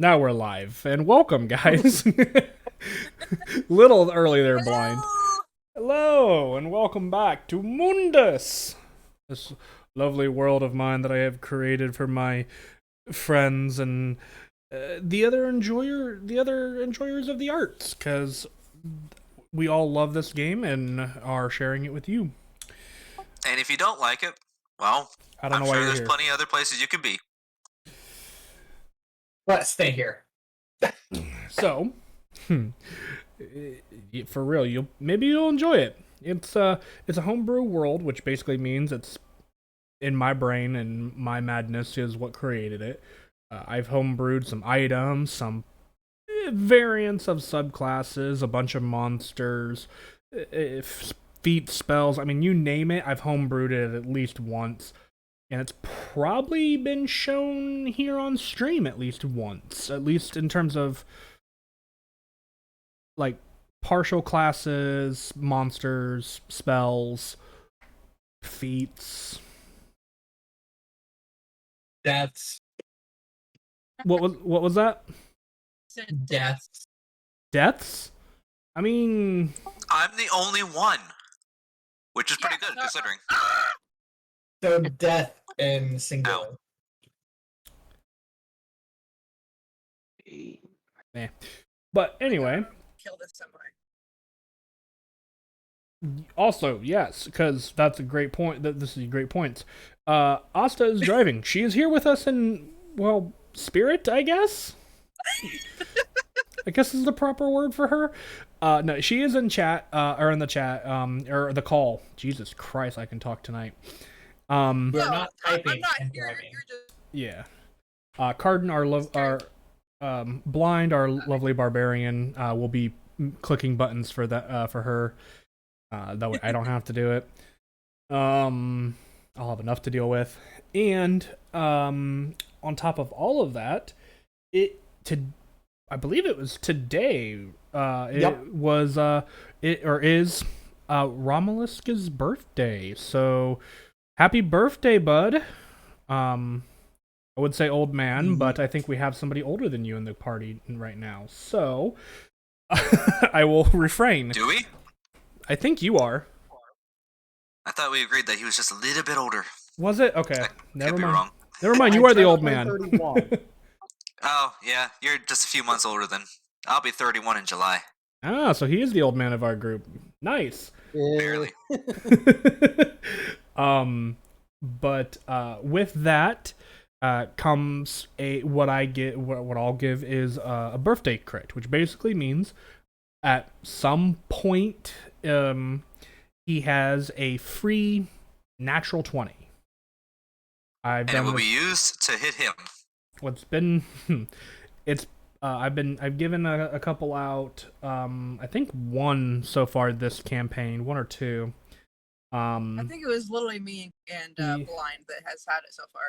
Now we're live, and welcome, guys. Little early there, blind. Hello! Hello, and welcome back to Mundus, this lovely world of mine that I have created for my friends and the other enjoyers of the arts, because we all love this game and are sharing it with you. And if you don't like it, well, I don't I'm know why sure you're there's here. plenty of other places you could be. Let's stay here. So, for real, you'll enjoy it. It's a homebrew world, which basically means it's in my brain, and my madness is what created it. I've homebrewed some items, some variants of subclasses, a bunch of monsters, feat spells. I mean, you name it, I've homebrewed it at least once. And it's probably been shown here on stream at least once. At least in terms of, like, partial classes, monsters, spells, feats. Deaths. What was that? Deaths. Deaths? I mean, I'm the only one, which is pretty good considering. So death in singular. but anyway. Kill this somewhere. Also, yes, because that's a great point. This is a great point. Asta is driving. She is here with us in, well, spirit, I guess. I guess is the proper word for her. No, she is in chat, or in the chat, or the call. Jesus Christ, I can talk tonight. We're No, not typing. I'm not. and You're driving. just. Yeah. Carden, our blind, our lovely barbarian, will be clicking buttons for that for her. That way I don't have to do it. I'll have enough to deal with. And on top of all of that, I believe it was today. Is Romulus's birthday. So happy birthday, bud. I would say old man, but I think we have somebody older than you in the party right now. So I will refrain. Do we? I think you are. I thought we agreed that he was just a little bit older. Was it? Okay. Never Could be mind. wrong. Never mind. You are the old man. 31. Oh, yeah, you're just a few months older than. I'll be 31 in July. Ah, so he is the old man of our group. Nice. Barely. But with that comes what I'll give is a birthday crit, which basically means at some point he has a free natural 20. And it will be used to hit him. What's been it's I've given a couple out. I think one so far this campaign, one or two. I think it was literally me and Blind that has had it so far.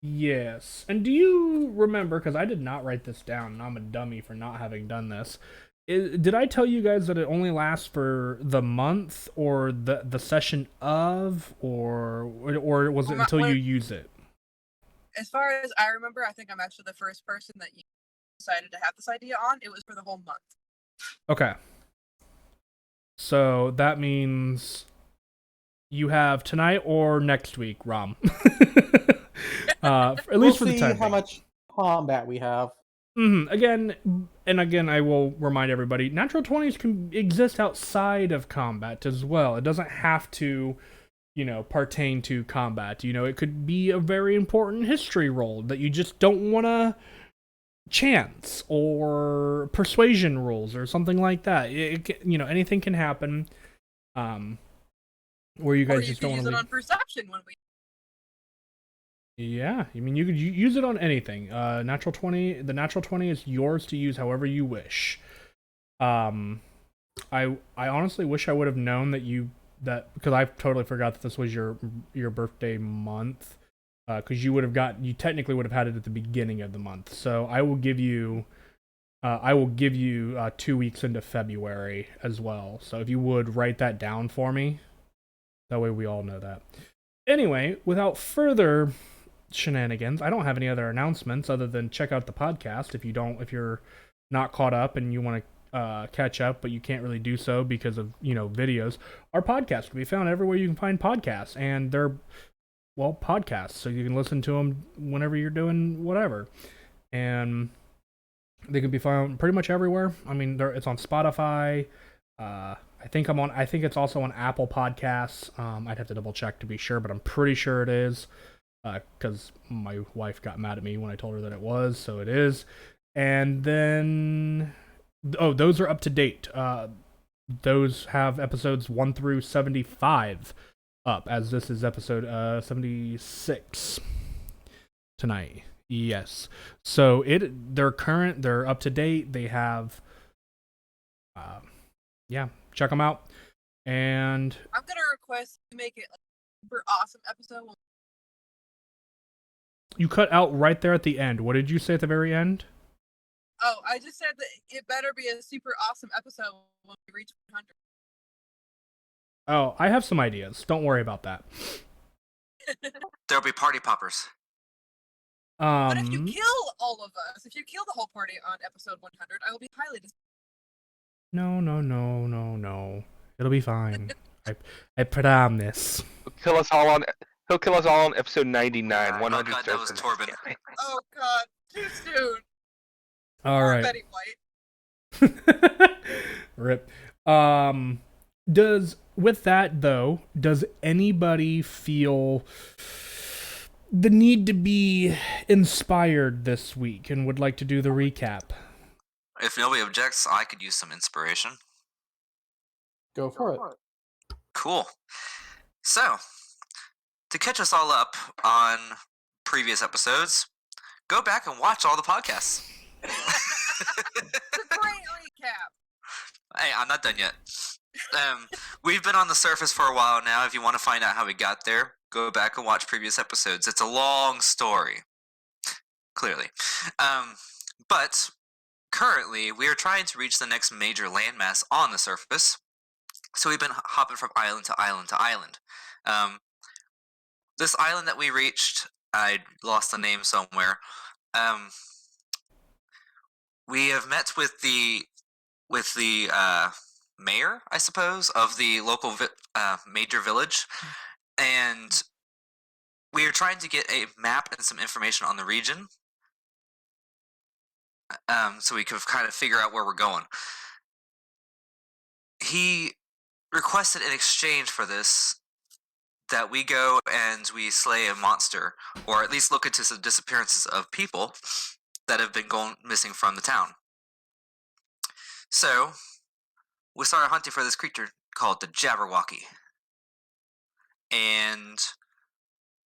Yes. And do you remember, because I did not write this down and I'm a dummy for not having done this, did I tell you guys that it only lasts for the month or the session of, or was it until you use it? As far as I remember, I think I'm actually the first person that you decided to have this idea on. It was for the whole month. Okay. So that means you have tonight or next week, Rom. At least for the time. See how much combat we have. Again, I will remind everybody, natural 20s can exist outside of combat as well. It doesn't have to, pertain to combat. It could be a very important history roll that you just don't want to chance, or persuasion rolls or something like that. Anything can happen. Where you guys Or you just could don't use want it to. on perception when we. Yeah, I mean, you could use it on anything. The natural 20 is yours to use however you wish. I honestly wish I would have known because I totally forgot that this was your birthday month. Because you technically would have had it at the beginning of the month. So I will give you 2 weeks into February as well. So if you would write that down for me, that way we all know that. Anyway, without further shenanigans, I don't have any other announcements other than check out the podcast if you're not caught up and you want to catch up, but you can't really do so because of videos. Our podcast can be found everywhere you can find podcasts, and they're podcasts, so you can listen to them whenever you're doing whatever, and they can be found pretty much everywhere. I mean, it's on Spotify. I think it's also on Apple Podcasts. I'd have to double check to be sure, but I'm pretty sure it is, because my wife got mad at me when I told her that it was, so it is. And then, those are up to date. Those have episodes 1 through 75 up, as this is episode 76 tonight. Yes. So they're current, they're up to date. They have check them out. And I'm gonna request to make it like a super awesome episode. you cut out right there at the end. What did you say at the very end? Oh, I just said that it better be a super awesome episode when we reach 100. Oh, I have some ideas. Don't worry about that. There'll be party poppers. But if you kill all of us, if you kill the whole party on episode 100, I will be highly disappointed. No. It'll be fine. I promise. He'll kill us all on episode 99. 100 God, that was Torben. Oh god, too soon. All Or right. Betty White. Rip. Does anybody feel the need to be inspired this week and would like to do the recap? If nobody objects, I could use some inspiration. Go for it. Cool. So, to catch us all up on previous episodes, go back and watch all the podcasts. It's a great recap. Hey, I'm not done yet. We've been on the surface for a while now. If you want to find out how we got there, go back and watch previous episodes. It's a long story, clearly. But currently, we are trying to reach the next major landmass on the surface. So we've been hopping from island to island to island. This island that we reached, I lost the name somewhere. We have met with the mayor, I suppose, of the local major village, and we are trying to get a map and some information on the region, so we could kind of figure out where we're going. He requested in exchange for this that we go and we slay a monster, or at least look into some disappearances of people that have been going missing from the town. So, we started hunting for this creature called the Jabberwocky. And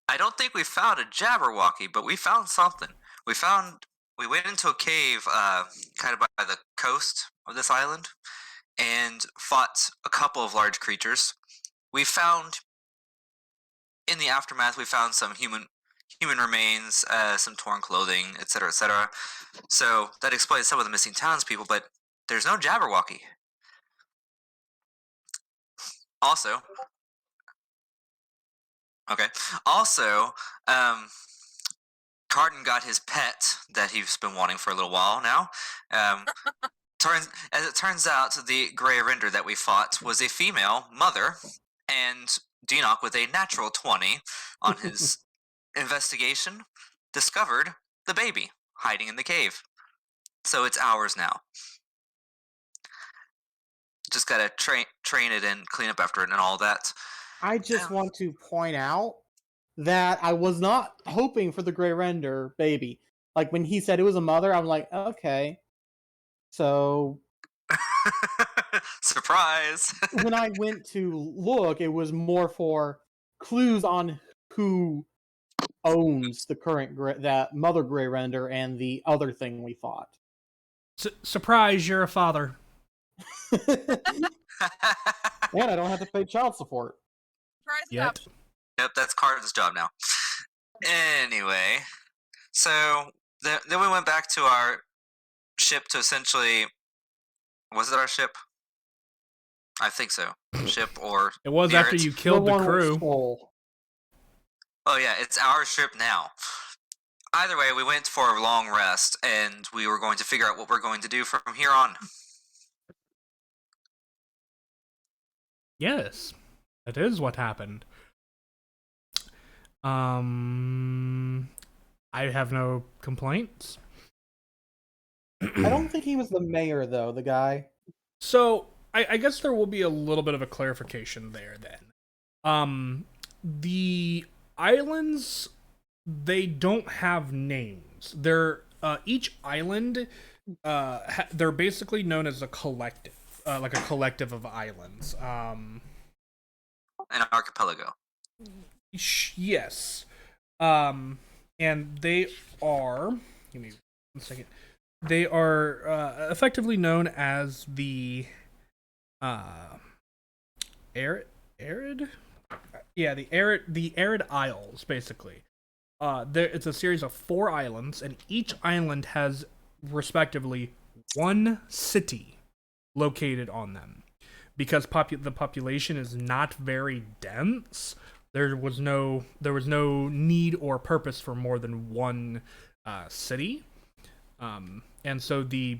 I don't think we found a Jabberwocky, but we found something. We went into a cave kind of by the coast of this island and fought a couple of large creatures. We found, in the aftermath, we found some human remains, some torn clothing, etc., etc. So that explains some of the missing townspeople, but there's no Jabberwocky. Also, Carden got his pet that he's been wanting for a little while now. As it turns out, the Grey Render that we fought was a female mother, and Deanoch, with a natural 20 on his investigation, discovered the baby hiding in the cave. So it's ours now. Just gotta train it and clean up after it and all that. I just want to point out that I was not hoping for the Grey Render baby. Like, when he said it was a mother, I'm like, okay. So Surprise! when I went to look, it was more for clues on who owns the current that Mother Grey Render and the other thing we fought. Surprise, you're a father. And I don't have to pay child support. Surprise Yet. adoption. Yep, that's Carden's job now. Anyway, so then we went back to our ship to essentially... Was it our ship? I think so. Ship or... It was Garrett. after you killed the one with crew. Skull. Oh yeah, it's our ship now. Either way, we went for a long rest, and we were going to figure out what we're going to do from here on. Yes, that is what happened. I have no complaints. I don't think he was the mayor though. The guy. So I guess there will be a little bit of a clarification there then. The islands, they don't have names. They're each island, they're basically known as a collective, like a collective of islands. An archipelago. Yes. And they are. Give me 1 second. They are effectively known as the arid. Yeah, the arid isles, basically. It's a series of 4 islands, and each island has respectively 1 city located on them. Because the population is not very dense, there was no need or purpose for more than 1 city. And so the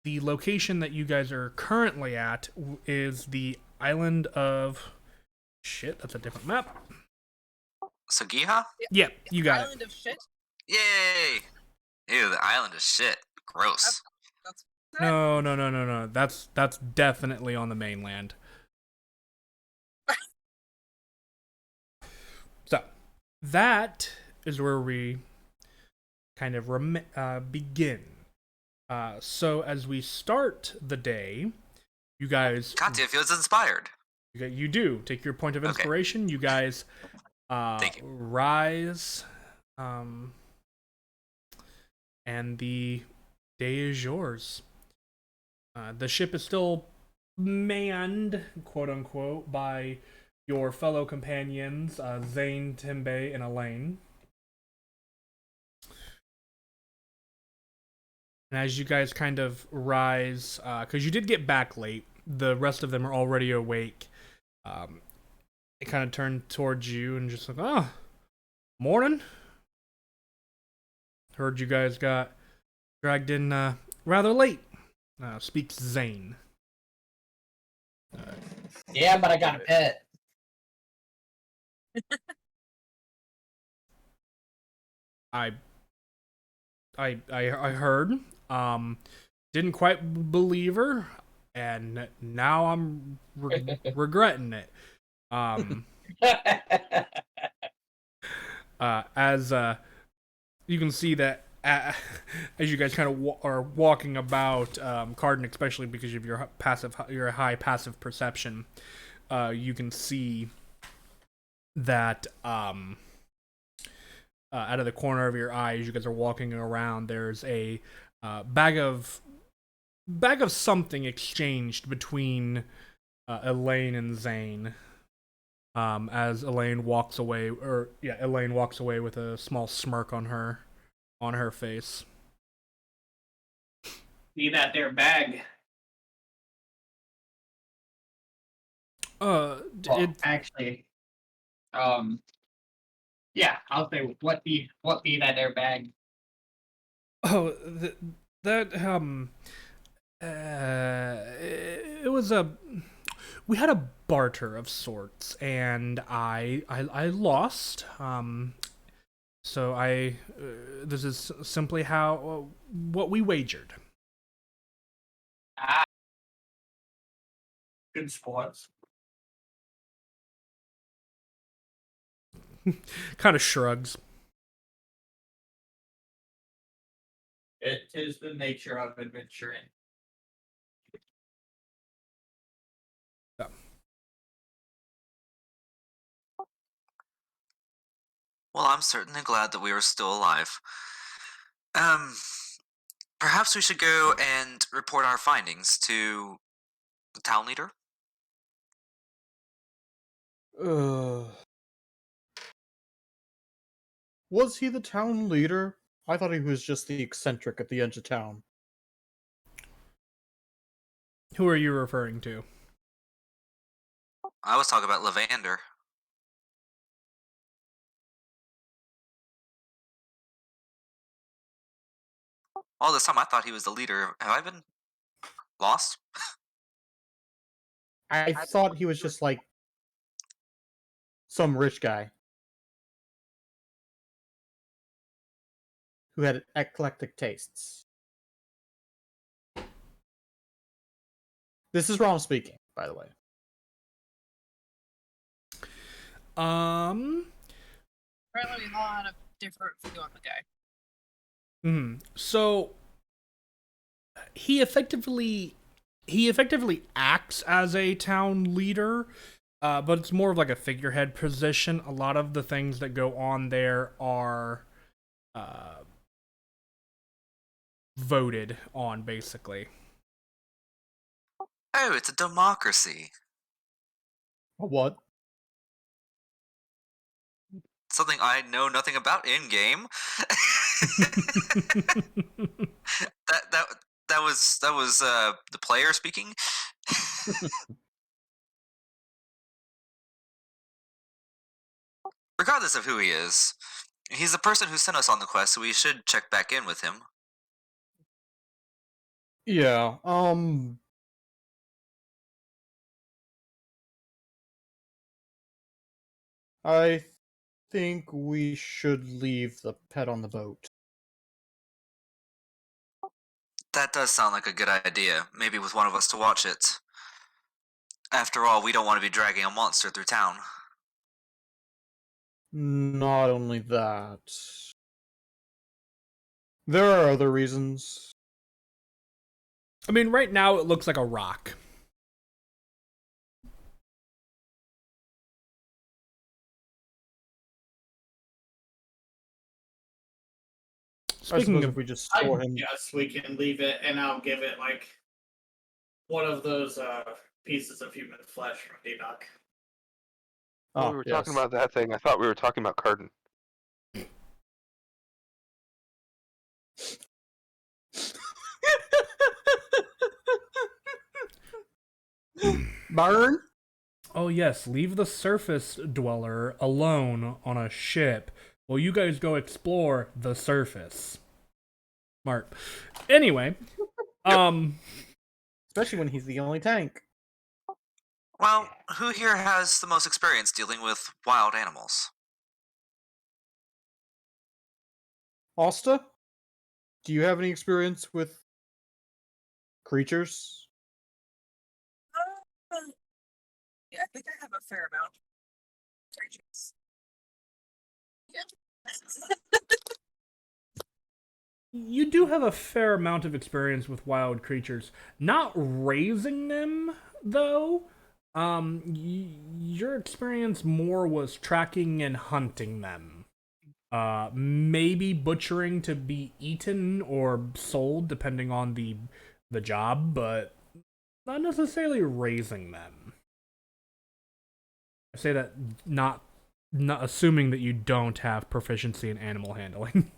location that you guys are currently at is the island of shit. That's a different map. Sagiha? Yeah, you got Island of shit. Yay! Ew, the island is shit. Gross. That's it. No. That's definitely on the mainland. So that is where we kind of begin. So as we start the day, you guys... Katya feels inspired. You do. Take your point of Okay. inspiration. You guys Thank you. rise, and the day is yours. The ship is still manned, quote-unquote, by your fellow companions, Zane, Timbe, and Elaine. And as you guys kind of rise, because you did get back late, the rest of them are already awake. They kind of turn towards you and just like, oh, morning. Heard you guys got dragged in rather late. Speaks Zane. Yeah, but I got a pet. I heard. Didn't quite believe her, and now I'm regretting it. As you can see that as you guys kind of are walking about, Carden, especially because of your high passive perception, you can see that out of the corner of your eye, as you guys are walking around, there's a bag of something exchanged between Elaine and Zane. As Elaine walks away, Elaine walks away with a small smirk on her face. See that there bag? Actually, yeah, I'll say what be that there bag? Oh, it was we had a barter of sorts, and I lost. So this is simply what we wagered. Ah, good sports. Kind of shrugs. It is the nature of adventuring. Well, I'm certainly glad that we are still alive. Perhaps we should go and report our findings to the town leader? Was he the town leader? I thought he was just the eccentric at the edge of town. Who are you referring to? I was talking about Lavander. All this time I thought he was the leader. Have I been lost? I thought he was just like some rich guy who had eclectic tastes. This is Rom speaking, by the way. Apparently, we all had a different view on the guy. So he effectively acts as a town leader, but it's more of like a figurehead position. A lot of the things that go on there are voted on, basically. Oh, it's a democracy. What? Something I know nothing about in game. that was the player speaking. Regardless of who he is, he's the person who sent us on the quest, so we should check back in with him. Yeah, I think we should leave the pet on the boat. That does sound like a good idea. Maybe with one of us to watch it. After all, we don't want to be dragging a monster through town. Not only that. There are other reasons. I mean, right now it looks like a rock. I Speaking suppose of, if we just I store him. guess we can leave it, and I'll give it like one of those pieces of human flesh from Enoch. When we were talking about that thing, I thought we were talking about Carden. Burn? oh yes, leave the surface dweller alone on a ship while you guys go explore the surface. Smart. Anyway, Especially when he's the only tank. Well, who here has the most experience dealing with wild animals? Asta? Do you have any experience with creatures? Yeah, I think I have a fair amount. Creatures. Yeah. you do have a fair amount of experience with wild creatures. Not raising them, though. Your experience more was tracking and hunting them. Maybe butchering to be eaten or sold, depending on the job, but not necessarily raising them. I say that not assuming that you don't have proficiency in animal handling.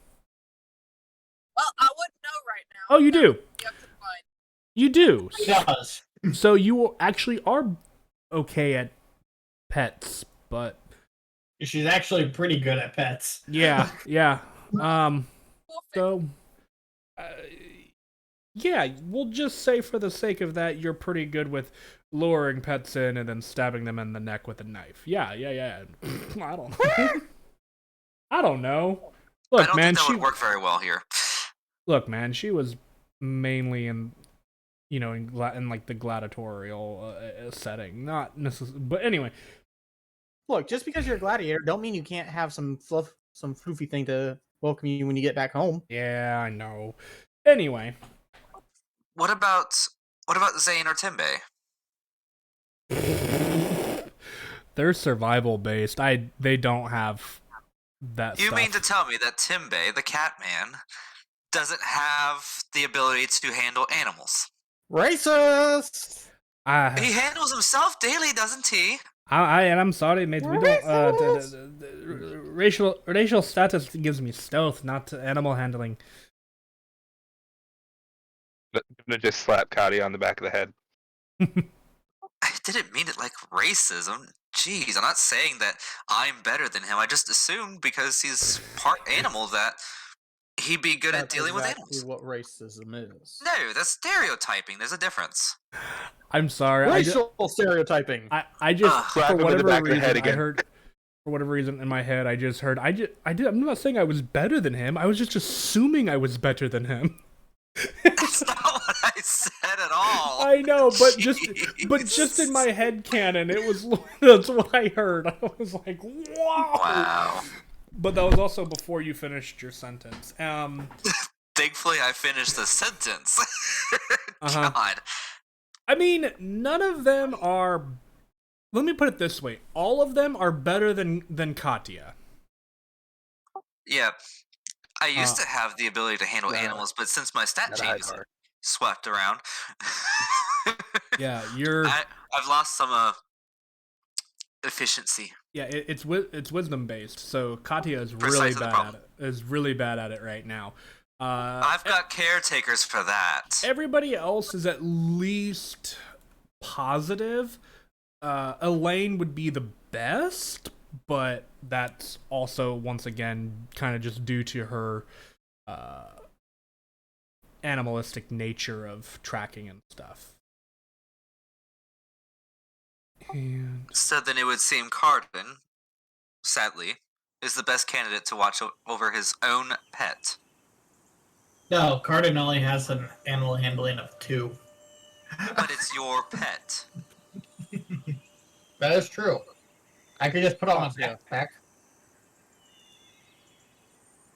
Well, I wouldn't know right now. Oh, you do. You have to find. You do. He does. So you actually are okay at pets, but She's actually pretty good at pets. yeah. We'll So, yeah, we'll just say for the sake of that, you're pretty good with luring pets in and then stabbing them in the neck with a knife. Yeah. I don't know. I don't know. I Look, don't man, think that would work very well here. she was mainly in, in like the gladiatorial setting, not necessarily. But anyway, Look, just because you're a gladiator, don't mean you can't have some floofy thing to welcome you when you get back home. yeah, I know. Anyway, What about Zane or Timbe? they're survival based. They don't have that You stuff. mean to tell me that Timbe, the cat man, doesn't have the ability to handle animals? Racist! He handles himself daily, doesn't he? I'm sorry, mate. We don't. Racial status gives me stealth, not animal handling. I'm gonna just slap Cody on the back of the head. I didn't mean it like racism. Jeez, I'm not saying that I'm better than him. I just assumed because he's part animal that He'd be good at That's dealing exactly with animals. what racism is. No, that's stereotyping. There's a difference. I'm sorry. Racial stereotyping. I just Ugh. Slap for him in the whatever back of the reason head I again. heard for whatever reason in my head I heard I'm not saying I was better than him. I was just assuming I was better than him. That's not what I said at all. I know, but just Jeez. in my head canon, it was that's what I heard. I was like, wow. Wow. But that was also before you finished your sentence. Thankfully, I finished the sentence. Uh-huh. God. I mean, none of them are. Let me put it this way: all of them are better than Katya. Yeah. I used to have the ability to handle No. animals, but since my stat Not changes hard. swept around, Yeah, you're. I've lost some efficiency. Yeah, it's wisdom based. So Katya is really Precisely the bad at problem. it. Is really bad at it right now. I've got caretakers for that. Everybody else is at least positive. Elaine would be the best, but that's also once again kind of just due to her animalistic nature of tracking and stuff. And So then it would seem Carden, sadly, is the best candidate to watch over his own pet. No, Carden only has an animal handling of 2. But it's your pet. That is true. I could just put on a Yeah. backpack.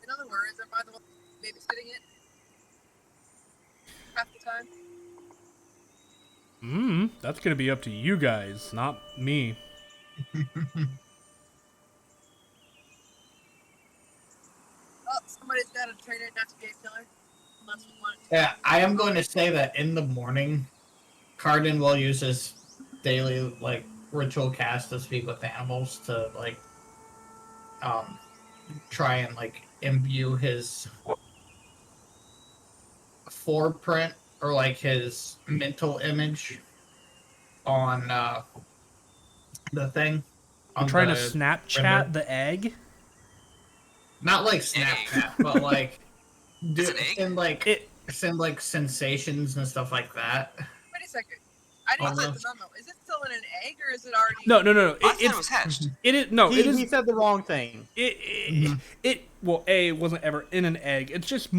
In other words, am I the one babysitting it half the time? that's gonna be up to you guys, not me. Oh, somebody's got to train it not to be a killer. That's what Yeah, I am going to say that in the morning, Carden will use his daily ritual cast to speak with animals to try and imbue his foreprint or his mental image on the thing. I'm On trying to the Snapchat render. the egg. Not like Snapchat, but It's an egg? send sensations and stuff like that. Wait a second. I didn't get Almost. the memo. Is it still in an egg or is it already? No. I thought it It's was hatched. it is no. It is. He said the wrong thing. It well, it wasn't ever in an egg. It's just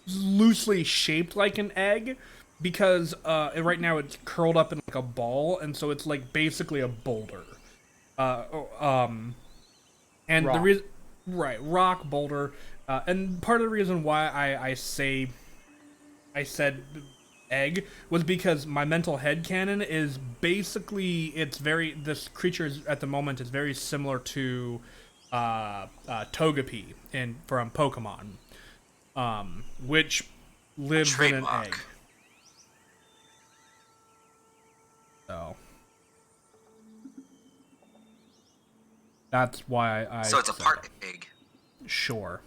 loosely shaped like an egg because right now it's curled up in like a ball, and so it's like basically a boulder. And the Rock. reason, right, rock boulder, and part of the reason why I said egg was because my mental headcanon is basically this creature is, at the moment is very similar to Togepi from Pokemon, which lives in an Trademark. egg. So that's why I So it's a said part it. egg. Sure.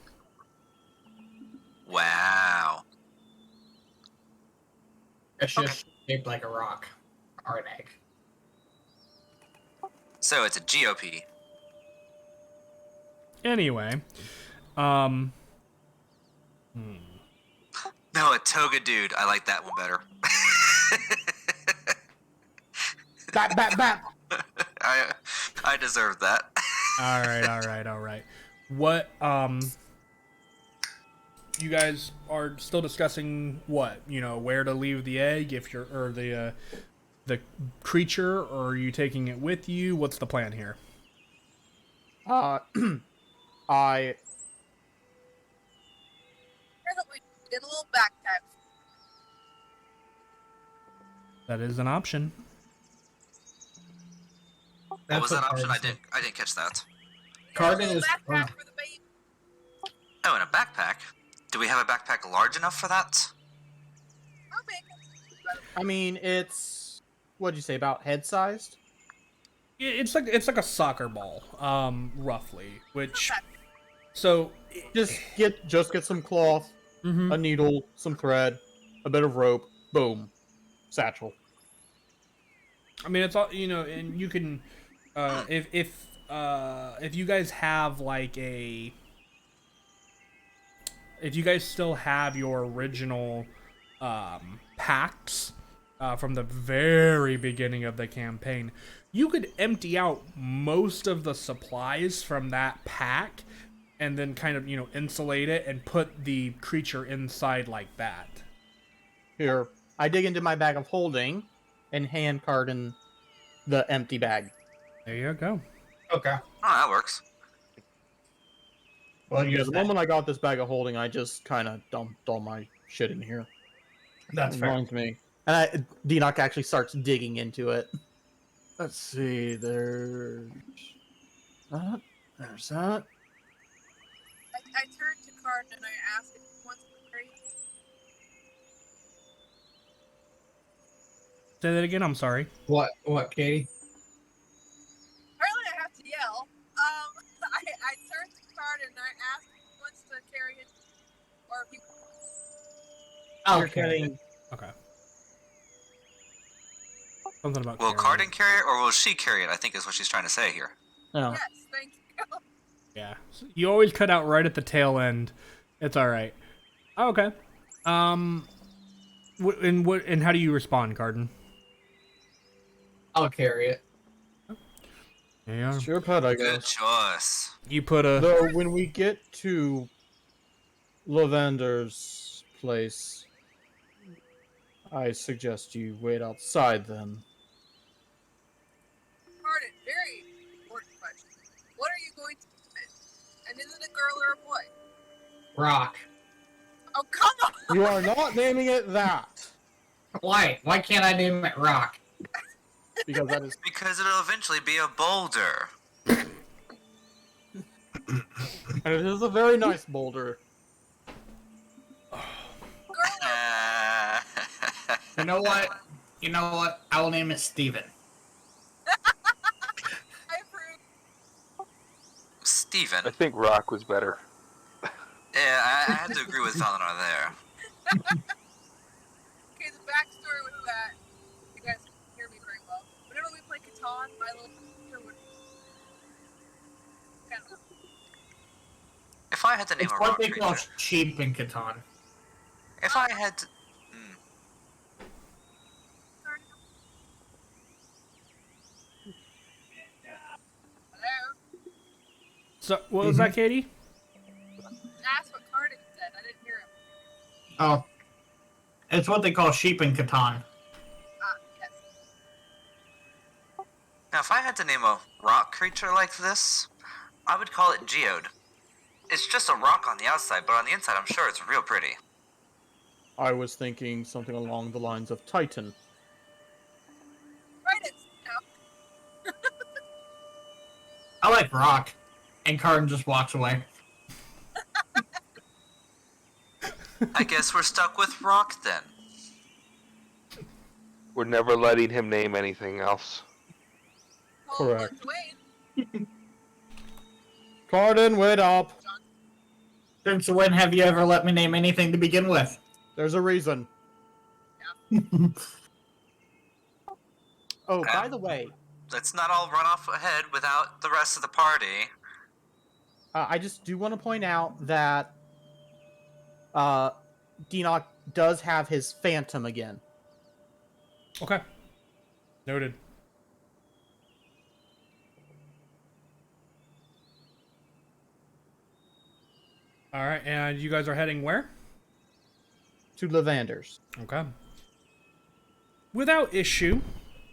Wow. It's just shaped like a rock or an egg. So it's a GOP. Anyway, No, a toga dude. I like that one better. Bap, bap, bap. I deserve that. all right. What you guys are still discussing what, where to leave the egg if you're or the creature, or are you taking it with you? What's the plan here? I Here's what we did: a little backpack. That is an option. What was that option? Carden said. I didn't catch that. Carden a little is. backpack for the baby. Oh, and a backpack. Do we have a backpack large enough for that? I'll make it. I mean, it's what'd you say about head sized? It's like a soccer ball, roughly. Which so Just get some cloth, mhm. a needle, some thread, a bit of rope, boom, satchel. I mean, it's all and you can, if you guys have like if you guys still have your original pacts from the very beginning of the campaign, you could empty out most of the supplies from that pack and then kind of, insulate it and put the creature inside like that. Here, I dig into my bag of holding and hand Carden the empty bag. There you go. Okay. Oh, that works. Well, Yeah, use the that. moment I got this bag of holding, I just kind of dumped all my shit in here. That's fair. Reminds me. And Dinoc actually starts digging into it. Let's see, there's that. There's that. I turned to Carden and I asked if he wants to carry. Say that again. I'm sorry. What, Katie? Apparently, I have to yell. I turned to Carden and I asked if he wants to carry it, or if he. You're Okay. carrying. Okay. Something about. Will carrying. Carden carry it, or will she carry it? I think is what she's trying to say here. Oh. Yes, thank you. Yeah. You always cut out right at the tail end. It's all right. Okay. And how do you respond, Carden? I'll carry it. Yeah. Sure, pet, I Good guess. choice. You put a. Though, when we get to Lavender's place, I suggest you wait outside then. Carden, very important question. What are you going to do? And is it a girl or a boy? Rock. Oh, come on! You are not naming it that. Why? Why can't I name it Rock? Because that is. Because it'll eventually be a boulder. And it is a very nice boulder. Girl or You know what? I will name it Steven. I approve. Steven. I think Rock was better. Yeah, I had to agree with Valinar there. Okay, the backstory with that, you guys can hear me very well. Whenever we play Catan, my little sister would kind of. If I had to name It's a what rock they call creature, sheep in Catan. if I had to, Hello? So what was that, Katie? That's what Carden said. I didn't hear him. Oh. It's what they call sheep in Catan. Yes. now if I had to name a rock creature like this, I would call it Geode. It's just a rock on the outside, but on the inside I'm sure it's real pretty. I was thinking something along the lines of Titan. Right, it's no. I like Rock. And Carden just walks away. I guess we're stuck with rock then. We're never letting him name anything else. Correct. Wait. Carden, wait up. Since when have you ever let me name anything to begin with? There's a reason. Oh, by the way, Let's not all run off ahead without the rest of the party. I just do want to point out that Dinoc does have his phantom again. Okay. Noted. All right, and you guys are heading where? To Lavender's. Okay. Without issue,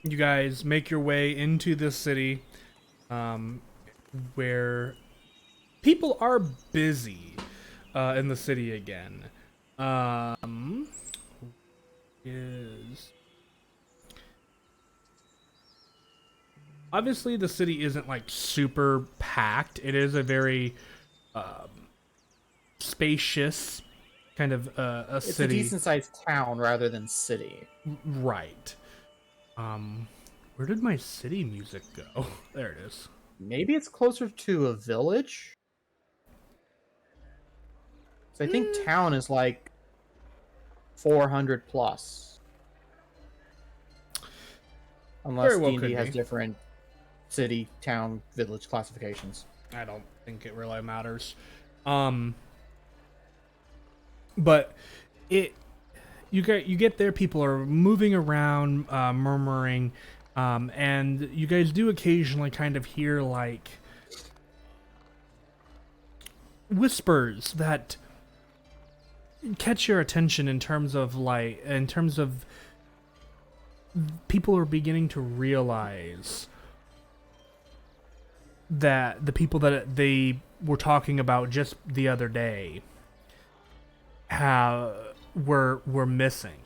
you guys make your way into this city, where people are busy in the city again. Is obviously the city isn't like super packed. It is a very spacious kind of a It's city. a decent sized town rather than city. Right. Where did my city music go? There it is. Maybe it's closer to a village? So I think town is like 400 plus. Unless Very well D&D could has be. different city, town, village classifications. I don't think it really matters. But you get there, people are moving around, murmuring, and you guys do occasionally kind of hear like whispers that catch your attention in terms of people are beginning to realize that the people that they were talking about just the other day were missing.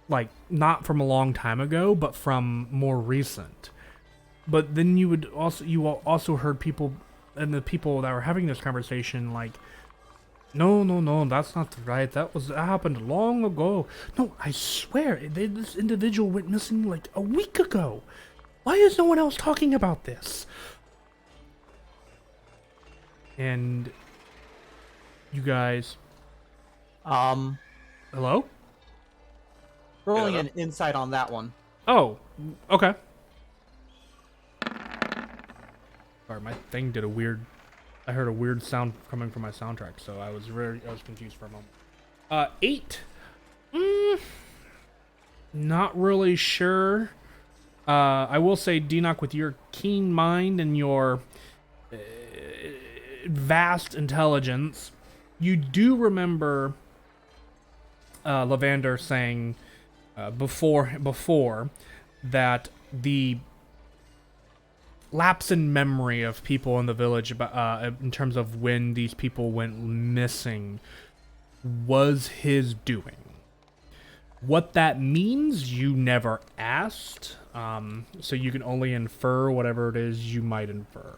Like, not from a long time ago, but from more recent. But then you also heard people, and the people that were having this conversation, like, no, that's not right. That happened long ago. No, I swear, this individual went missing like a week ago. Why is no one else talking about this? And you guys, hello? Rolling an insight on that one. Oh, okay. Sorry, my thing did I heard a weird sound coming from my soundtrack, so I was confused for a moment. 8. Not really sure. I will say, Denoch, with your keen mind and your vast intelligence, you do remember Lavander saying before that the lapse in memory of people in the village in terms of when these people went missing was his doing. What that means, you never asked, so you can only infer whatever it is you might infer.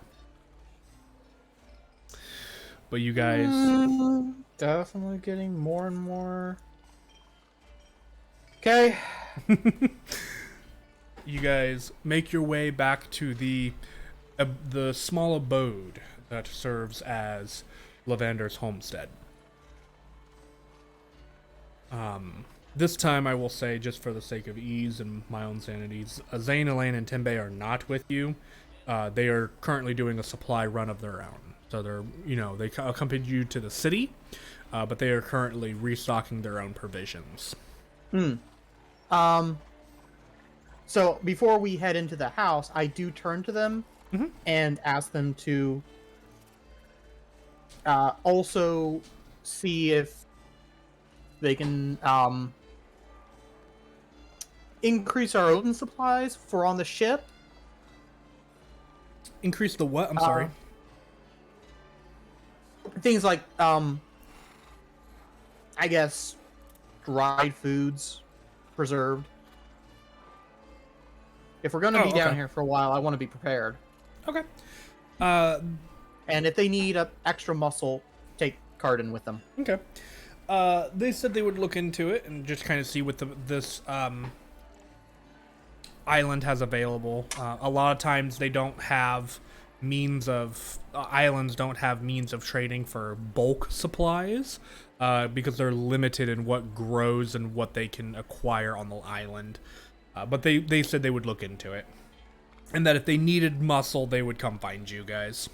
But you guys... Definitely getting more and more... Okay. You guys make your way back to the small abode that serves as Lavander's homestead. This time, I will say, just for the sake of ease and my own sanity, Zane, Elaine, and Timbe are not with you. They are currently doing a supply run of their own. So they accompanied you to the city, but they are currently restocking their own provisions. So before we head into the house, I do turn to them and ask them to also see if they can increase our own supplies for on the ship. Increase the what? I'm sorry. Things like, I guess, dried foods, preserved. If we're going to be down here for a while, I want to be prepared. Okay. And if they need extra muscle, take Carden with them. Okay. They said they would look into it and just kind of see what this island has available. A lot of times they don't have islands don't have means of trading for bulk supplies because they're limited in what grows and what they can acquire on the island. But they said they would look into it. And that if they needed muscle, they would come find you guys.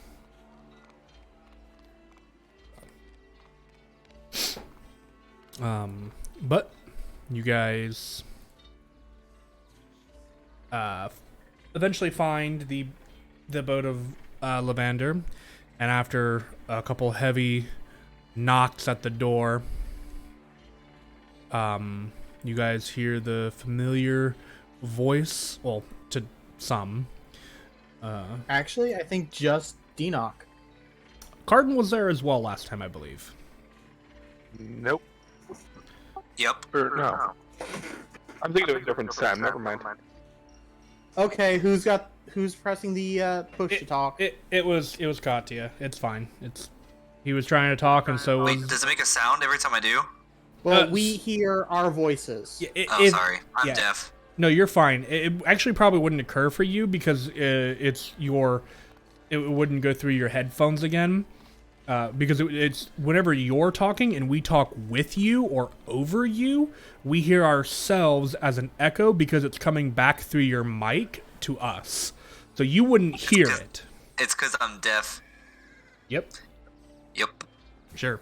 But you guys eventually find the boat of Lavander, and after a couple heavy knocks at the door, you guys hear the familiar voice, well, to some. Actually, I think just Denoch. Carden was there as well last time, I believe. Nope. Yep. Or, no. I'm thinking of a different Sam. Never mind. Okay, who's pressing the push to talk? It was Katya. It's fine. He was trying to talk, and so Wait, does it make a sound every time I do? Well, we hear our voices. Sorry. I'm deaf. No, you're fine. It actually probably wouldn't occur for you because it wouldn't go through your headphones again. Because it's whenever you're talking and we talk with you or over you, we hear ourselves as an echo because it's coming back through your mic to us. So you wouldn't hear it. It's because I'm deaf. Yep. Yep. Sure.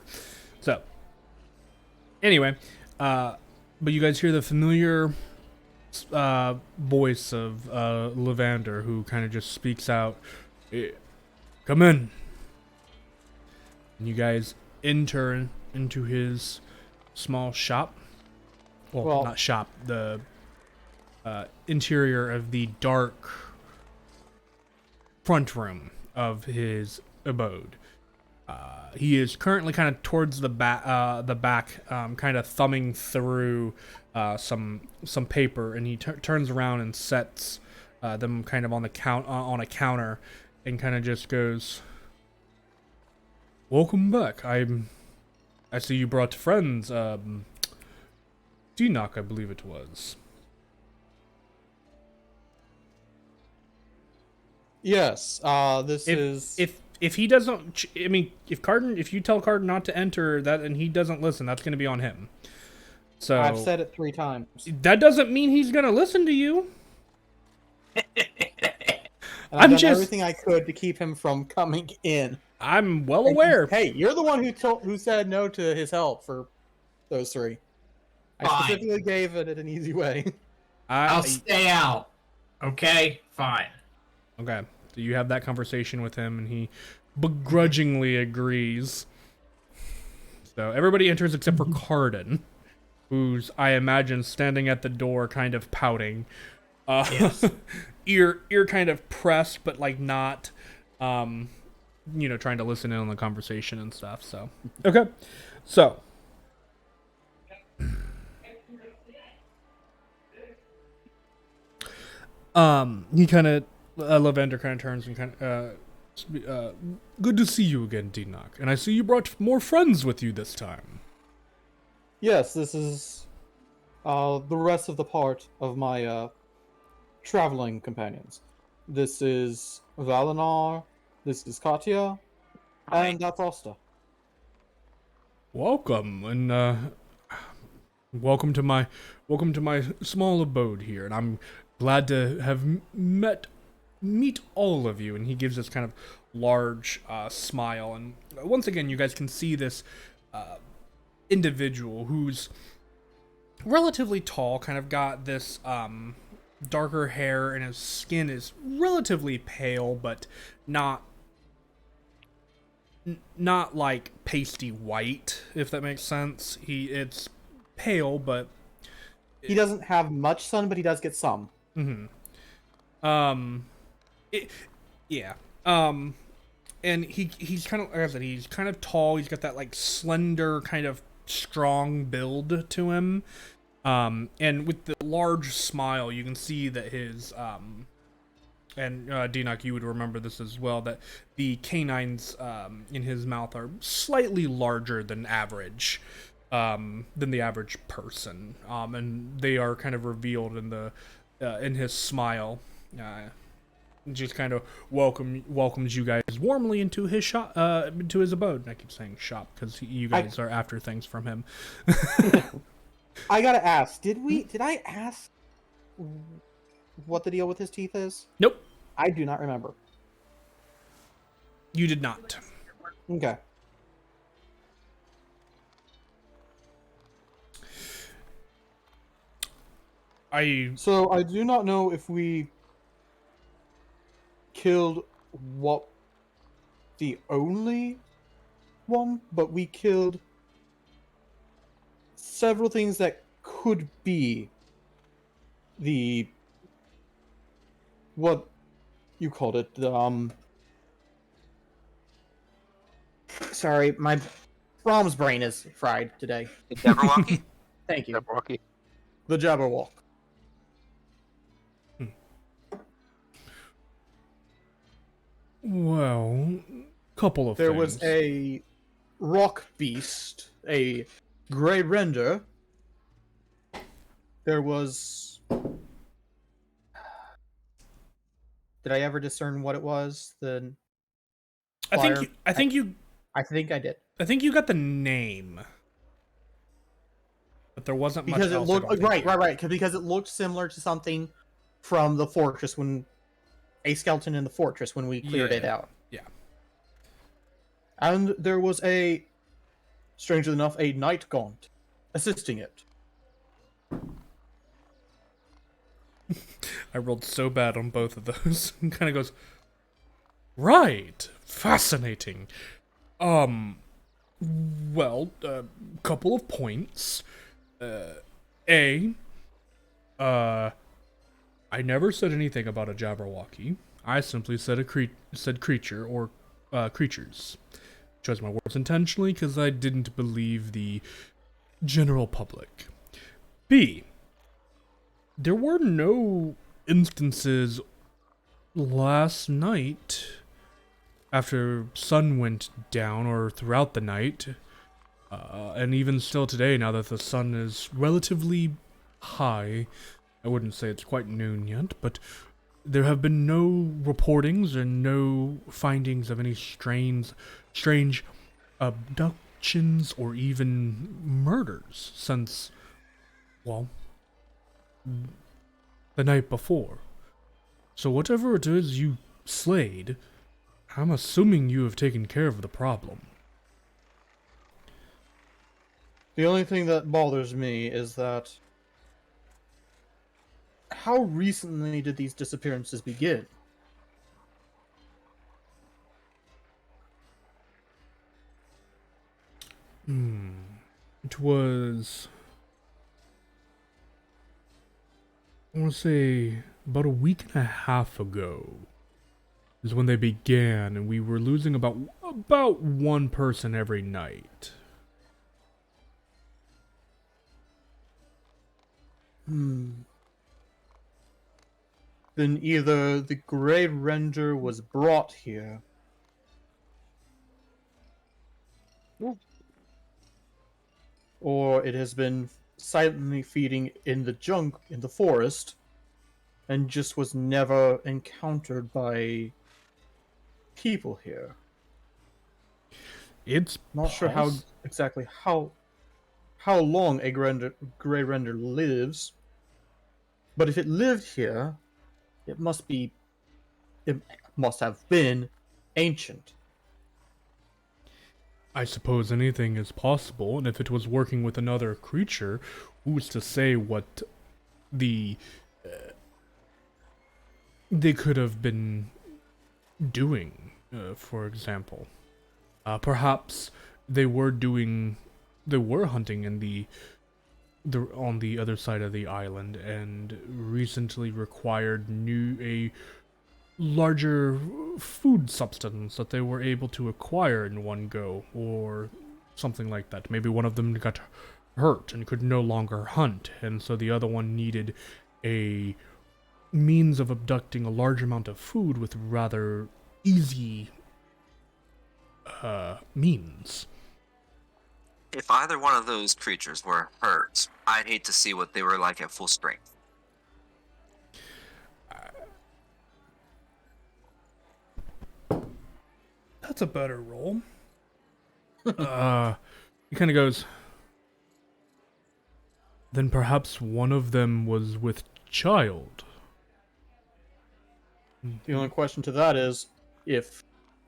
So, Anyway, but you guys hear the familiar voice of Levander, who kind of just speaks out, "Come in." And you guys enter into his small shop. Well, not shop, the interior of the dark front room of his abode. He is currently kind of towards the back, kind of thumbing through some paper, and he turns around and sets them kind of on the on a counter, and kind of just goes, "Welcome back. I see you brought friends. Enoch, I believe it was." Yes. This is. If he doesn't, I mean, if you tell Carden not to enter that and he doesn't listen, that's going to be on him. So I've said it 3 times. That doesn't mean he's going to listen to you. And I've done everything I could to keep him from coming in. I'm well aware. Hey, you're the one who said no to his help for those 3. I specifically gave it an easy way. I'll stay out. Okay? Fine. Okay. So you have that conversation with him, and he begrudgingly agrees. So everybody enters except for Carden, who's, I imagine, standing at the door kind of pouting. Yes. ear kind of pressed, but like not, trying to listen in on the conversation and stuff. So, okay. So, he kind of, Levander kind of turns and kind of, good to see you again, Enoch. And I see you brought more friends with you this time. Yes, this is the rest of the part of my traveling companions. This is Valinar, this is Katya, and that's Asta. Welcome, and welcome to my small abode here, and I'm glad to have meet all of you. And he gives this kind of large smile, and once again you guys can see this individual who's relatively tall, kind of got this darker hair, and his skin is relatively pale, but not like pasty white, if that makes sense. It's pale, but he doesn't have much sun, but he does get some. And he's kind of, like I said, he's kind of tall. He's got that like slender kind of strong build to him. And with the large smile, you can see that his and Enoch, you would remember this as well, that the canines in his mouth are slightly larger than average, than the average person, and they are kind of revealed in the in his smile. Just kind of welcomes you guys warmly into his shop, into his abode. And I keep saying shop because you guys are after things from him. I gotta ask, did I ask what the deal with his teeth is? Nope. I do not remember. You did not. Okay. So I do not know if we killed the only one, but we killed several things that could be what you called it, sorry, my Brahm's brain is fried today. The Jabberwocky? Thank you. Jabberwocky. The Jabberwock. Well, couple of There things. was a rock beast, a gray render. There was... Did I ever discern what it was? I think I did. I think you got the name, but there wasn't much Because it else. looked right. Because it looked similar to something from the fortress, when a skeleton in the fortress when we cleared it out. Yeah. And there was strangely enough, a night gaunt assisting it. I rolled so bad on both of those. And kind of goes, right, fascinating. Well, couple of points. A, I never said anything about a Jabberwocky. I simply said said creature or creatures. Chose my words intentionally because I didn't believe the general public. B, there were no instances last night after sun went down or throughout the night, and even still today now that the sun is relatively high. I wouldn't say it's quite noon yet, but there have been no reportings or no findings of any strange abductions or even murders since, well, the night before. So whatever it is you slayed, I'm assuming you have taken care of the problem. The only thing that bothers me is that how recently did these disappearances begin? It was, I want to say, about a week and a half ago is when they began, and we were losing about one person every night. Then either the Grey Render was brought here, or it has been silently feeding in the forest, and just was never encountered by people here. It's Not sure how exactly how long a Grey Render lives, but if it lived here, it must have been ancient. I suppose anything is possible, and if it was working with another creature, who's to say what they could have been doing, for example. Perhaps they were hunting in on the other side of the island and recently required a larger food substance that they were able to acquire in one go, or something like that. Maybe one of them got hurt and could no longer hunt, and so the other one needed a means of abducting a large amount of food with rather easy means. If either one of those creatures were hurt, I'd hate to see what they were like at full strength. That's a better roll. He kind of goes, then perhaps one of them was with child. The only question to that is, if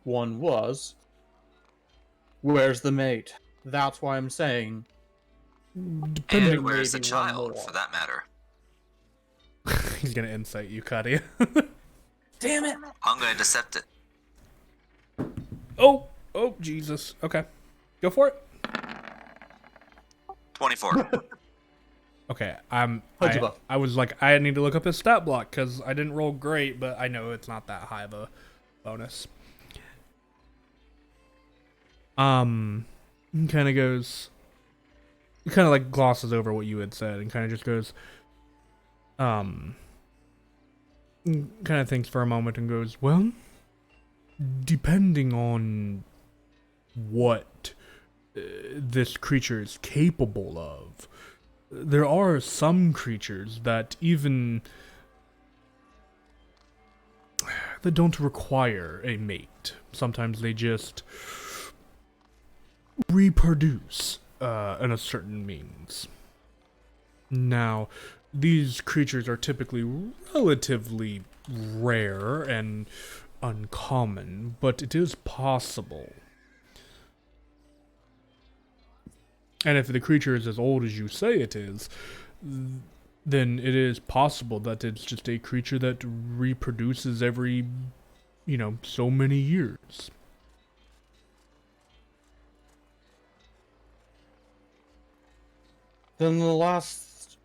one was, where's the mate? That's why I'm saying. Depending, And where's the maybe one child, more. for that matter? he's gonna insight you, Katia. Damn it! I'm gonna decept it. Oh, Jesus. Okay, go for it. 24. Okay, How'd I was like, I need to look up his stat block because I didn't roll great, but I know it's not that high of a bonus. Kind of goes, kind of like glosses over what you had said and kind of just goes, kind of thinks for a moment and goes, well, depending on what this creature is capable of, there are some creatures that don't require a mate. Sometimes they just reproduce in a certain means. Now, these creatures are typically relatively rare and uncommon, but it is possible. And if the creature is as old as you say it is, then it is possible that it's just a creature that reproduces every, so many years. Then the last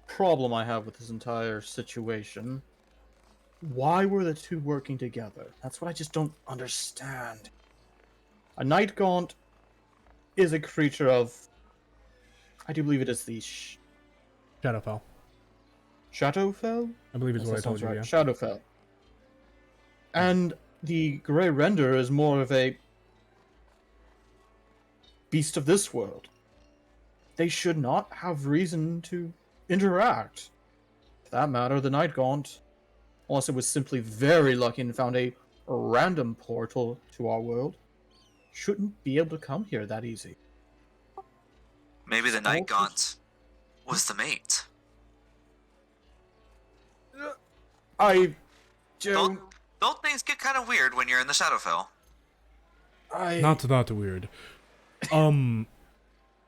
problem I have with this entire situation, why were the two working together? That's what I just don't understand. A Night Gaunt is a creature of, I do believe it is the Shadowfell, Shadowfell? I believe is Yes, what I that told sounds you, right. yeah. Shadowfell. And the Grey Render is more of a beast of this world. They should not have reason to interact. For that matter, the Night Gaunt, unless it was simply very lucky and found a random portal to our world, shouldn't be able to come here that easy. Maybe the Just Night all Gaunt was the mate. I Don't, don't. don't things get kind of weird when you're in the Shadowfell? Not that weird. I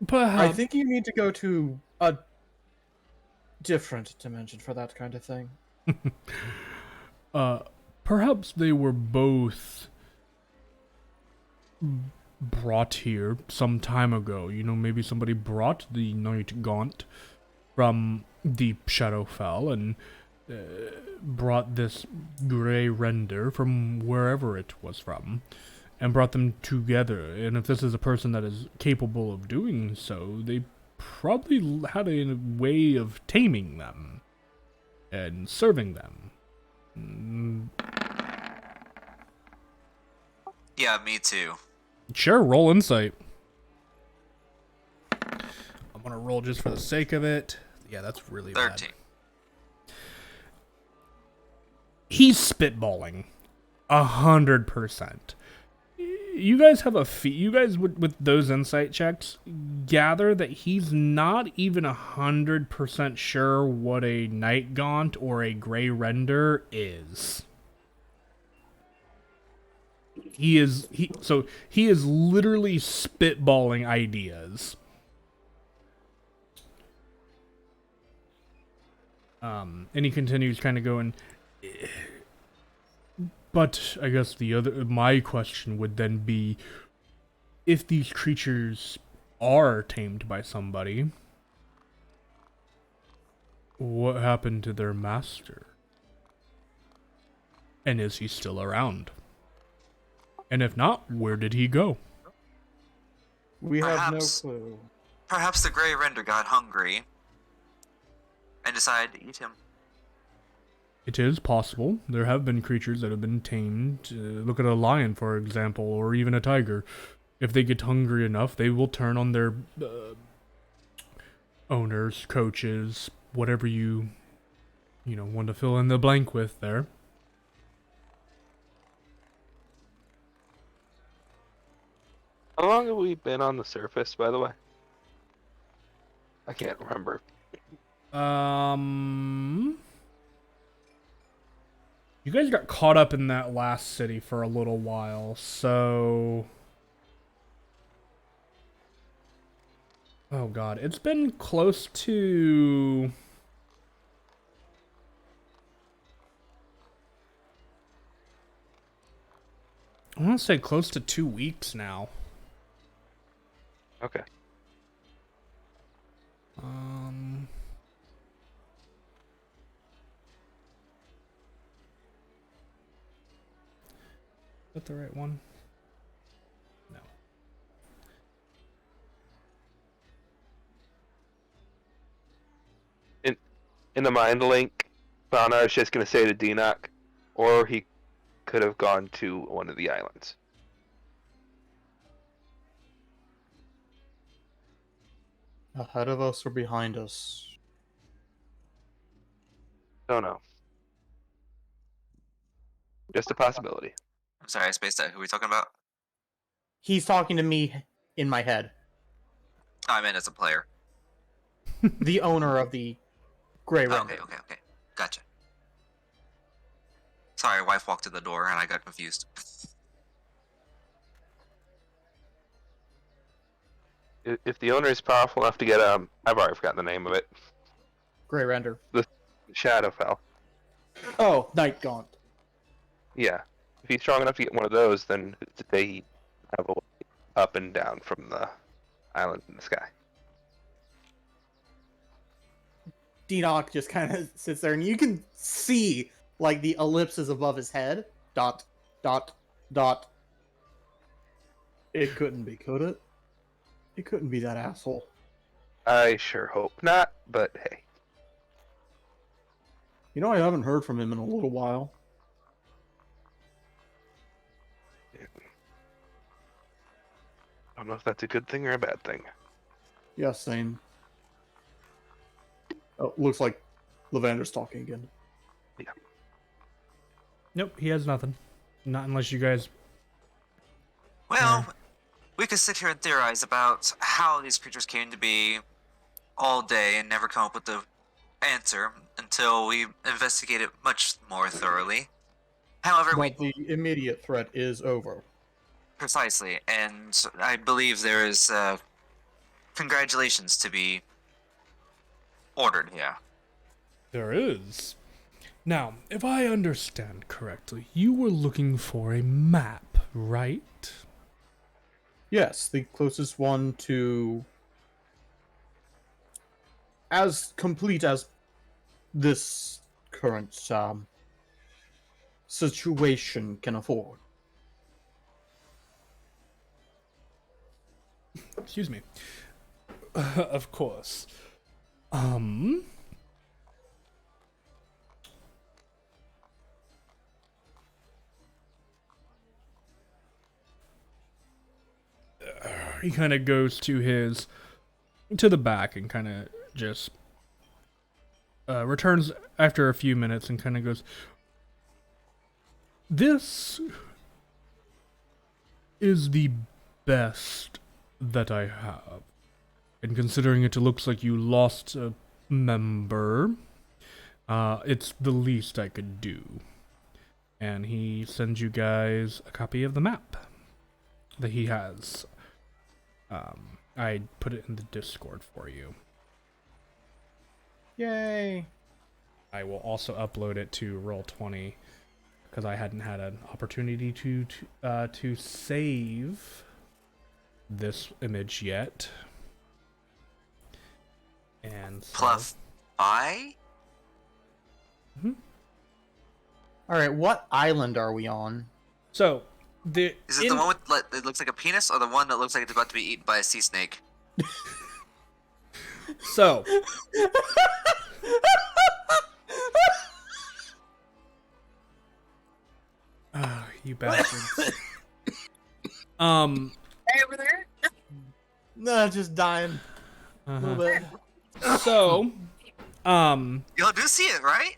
Perhaps, think you need to go to a different dimension for that kind of thing. perhaps they were both brought here some time ago. Maybe somebody brought the Night Gaunt from Deep Shadowfell and brought this Grey Render from wherever it was from and brought them together. And if this is a person that is capable of doing so, they probably had a way of taming them and serving them. Yeah, me too. Sure, roll insight. I'm gonna roll just for the sake of it. Yeah, that's really 13. bad. He's spitballing 100%. You guys have you guys with those insight checks gather that he's not even 100% sure what a Night Gaunt or a Grey Render is. He is literally spitballing ideas. And he continues kind of going, but I guess my question would then be, if these creatures are tamed by somebody, what happened to their master? And is he still around? And if not, where did he go? We have no Perhaps. clue. Perhaps the Grey Render got hungry and decided to eat him. It is possible. There have been creatures that have been tamed. Look at a lion, for example, or even a tiger. If they get hungry enough, they will turn on their owners, coaches, whatever you want to fill in the blank with there. How long have we been on the surface, by the way? I can't remember. You guys got caught up in that last city for a little while, so... Oh god, it's been close to... I want to say close to 2 weeks now. Okay. Is that the right one? No. In the mind link, Valinar is just going to say to Denock, or he could have gone to one of the islands. Ahead of us or behind us? Don't know. Just a possibility. I'm sorry, I spaced out. Who are we talking about? He's talking to me in my head. Oh, I meant as a player. The owner of the Grey Oh, Render. okay. Gotcha. Sorry, wife walked to the door and I got confused. if the owner is powerful enough to get I've already forgotten the name of it. Grey Render. The Shadowfell. Oh, Night Gaunt. Yeah. If he's strong enough to get one of those, then they have a way up and down from the island in the sky. Enoch just kind of sits there, and you can see like the ellipses above his head. Dot, dot, dot. It couldn't be, could it? It couldn't be that asshole. I sure hope not, but hey. You know, I haven't heard from him in a little while. I don't know if that's a good thing or a bad thing. Yeah, same. Oh, looks like Lavander's talking again. Nope, he has nothing. Not unless you guys. Well, we could sit here and theorize about how these creatures came to be all day and never come up with the answer until we investigate it much more thoroughly. However, But the immediate threat is over. precisely, and I believe there is congratulations to be ordered here. There is. Now, if I understand correctly, you were looking for a map, right? Yes, the closest one to as complete as this current situation can afford. Excuse me. Of course. He kind of goes to the back and kind of just returns after a few minutes and kind of goes, this is the best that I have. And considering it looks like you lost a member, it's the least I could do. And he sends you guys a copy of the map that he has. I put it in the Discord for you. Yay! I will also upload it to Roll20 because I hadn't had an opportunity to save this image yet. And so, Plus, I? Alright, what island are we on? So Is it the one with it looks like a penis, or the one that looks like it's about to be eaten by a sea snake? So you bastards. Hey, over there. No, just dying a Uh-huh. little bit. So Y'all do see it, right?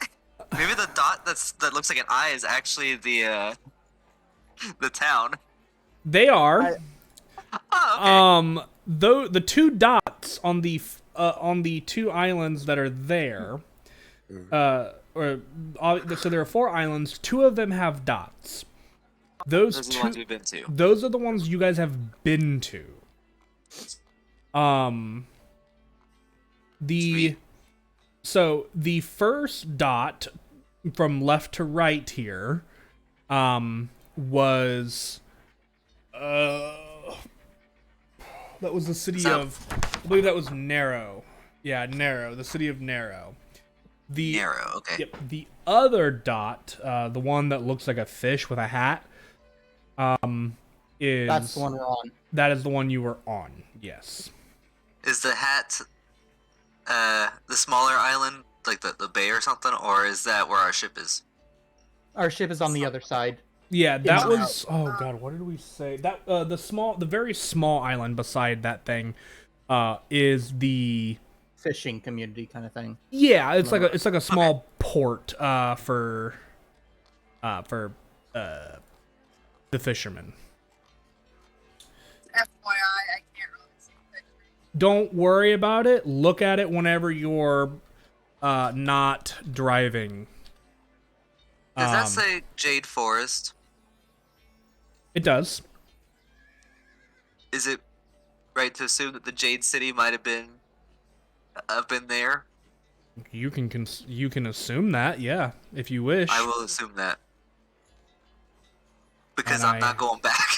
Maybe the dot that looks like an eye is actually the town. they are Oh, okay. though the two dots on the two islands that are there, so there are 4 islands. 2 of them have dots. Those Those are the two, ones we've been to. those are the ones you guys have been to. Sweet. So the first dot from left to right here, was, that was the city of, I believe that was Narrow. Yeah, Narrow, the city of Narrow. Narrow, okay. Yep, the other dot, the one that looks like a fish with a hat, is That's the one we're on. that is the one you were on. Yes. Is the hat the smaller island, like the bay or something, or is that where our ship is? Our ship is on the other side. Yeah, that It's- was. Oh god, what did we say? That the very small island beside that thing, is the. Fishing community kind of thing. Yeah, it's like a small port for the fishermen. FYI, I can't really see pictures. Don't worry about it. Look at it whenever you're not driving. Does that say Jade Forest? It does. Is it right to assume that the Jade City might have been there? You can you can assume that, yeah, if you wish. I will assume that. Because And I'm not going back.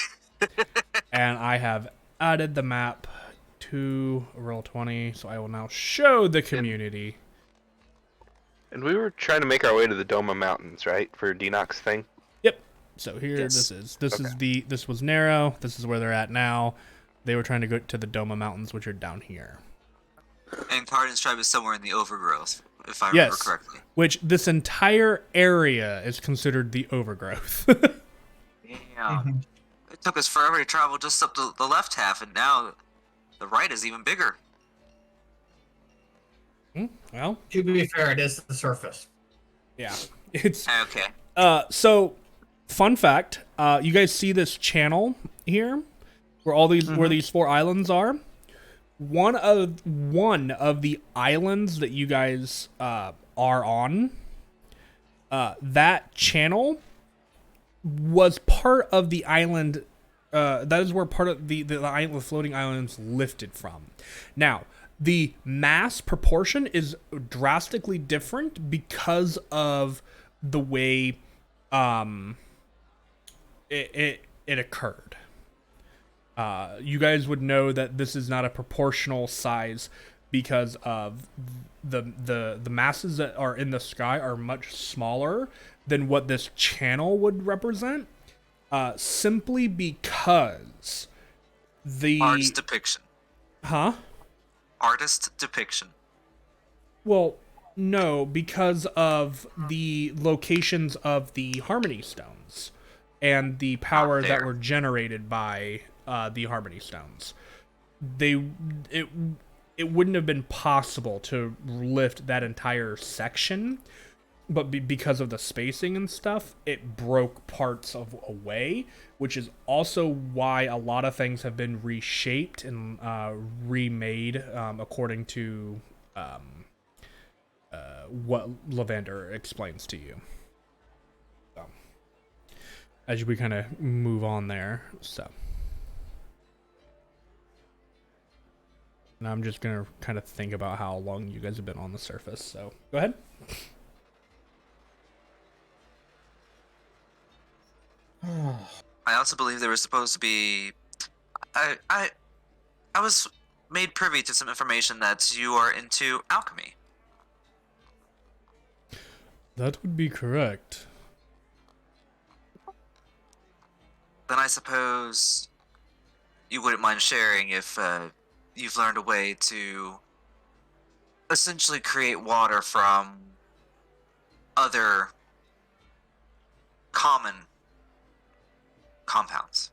And I have added the map to Roll20, so I will now show the community. And we were trying to make our way to the Doma Mountains, right, for Denox's thing. Yep. So here, Yes. this was narrow. This is where they're at now. They were trying to go to the Doma Mountains, which are down here. And Carden's tribe is somewhere in the overgrowth, if I remember correctly. Which this entire area is considered the overgrowth. Yeah. It took us forever to travel just up to the left half, and now the right is even bigger. Well, To be fair, it is the surface. yeah. It's Okay. so fun fact, you guys see this channel here where all these where these 4 islands are? One of the islands that you guys are on, that channel was part of the island. That is where part of the island, the floating islands lifted from. Now, the mass proportion is drastically different because of the way it occurred. You guys would know that this is not a proportional size because of the masses that are in the sky are much smaller than what this channel would represent. Simply because the Artist depiction. Artist depiction. Well, no, because of the locations of the Harmony Stones and the power that were generated by the Harmony Stones. It wouldn't have been possible to lift that entire section, but because of the spacing and stuff, it broke parts of away, which is also why a lot of things have been reshaped and remade according to what Lavander explains to you. So, as we kind of move on there, so. And I'm just going to kind of think about how long you guys have been on the surface, so go ahead. I also believe there was supposed to be... I was made privy to some information that you are into alchemy. That would be correct. Then I suppose you wouldn't mind sharing if you've learned a way to essentially create water from other common compounds.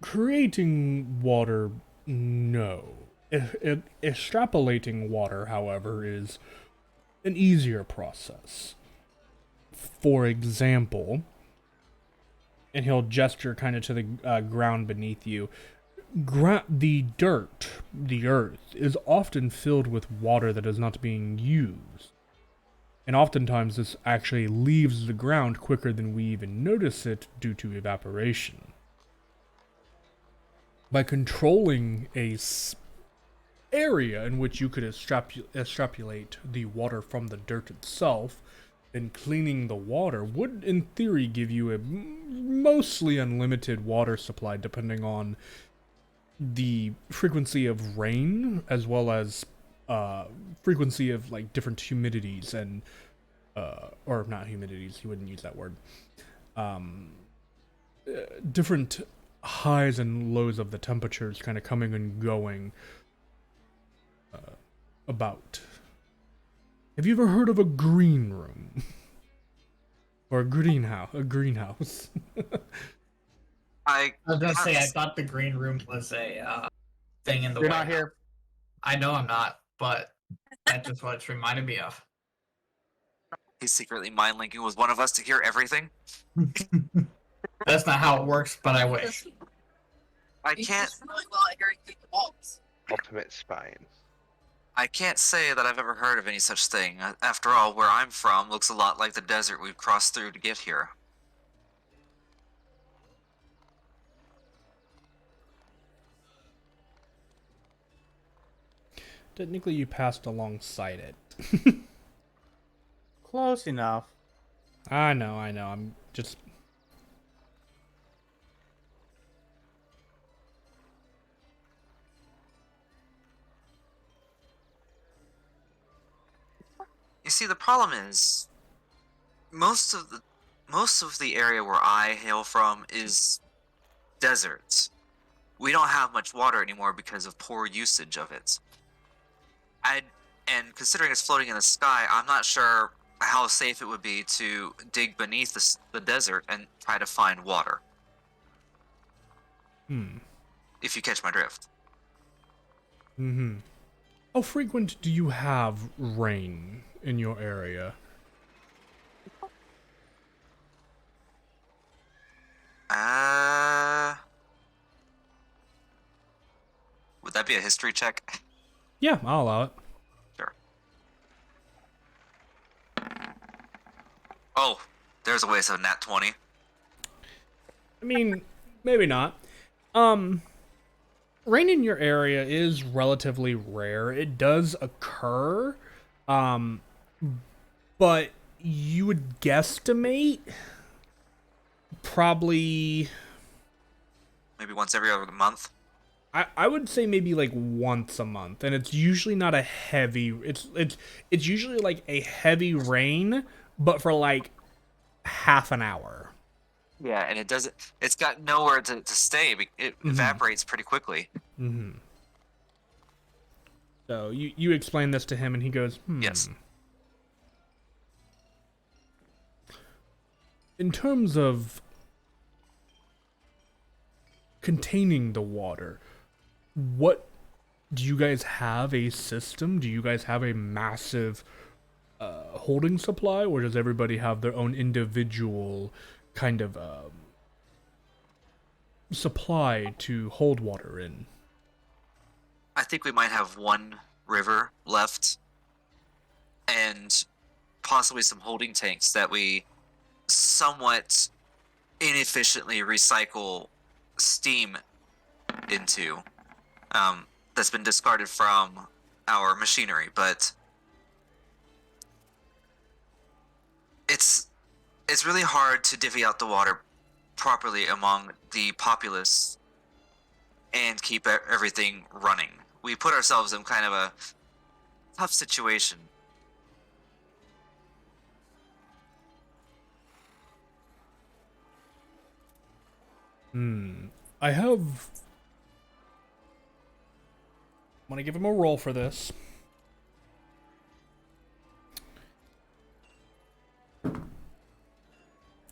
Creating water, no. Extrapolating water, however, is an easier process. For example, and he'll gesture kind of to the ground beneath you. The dirt, the earth, is often filled with water that is not being used. And oftentimes this actually leaves the ground quicker than we even notice it due to evaporation. By controlling a area in which you could extrapolate the water from the dirt itself, and cleaning the water would, in theory, give you a mostly unlimited water supply, depending on the frequency of rain, as well as frequency of like different humidities and or not humidities. You wouldn't use that word. Different highs and lows of the temperatures kind of coming and going about. Have you ever heard of a green room? Or a greenhouse? A greenhouse. I was gonna say, I thought the green room was a thing in the You're White not House. here. I know I'm not, but that's just what it's reminded me of. He's secretly mind linking with one of us to hear everything. That's not how it works, but I wish. I He's can't. just really well at hearing through the walls. Ultimate spying. I can't say that I've ever heard of any such thing. After all, where I'm from looks a lot like the desert we've crossed through to get here. Technically, you passed alongside it. Close enough. I know. I'm just. You see, the problem is most of the area where I hail from is deserts. We don't have much water anymore because of poor usage of it. And considering it's floating in the sky, I'm not sure how safe it would be to dig beneath the desert and try to find water. If you catch my drift. How frequent do you have rain in your area? Would that be a history check? Yeah, I'll allow it. Sure. Oh, there's a waste of nat 20. I mean, maybe not. Rain in your area is relatively rare. It does occur, but you would guesstimate probably. Maybe once every other month. I would say maybe like once a month, and it's usually not a heavy. It's usually like a heavy rain, but for like half an hour. Yeah, and it doesn't. It's got nowhere to stay. It evaporates pretty quickly. So you explain this to him, and he goes, Yes. In terms of containing the water, what do you guys have a system? Do you guys have a massive holding supply, or does everybody have their own individual kind of supply to hold water in? I think we might have one river left, and possibly some holding tanks that we somewhat inefficiently recycle steam into. That's been discarded from our machinery, but it's really hard to divvy out the water properly among the populace and keep everything running. We put ourselves in kind of a tough situation. I have. I'm gonna give him a roll for this.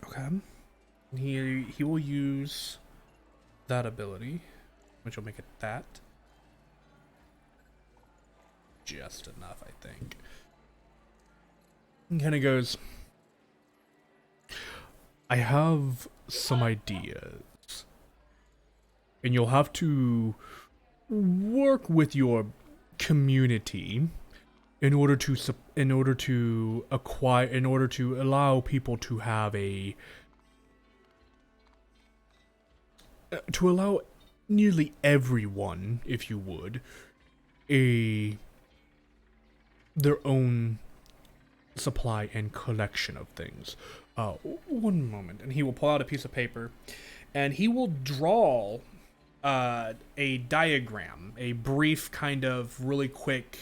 Okay. He will use that ability, which will make it that. Just enough, I think. And kind of goes, I have some ideas. And you'll have to work with your community in order to allow people to have to allow nearly everyone, if you would, their own supply and collection of things. One moment, and he will pull out a piece of paper, and he will draw a diagram, a brief kind of really quick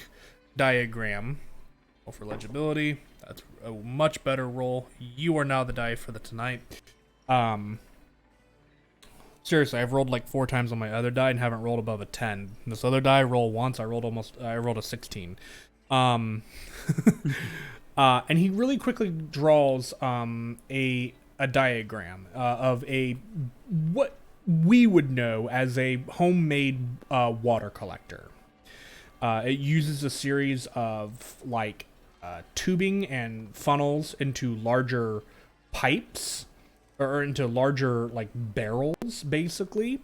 diagram. Roll for legibility. That's a much better roll. You are now the die for the tonight. Seriously, I've rolled like 4 times on my other die and haven't rolled above a 10. This other die, roll once, I rolled a 16. And he really quickly draws a diagram of what we would know as a homemade water collector. It uses a series of like tubing and funnels into larger pipes, or into larger like barrels, basically,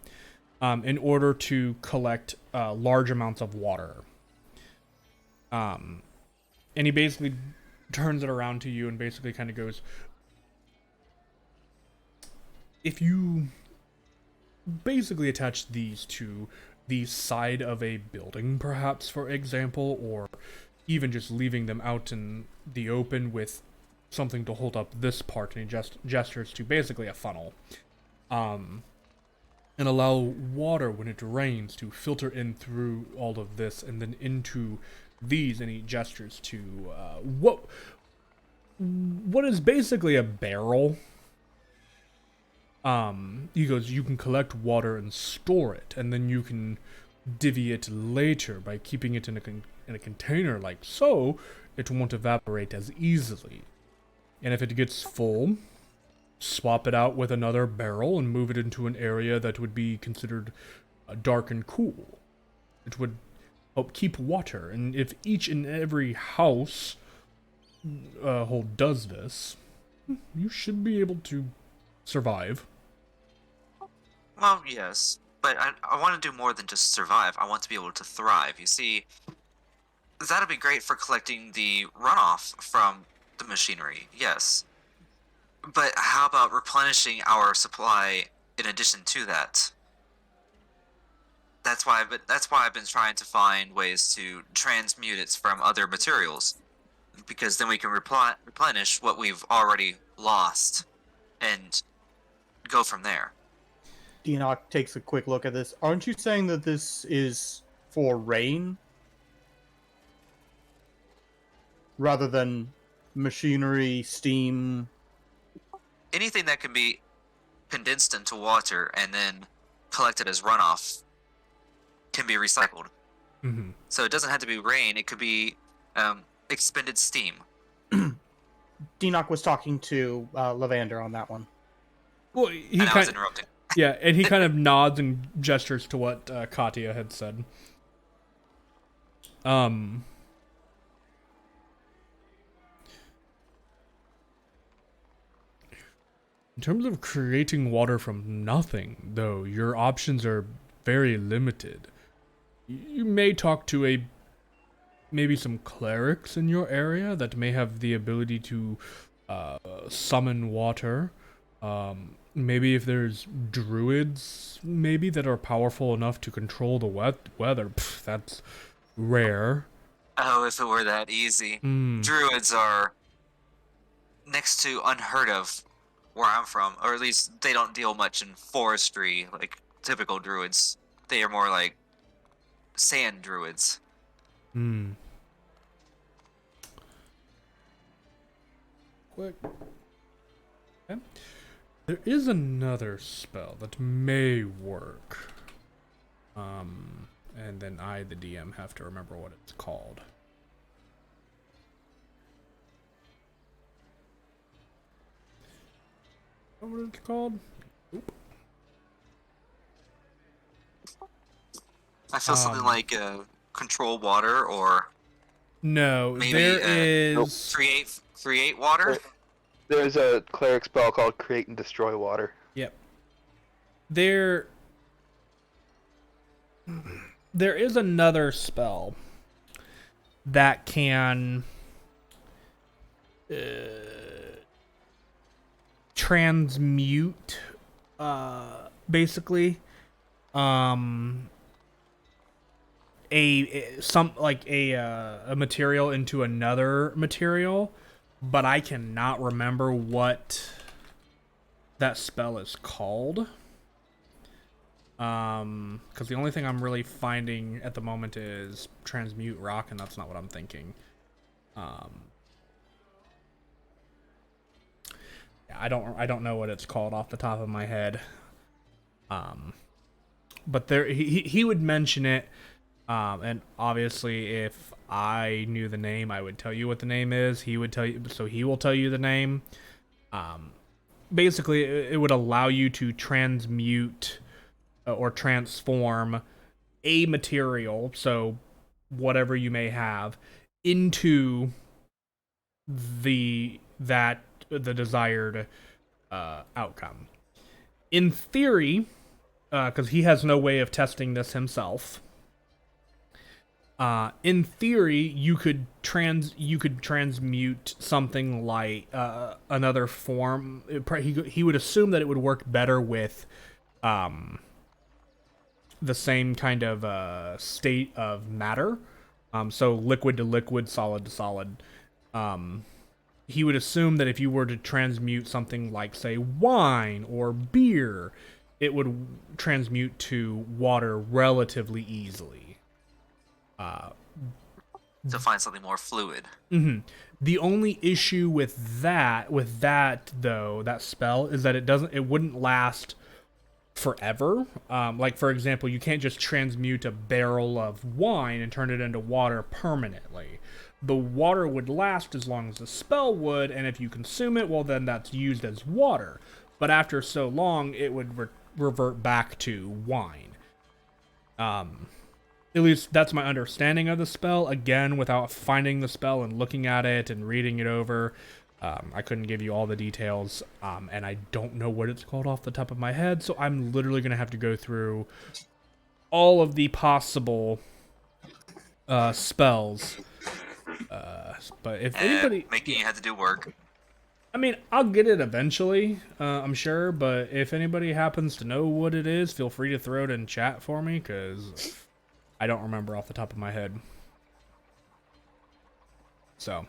in order to collect large amounts of water. And he basically turns it around to you and basically kind of goes, if you basically attach these to the side of a building, perhaps, for example, or even just leaving them out in the open with something to hold up this part, and he gestures to basically a funnel, and allow water when it rains to filter in through all of this and then into these, and he gestures to what is basically a barrel. He goes, you can collect water and store it, and then you can divvy it later by keeping it in a container like so. It won't evaporate as easily. And if it gets full, swap it out with another barrel and move it into an area that would be considered dark and cool. It would help keep water, and if each and every house does this, you should be able to survive. Well, yes, but I want to do more than just survive. I want to be able to thrive. You see, that'd be great for collecting the runoff from the machinery, yes. But how about replenishing our supply in addition to that? That's why I've been trying to find ways to transmute it from other materials, because then we can replenish what we've already lost and go from there. Enoch takes a quick look at this. Aren't you saying that this is for rain? Rather than machinery, steam? Anything that can be condensed into water and then collected as runoff can be recycled. Mm-hmm. So it doesn't have to be rain, it could be expended steam. Enoch was talking to Lavander on that one. Well, And I was interrupting. Yeah, and he kind of nods and gestures to what Katya had said. In terms of creating water from nothing, though, your options are very limited. You may talk to maybe some clerics in your area that may have the ability to summon water. Maybe if there's druids, maybe, that are powerful enough to control the weather. That's rare. Oh, if it were that easy. Druids are next to unheard of where I'm from, or at least they don't deal much in forestry like typical druids. They are more like sand druids. Quick. Okay. There is another spell that may work. And then I, the DM, have to remember what it's called. Know what it's called? Oop. I feel something like control water, or No, maybe there is... create water. There's a cleric spell called Create and Destroy Water. Yep. There is another spell that can transmute, basically, a material into another material, but I cannot remember what that spell is called. Because the only thing I'm really finding at the moment is transmute rock, and that's not what I'm thinking. Yeah, I don't know what it's called off the top of my head. But there, he would mention it, and obviously if I knew the name, I would tell you what the name is. He would tell you, so he will tell you the name. Basically, it would allow you to transmute or transform a material, so whatever you may have, into the desired outcome. In theory, because he has no way of testing this himself, In theory, you could transmute something like another form. He would assume that it would work better with the same kind of state of matter. So liquid to liquid, solid to solid. He would assume that if you were to transmute something like, say, wine or beer, it would transmute to water relatively easily. To find something more fluid. Mm-hmm. The only issue with that though, that spell, is that it wouldn't last forever. Like, for example, you can't just transmute a barrel of wine and turn it into water permanently. The water would last as long as the spell would, and if you consume it, well, then that's used as water. But after so long, it would revert back to wine. At least that's my understanding of the spell. Again, without finding the spell and looking at it and reading it over, I couldn't give you all the details, and I don't know what it's called off the top of my head, so I'm literally going to have to go through all of the possible spells. But if anybody... Making you have to do work. I mean, I'll get it eventually, I'm sure, but if anybody happens to know what it is, feel free to throw it in chat for me, because I don't remember off the top of my head. So...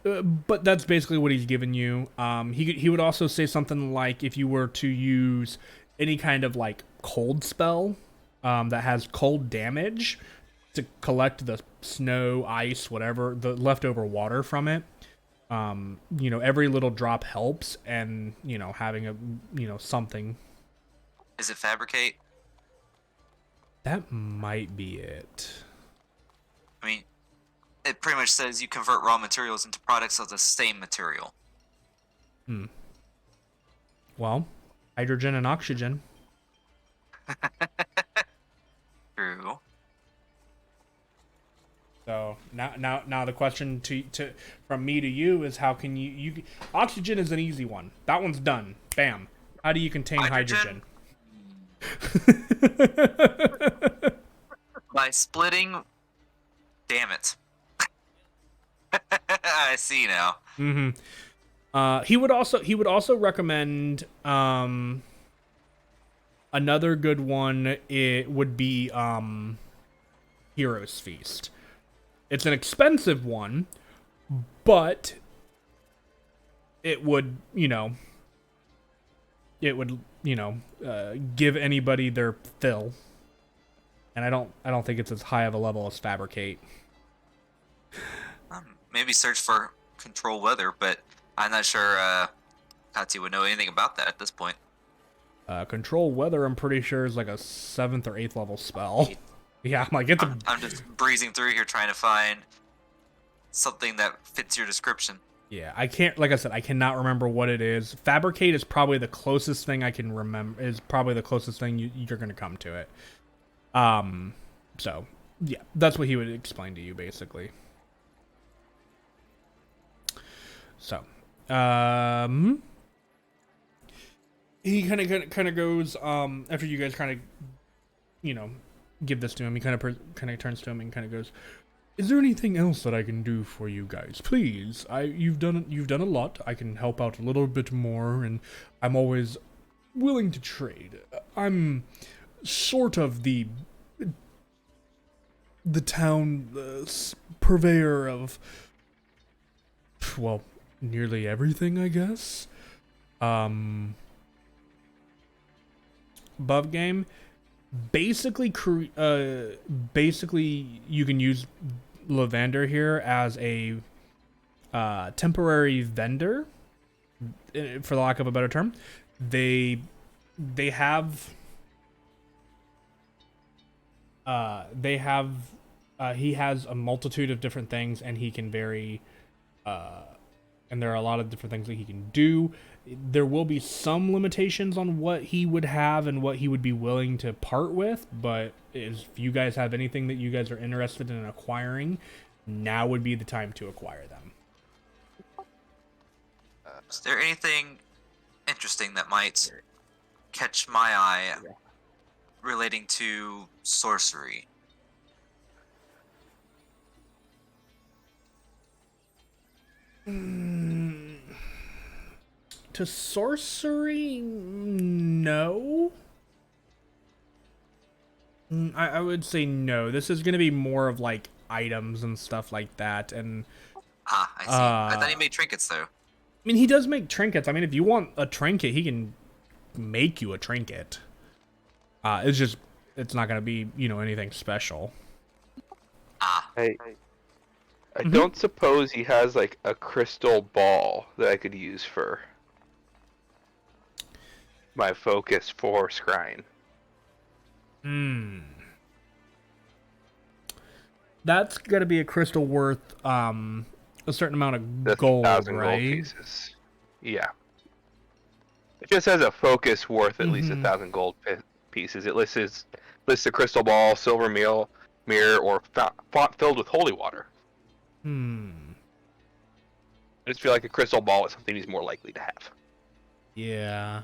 but that's basically what he's given you. He would also say something like, if you were to use any kind of like cold spell that has cold damage to collect the snow, ice, whatever, the leftover water from it. Every little drop helps, and having a something. Is it fabricate? That might be it. I mean, it pretty much says you convert raw materials into products of the same material. Well, hydrogen and oxygen. True. So now the question to from me to you is, how can you oxygen is an easy one. That one's done. Bam. How do you contain hydrogen? By splitting. Damn it. I see now. Mm-hmm. He would also recommend another good one. It would be Hero's Feast. It's an expensive one, but it would give anybody their fill. And I don't think it's as high of a level as Fabricate. Maybe search for Control Weather, but I'm not sure Katya would know anything about that at this point. Control Weather, I'm pretty sure, is like a 7th or 8th level spell. Yeah, I'm like, I'm just breezing through here trying to find something that fits your description. Yeah, I can't, like I said, I cannot remember what it is. Fabricate is probably the closest thing I can remember, is probably the closest thing you're going to come to it. So, yeah, that's what he would explain to you, basically. So, he kind of goes, after you guys kind of, give this to him, he kind of turns to him and kind of goes, "Is there anything else that I can do for you guys? Please, you've done a lot. I can help out a little bit more, and I'm always willing to trade. I'm sort of the town purveyor of, well, nearly everything, I guess. Above game." Basically, you can use Lavander here as a temporary vendor, for the lack of a better term. They have he has a multitude of different things, and he can vary, and there are a lot of different things that he can do. There will be some limitations on what he would have and what he would be willing to part with, but if you guys have anything that you guys are interested in acquiring, now would be the time to acquire them. Is there anything interesting that might catch my eye relating to sorcery? To sorcery, no. I would say no. This is going to be more of like items and stuff like that. And Ah, I see. I thought he made trinkets though. I mean, he does make trinkets. I mean, if you want a trinket, he can make you a trinket. It's just, it's not going to be, you know, anything special. Ah, I don't suppose he has like a crystal ball that I could use for my focus for scrying. That's going to be a crystal worth a certain amount of That's gold, 1,000 right? gold pieces. Yeah. It just has a focus worth at least 1,000 gold pieces. It lists a crystal ball, silver mirror, or font filled with holy water. I just feel like a crystal ball is something he's more likely to have. Yeah.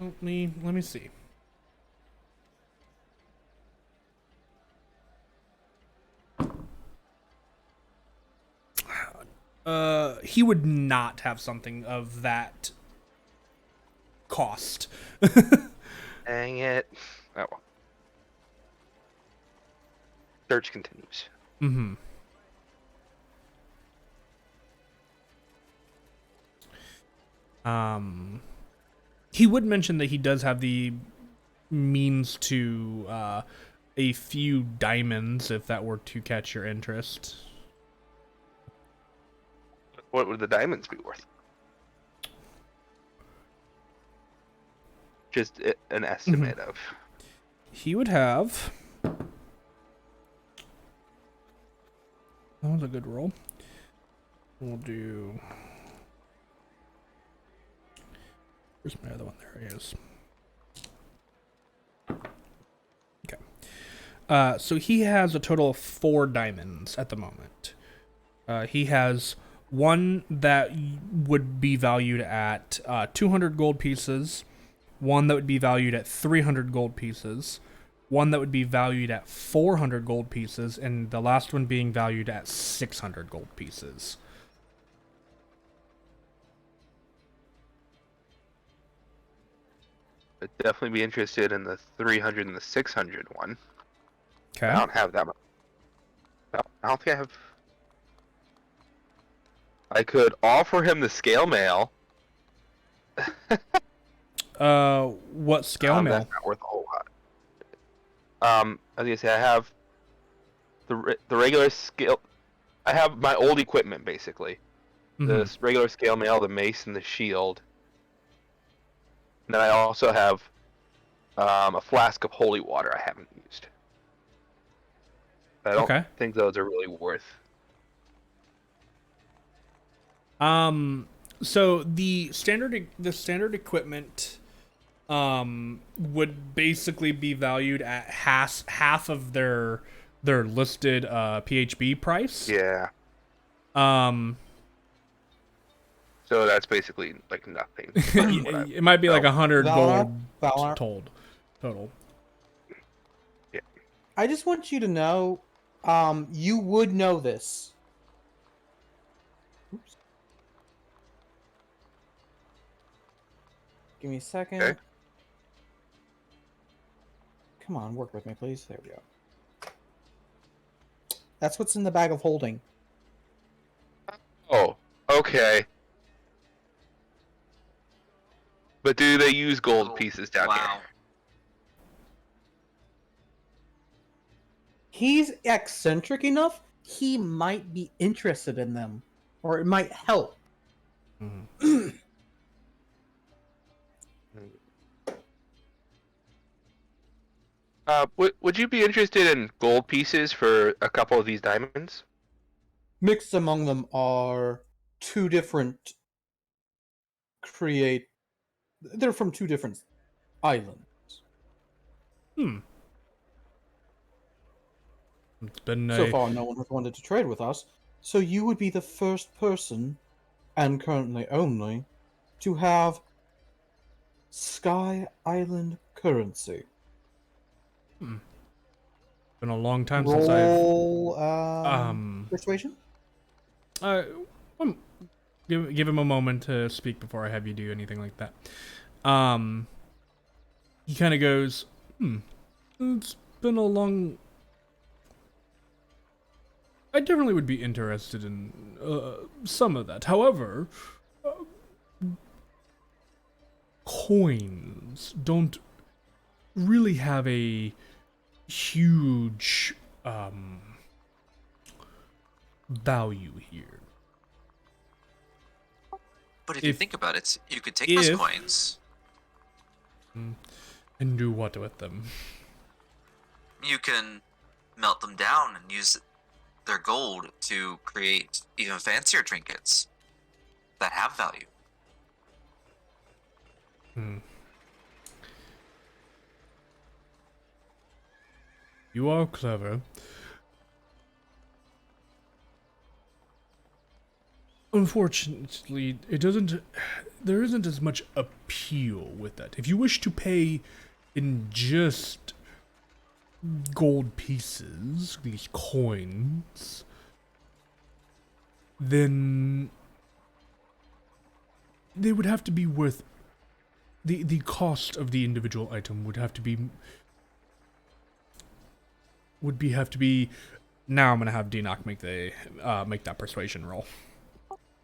Let me see. He would not have something of that cost. Dang it. Oh well. Search continues. He would mention that he does have the means to a few diamonds if that were to catch your interest. What would the diamonds be worth? Just an estimate of. He would have. That was a good roll. We'll do. Where's my other one? There he is. Okay. So he has a total of 4 diamonds at the moment. He has one that would be valued at 200 gold pieces, one that would be valued at 300 gold pieces, one that would be valued at 400 gold pieces, and the last one being valued at 600 gold pieces. I'd definitely be interested in the 300 and the 600 one. Okay. I don't have that much. No, I don't think I have. I could offer him the scale mail. What scale mail? That's not worth a whole lot. I was gonna say I have the regular scale. I have my old equipment basically. The regular scale mail, the mace, and the shield. And then I also have a flask of holy water I haven't used. I don't think those are really worth. So the standard equipment would basically be valued at half of their listed PHB price. Yeah. So that's basically like nothing. It might be like 100 gold Valinar. total. Yeah. I just want you to know, you would know this. Oops. Give me a second. Okay. Come on, work with me, please. There we go. That's what's in the bag of holding. Oh, okay. But do they use gold pieces down here? He's eccentric enough, he might be interested in them. Or it might help. Would you be interested in gold pieces for a couple of these diamonds? Mixed among them are two different They're from two different islands. It's been So far, no one has wanted to trade with us, so you would be the first person, and currently only, to have Sky Island currency. Been a long time since I've Roll persuasion. Um, give him a moment to speak before I have you do anything like that. He kind of goes, it's been a long. I definitely would be interested in some of that. However, coins don't really have a huge value here. But if you If- think about it, you could take those if- coins. And do what with them? You can melt them down and use their gold to create even fancier trinkets that have value. You are clever. Unfortunately, there isn't as much appeal with that. If you wish to pay in just gold pieces, these coins, then they would have to be worth the cost of the individual item would have to be now I'm gonna have Denock make that persuasion roll.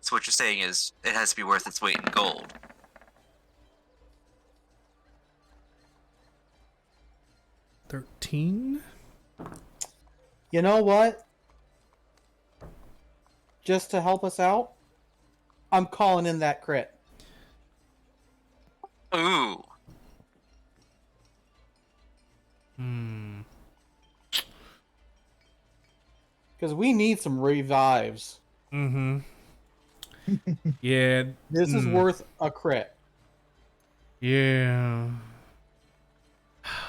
So what you're saying is it has to be worth its weight in gold. 13? You know what? Just to help us out, I'm calling in that crit. Ooh. Because we need some revives. Yeah. This is worth a crit. Yeah.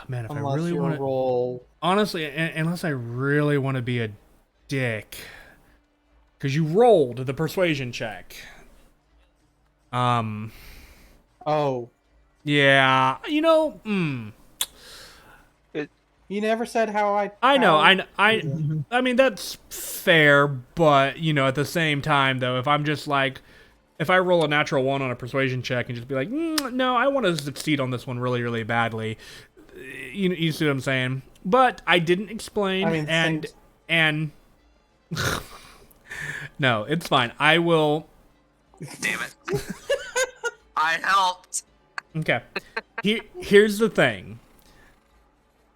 Man, if Unless I really you want to roll. honestly, unless I really want to be a dick, because you rolled the persuasion check. Oh. Yeah, You never said how I know, how- I mean that's fair, but at the same time though, if I'm just like, if I roll a natural 1 on a persuasion check and just be like, no, I want to succeed on this one really, really badly, you see what I'm saying? But I didn't explain, I mean, and no, it's fine. I will. Damn it. I helped. Okay. Here's the thing.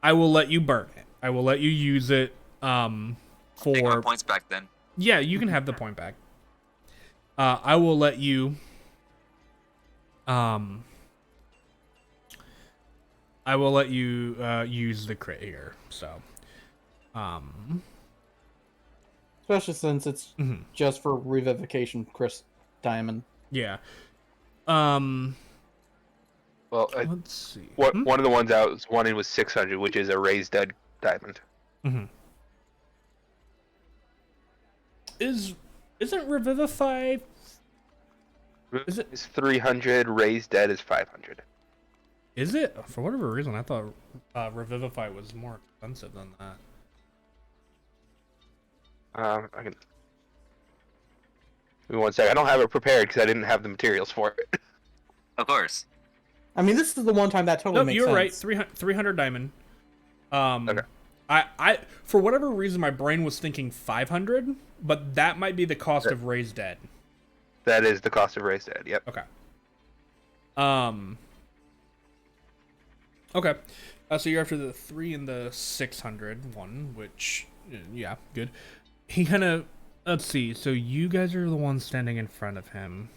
I will let you burn it. I will let you use it Take my for points back then. yeah, you can have the point back. I will let you use the crit here. So Especially since it's just for revivication, Chris Diamond. yeah. Well, Let's see. one of the ones I was wanting was 600, which is a raised dead diamond. Isn't Revivify? Is it? It's 300, raised dead is 500. Is it? For whatever reason, I thought Revivify was more expensive than that. I can. Give me one sec. I don't have it prepared because I didn't have the materials for it. Of course. I mean, this is the one time that totally No, makes you're sense. right. 300 diamond. Okay. I for whatever reason my brain was thinking 500, but that might be the cost of Raised Dead. That is the cost of raised dead. Yep. Okay. Okay. So you're after the 3 and the 600 one, which yeah, good. He kind of let's see. So you guys are the ones standing in front of him.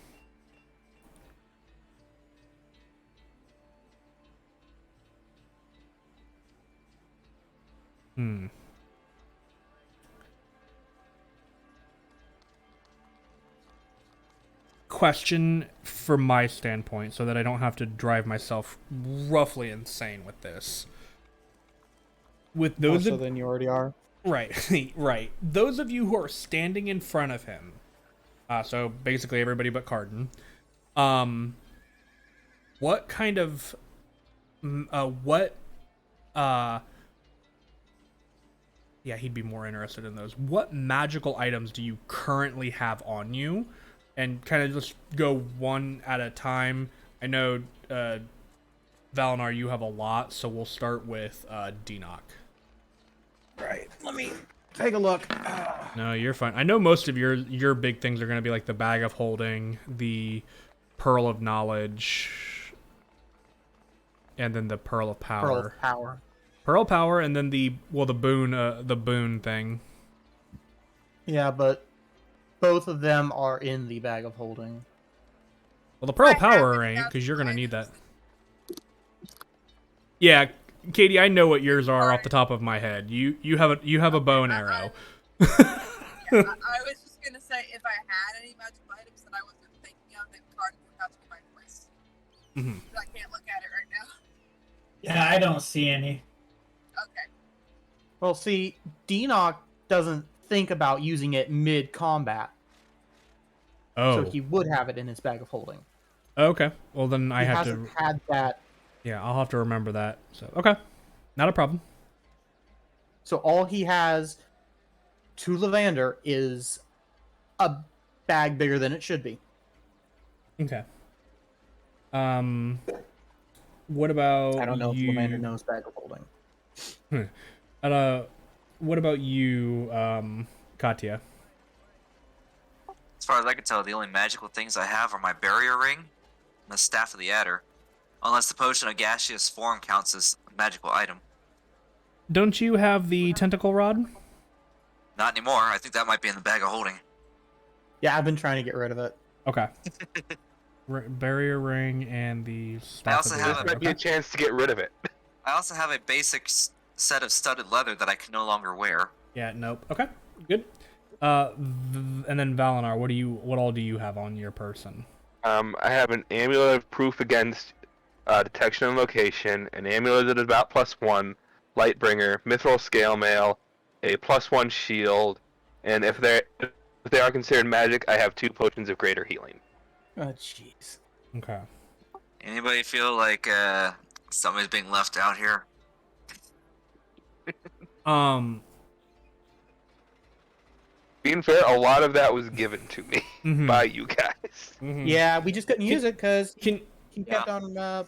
Question from my standpoint, so that I don't have to drive myself roughly insane with this. With More those so of, than you already are. right, right. Those of you who are standing in front of him, so basically everybody but Carden, what kind of what yeah, he'd be more interested in those. What magical items do you currently have on you? And kind of just go one at a time. I know Valinar, you have a lot, so we'll start with Denock. Right. Let me take a look. No, you're fine. I know most of your big things are going to be like the Bag of Holding, the Pearl of Knowledge, and then the Pearl of Power. Pearl of Power. Pearl Power, and then the boon thing. Yeah, but both of them are in the bag of holding. Well, the Pearl I of Power have ain't, enough because you're gonna need that. items. Yeah, Katie, I know what yours are off the top of my head. You have a bow and arrow. Yeah, I was just gonna say if I had any magical items that I wasn't thinking of, then Carden would have to be my voice. Mhm. But I can't look at it right now. Yeah, I don't see any. Okay. Well, see, Denock doesn't think about using it mid-combat, Oh, so he would have it in his bag of holding. okay. Well, then I He have hasn't to. had that. Yeah, I'll have to remember that. So okay, not a problem. So all he has to Levander is a bag bigger than it should be. Okay. What about I don't know you? if Levander knows bag of holding. What about you, Katya? As far as I can tell, the only magical things I have are my barrier ring and the staff of the adder. Unless the potion of gaseous form counts as a magical item. Don't you have the tentacle rod? Not anymore. I think that might be in the bag of holding. Yeah, I've been trying to get rid of it. Okay. Barrier ring and the staff also of the have adder. a- Might be a chance to get rid of it. I also have a basic set of studded leather that I can no longer wear. Yeah, nope. Okay, good. And then Valinar, what all do you have on your person? I have an amulet of proof against detection and location, an amulet that is about +1, Lightbringer, Mithril Scale Mail, a +1 shield, and if they are considered magic, I have 2 potions of greater healing. Oh, jeez. Okay. Anybody feel like somebody's being left out here? Being fair, a lot of that was given to me mhm, by you guys. mhm. Yeah, we just couldn't use it because Can he kept on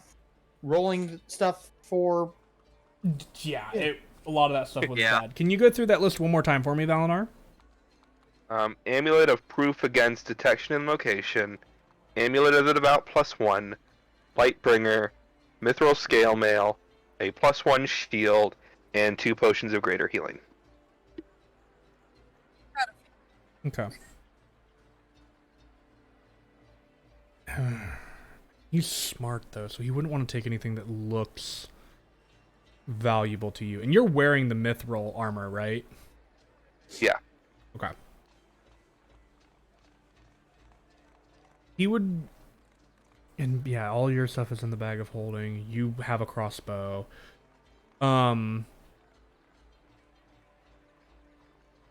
rolling stuff for. a lot of that stuff was Yeah. bad. Can you go through that list one more time for me, Valinar? Amulet of proof against detection and location, amulet of about +1, Lightbringer, Mithril Scale Mail, a +1 shield, and 2 potions of greater healing. Okay. He's smart though, so he wouldn't want to take anything that looks valuable to you. And you're wearing the mithril armor, right? Yeah. Okay. He would, and yeah, all your stuff is in the bag of holding. You have a crossbow.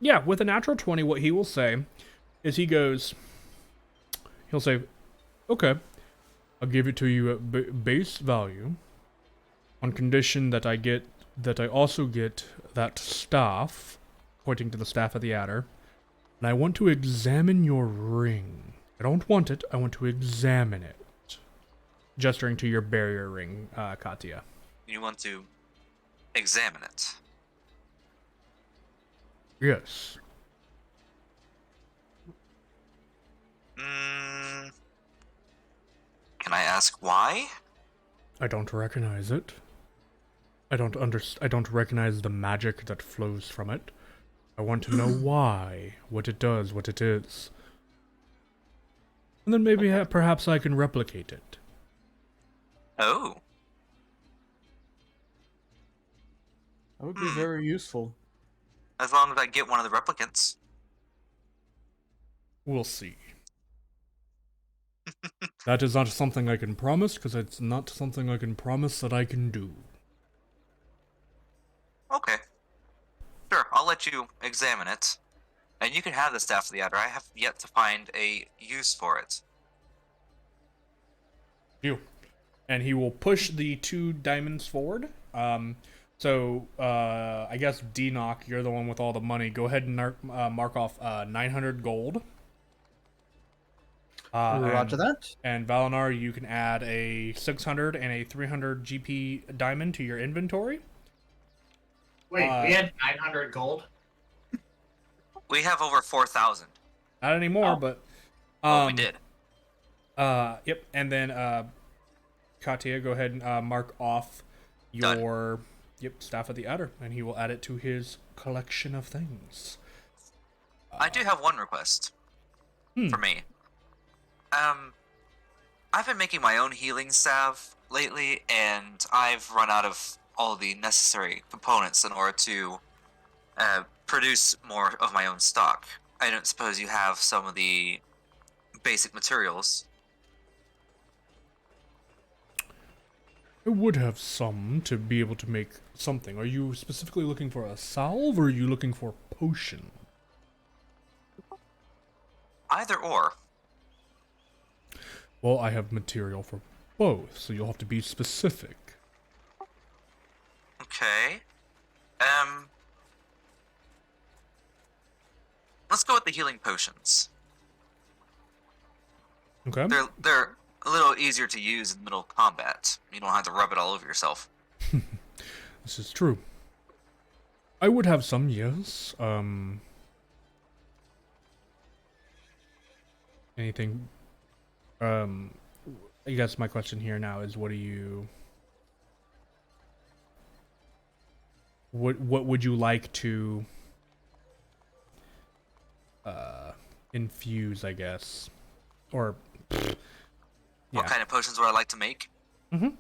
Yeah, with a natural 20, what he will say is he'll say, okay, I'll give it to you at base value on condition that I also get that staff, pointing to the staff of the adder, and I want to examine your ring. I don't want it, I want to examine it. Gesturing to your barrier ring, Katya. You want to examine it. Yes. Can I ask why? I don't recognize it. I don't recognize the magic that flows from it. I want to know why, what it does, what it is. And then maybe perhaps I can replicate it. Oh. That would be very useful. As long as I get one of the replicants. We'll see. That is not something I can promise, because it's not something I can promise that I can do. Okay. Sure, I'll let you examine it. And you can have the Staff of the Adder. I have yet to find a use for it. You. and he will push the 2 diamonds forward. So I guess D-Knock, you're the one with all the money. Go ahead and mark off 900 gold. Roger that. And Valinar, you can add a 600 and a 300 GP diamond to your inventory. Wait, we had 900 gold? We have over 4,000. Not anymore, but... We did. Yep, and then Katia, go ahead and mark off your Staff of the Adder, and he will add it to his collection of things. I do have one request for me. I've been making my own healing salve lately, and I've run out of all the necessary components in order to produce more of my own stock. I don't suppose you have some of the basic materials. I would have some to be able to make something. Are you specifically looking for a salve, or are you looking for a potion? Either or. Well, I have material for both, so you'll have to be specific. Okay. Let's go with the healing potions. Okay. They're a little easier to use in the middle of combat. You don't have to rub it all over yourself. This is true. I would have some, yes. Anything... I guess my question here now is, what would you like to infuse, I guess, or What kind of potions would I like to make? you're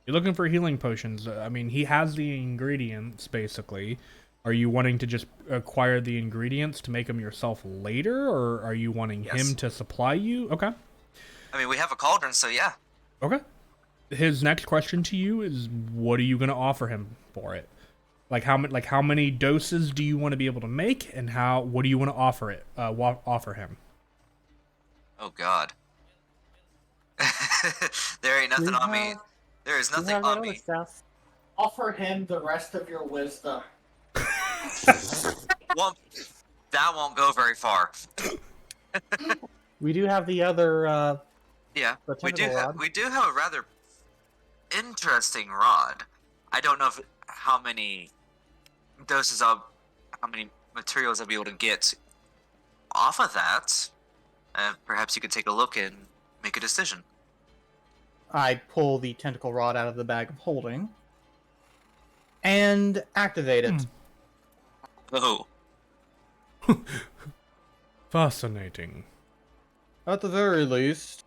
looking for healing potions. I mean, he has the ingredients basically. Are you wanting to just acquire the ingredients to make them yourself later, or are you wanting him to supply you? Okay. I mean, we have a cauldron, so yeah. Okay. His next question to you is, what are you going to offer him for it? Like how many doses do you want to be able to make, and what do you want to offer him? Oh God. There ain't nothing on me. There is nothing on me. Stuff. Offer him the rest of your wisdom. That won't go very far. We do have the other. Yeah, The we do. tentacle rod. We do have a rather interesting rod. I don't know how many how many materials I'll be able to get off of that. Perhaps you could take a look and make a decision. I pull the tentacle rod out of the bag of holding and activate it. Oh, Fascinating. At the very least.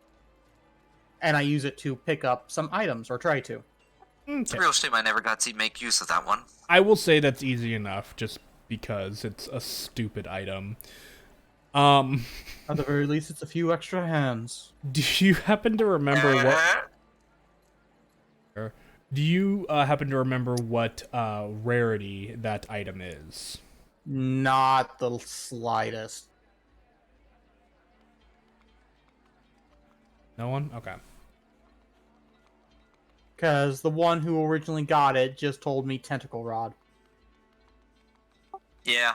And I use it to pick up some items, or try to. it's a real shame I never got to make use of that one. I will say that's easy enough, just because it's a stupid item. At the very least, it's a few extra hands. Do you happen to remember what? Do you happen to remember what rarity that item is? Not the slightest. No one? Okay. Because the one who originally got it just told me tentacle rod. Yeah.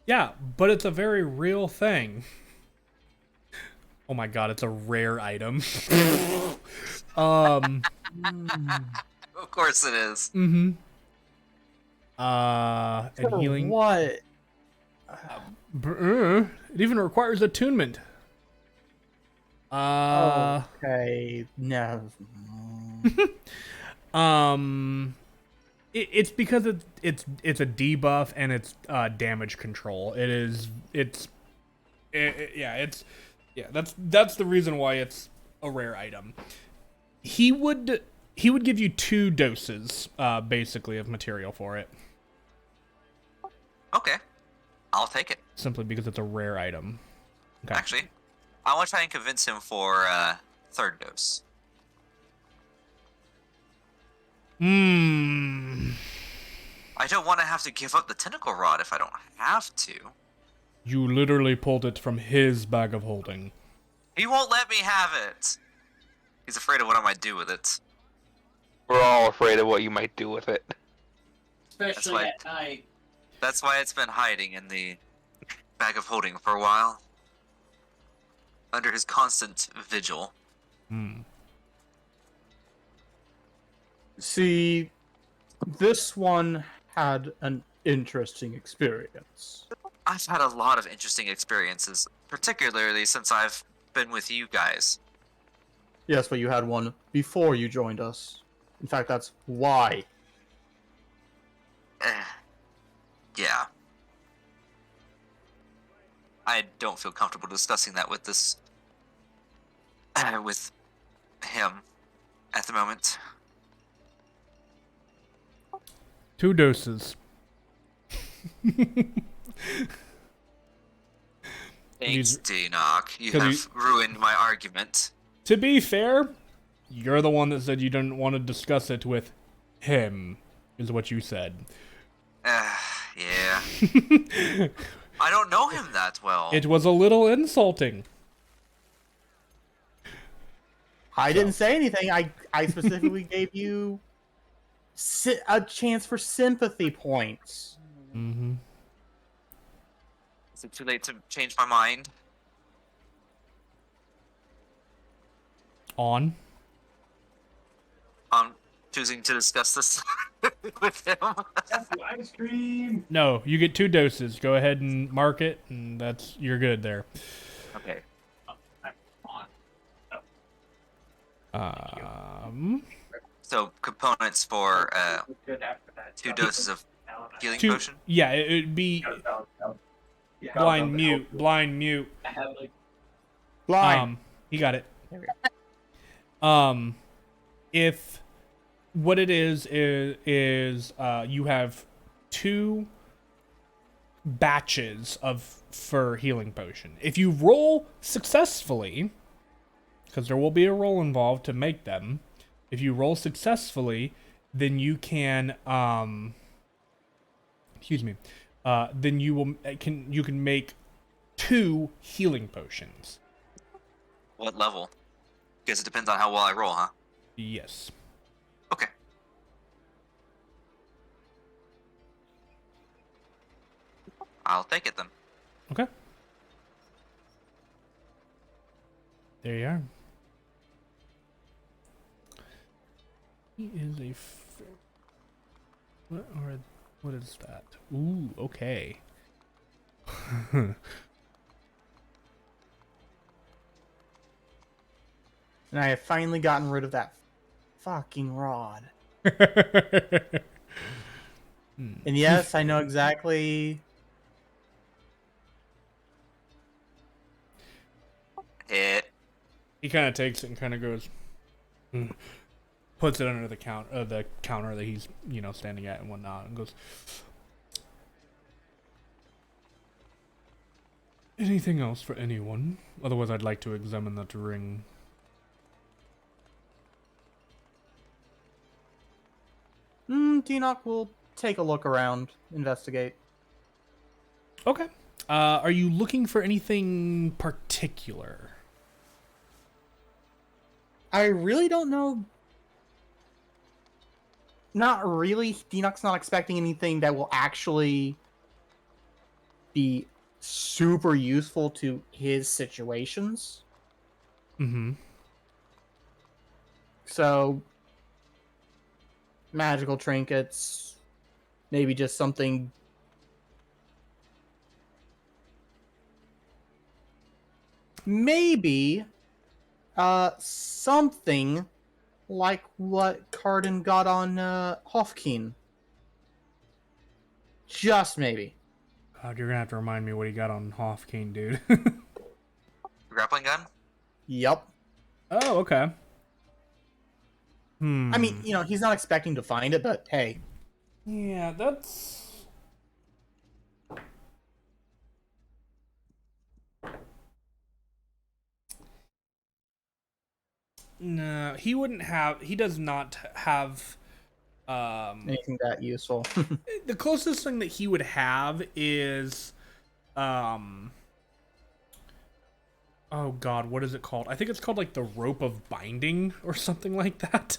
Yeah, but it's a very real thing. Oh my god, it's a rare item. Of course it is. Mm-hmm. And For healing. What? It even requires attunement. Okay, no. It's because it's a debuff and it's damage control. That's the reason why it's a rare item. He would give you 2 doses, basically, of material for it. Okay, I'll take it. Simply because it's a rare item. Okay. Actually, I want to try and convince him for 3rd dose. I don't want to have to give up the tentacle rod if I don't have to. You literally pulled it from his bag of holding. He won't let me have it. He's afraid of what I might do with it. We're all afraid of what you might do with it. Especially why- at night. That's why it's been hiding in the bag of holding for a while. Under his constant vigil. Hmm. See, this one had an interesting experience. I've had a lot of interesting experiences, particularly since I've been with you guys. Yes, but you had one before you joined us. In fact, that's why. Yeah. I don't feel comfortable discussing that with this... with him at the moment. 2 doses. Thanks, D-Knock. You 'cause have ruined my argument. To be fair, you're the one that said you didn't want to discuss it with him, is what you said. Yeah. I don't know him that well. It was a little insulting. I didn't say anything. I specifically gave you a chance for sympathy points. Mm-hmm. Is it too late to change my mind? On. On choosing to discuss this with him? Ice cream. No, you get 2 doses. Go ahead and mark it, and you're good there. Okay. So components for 2 doses of healing 2. potion? Yeah, it'd be blind mute. Blind. He got it. If what it is you have 2 batches for healing potion. If you roll successfully, because there will be a roll involved to make them, if you roll successfully, then you can then you can make 2 healing potions. What level? Guess it depends on how well I roll, huh? Yes. Okay. I'll take it then. Okay. There you are. He is a. What is that? Ooh, okay. And I have finally gotten rid of that fucking rod. And yes, I know exactly. Hit. He kind of takes it and kind of goes, puts it under the counter that he's standing at and whatnot, and goes, anything else for anyone? Otherwise, I'd like to examine that ring. T-Knock will take a look around, investigate. Okay. Are you looking for anything particular? I really don't know. Not really. D-Knock's not expecting anything that will actually be super useful to his situations. Mm-hmm. So, magical trinkets, maybe just something. Maybe something like what Carden got on Hofkeen. Just maybe. God, you're gonna have to remind me what he got on Hofkeen, dude. Grappling gun? Yep. Oh, okay. I mean, he's not expecting to find it, but hey. Yeah, that's... No, he does not have, Anything that useful. the closest thing that he would have is, Oh God, what is it called? I think it's called like the rope of binding or something like that.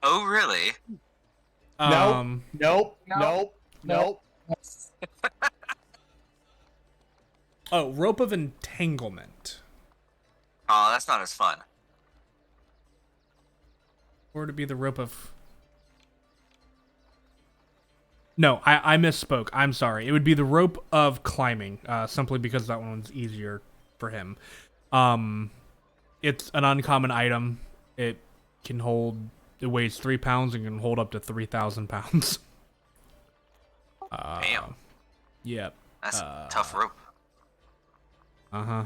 Oh, really? Um, Nope. Nope. Nope. oh, rope of entanglement. Oh, that's not as fun. Or to be the rope of... No, I misspoke. I'm sorry. It would be the rope of climbing, simply because that one's easier for him. It's an uncommon item. It can hold... It weighs 3 pounds and can hold up to 3,000 pounds. Damn, Yep. that's a tough rope. Uh-huh.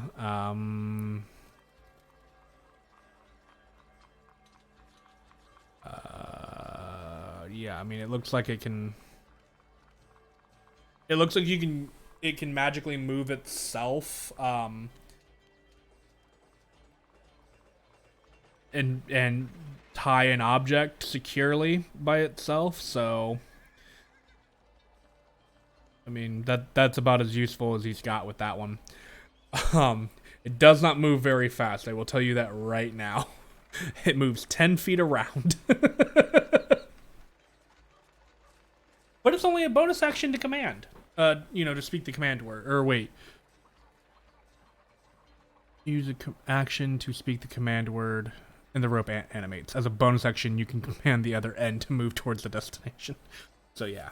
Yeah, I mean, it looks like it can... It looks like it can magically move itself, and tie an object securely by itself, so... I mean, that's about as useful as he's got with that one. It does not move very fast, I will tell you that right now. It moves 10 feet around. But it's only a bonus action to command. To speak the command word. Or wait. Use an action to speak the command word, and the rope animates. As a bonus action, you can command the other end to move towards the destination. So yeah.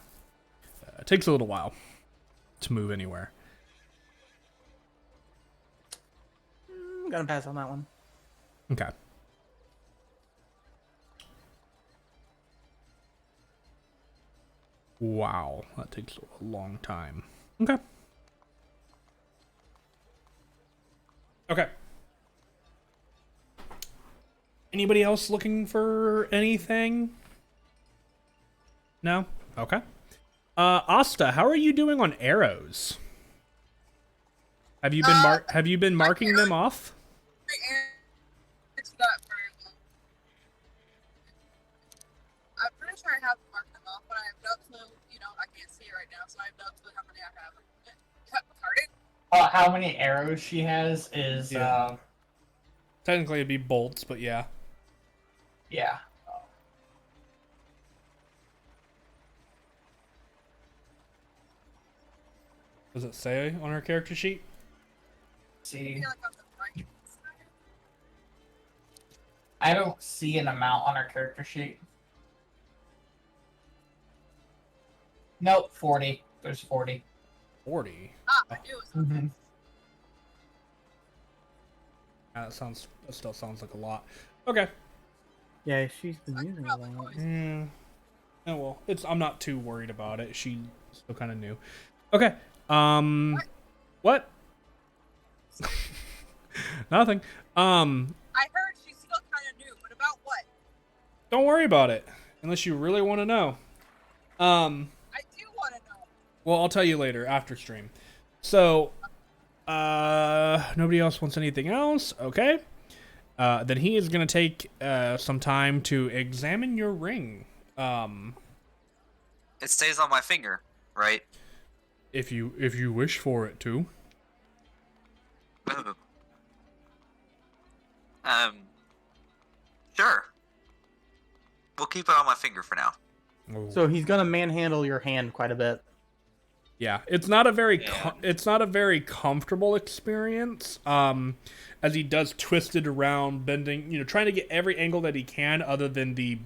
It takes a little while to move anywhere. I'm gonna pass on that one. Okay. Wow, that takes a long time. Okay. Okay. Anybody else looking for anything? No? Okay. Asta, how are you doing on arrows? Have you been marking them off? It's not very well. I'm pretty sure I have marked them off, but I have no clue. I can't see it right now, so I have no clue how many I have. Carden? How many arrows she has is Yeah. Technically it'd be bolts, but yeah. yeah. Does it say on her character sheet? I See, feel like on the right side. I don't see an amount on our character sheet. Nope, 40. There's 40. 40. I knew it was on there. That still sounds like a lot. Okay. Yeah, she's been I could using probably it. always- Mm. Oh well, I'm not too worried about it. She's still kind of new. Okay. What? Nothing. I heard she's still kind of new, but about what? Don't worry about it unless you really want to know. I do want to know. Well, I'll tell you later after stream. So, nobody else wants anything else. Okay. Then he is gonna take some time to examine your ring. It stays on my finger, right? If you wish for it to. Sure. We'll keep it on my finger for now. Oh. So he's gonna manhandle your hand quite a bit. Yeah, it's not a very Yeah. it's not a very comfortable experience. As he does twist it around, bending, trying to get every angle that he can, other than the,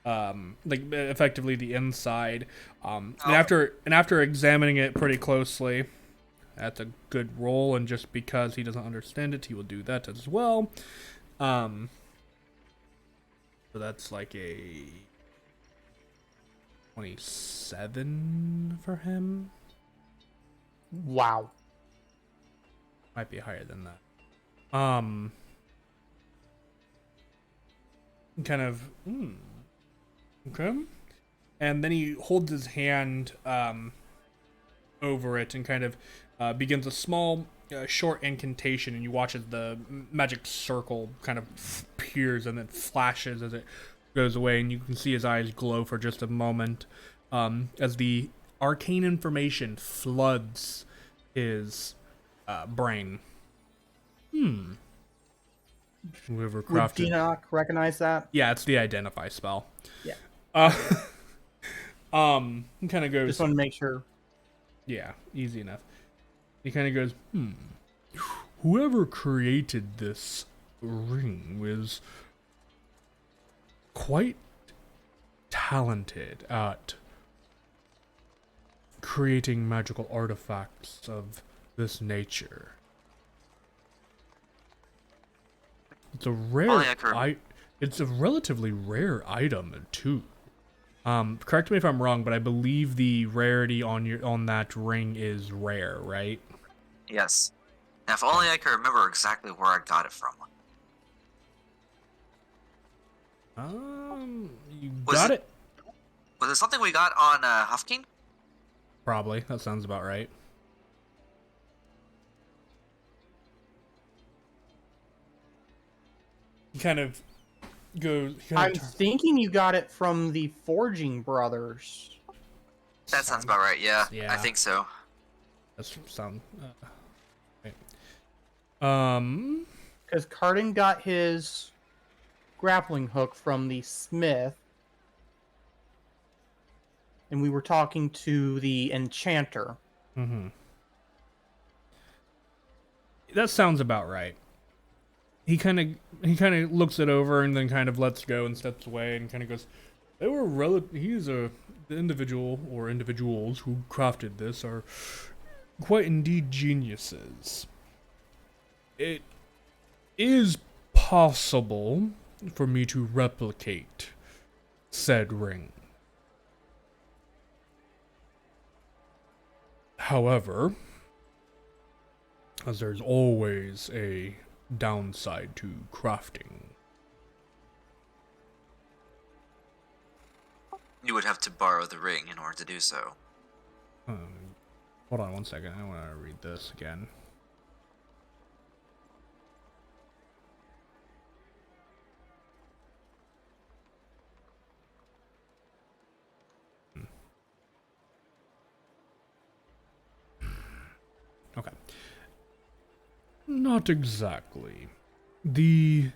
effectively the inside. And after examining it pretty closely, that's a good roll. And just because he doesn't understand it, he will do that as well. So that's like a 27 for him. Wow. Might be higher than that. Kind of. Okay. And then he holds his hand over it and kind of begins a small, short incantation, and you watch as the magic circle kind of appears and then flashes as it goes away, and you can see his eyes glow for just a moment as the arcane information floods his brain. Whoever Would crafted. Dinoc recognize that? Yeah, it's the identify spell. Yeah. He kind of goes. Just want to make sure. Yeah, easy enough. He kind of goes, whoever created this ring was quite talented at creating magical artifacts of this nature. It's a rare it's a relatively rare item too. Correct me if I'm wrong, but I believe the rarity on that ring is rare, right? Yes. Now, if only I could remember exactly where I got it from. You Was got it- it? Was it something we got on Hufking? Probably. That sounds about right. He kind of goes. I'm thinking you got it from the Forging Brothers. That sounds about right, yeah. Yeah. I think so. That's sound. Right. Because Carden got his grappling hook from the smith. And we were talking to the enchanter. That sounds about right. He kind of looks it over and then kind of lets go and steps away and kind of goes, "They were the individual or individuals who crafted this are quite indeed geniuses. It is possible for me to replicate said ring. However, as there's always a downside to crafting." You would have to borrow the ring in order to do so. Hold on one second. I want to read this again. Okay. Not exactly. There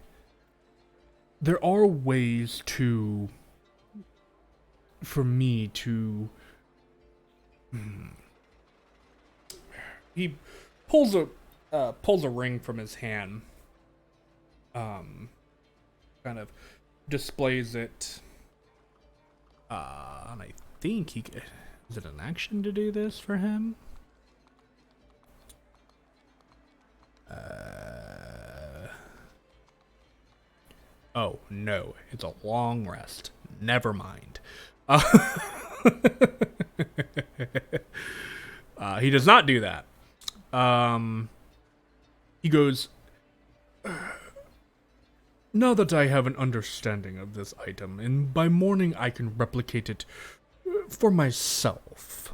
are ways for me to he pulls a ring from his hand, kind of displays it, and I think is it an action to do this for him? Oh no, it's a long rest. Never mind. He does not do that. He goes, "Now that I have an understanding of this item, and by morning I can replicate it for myself.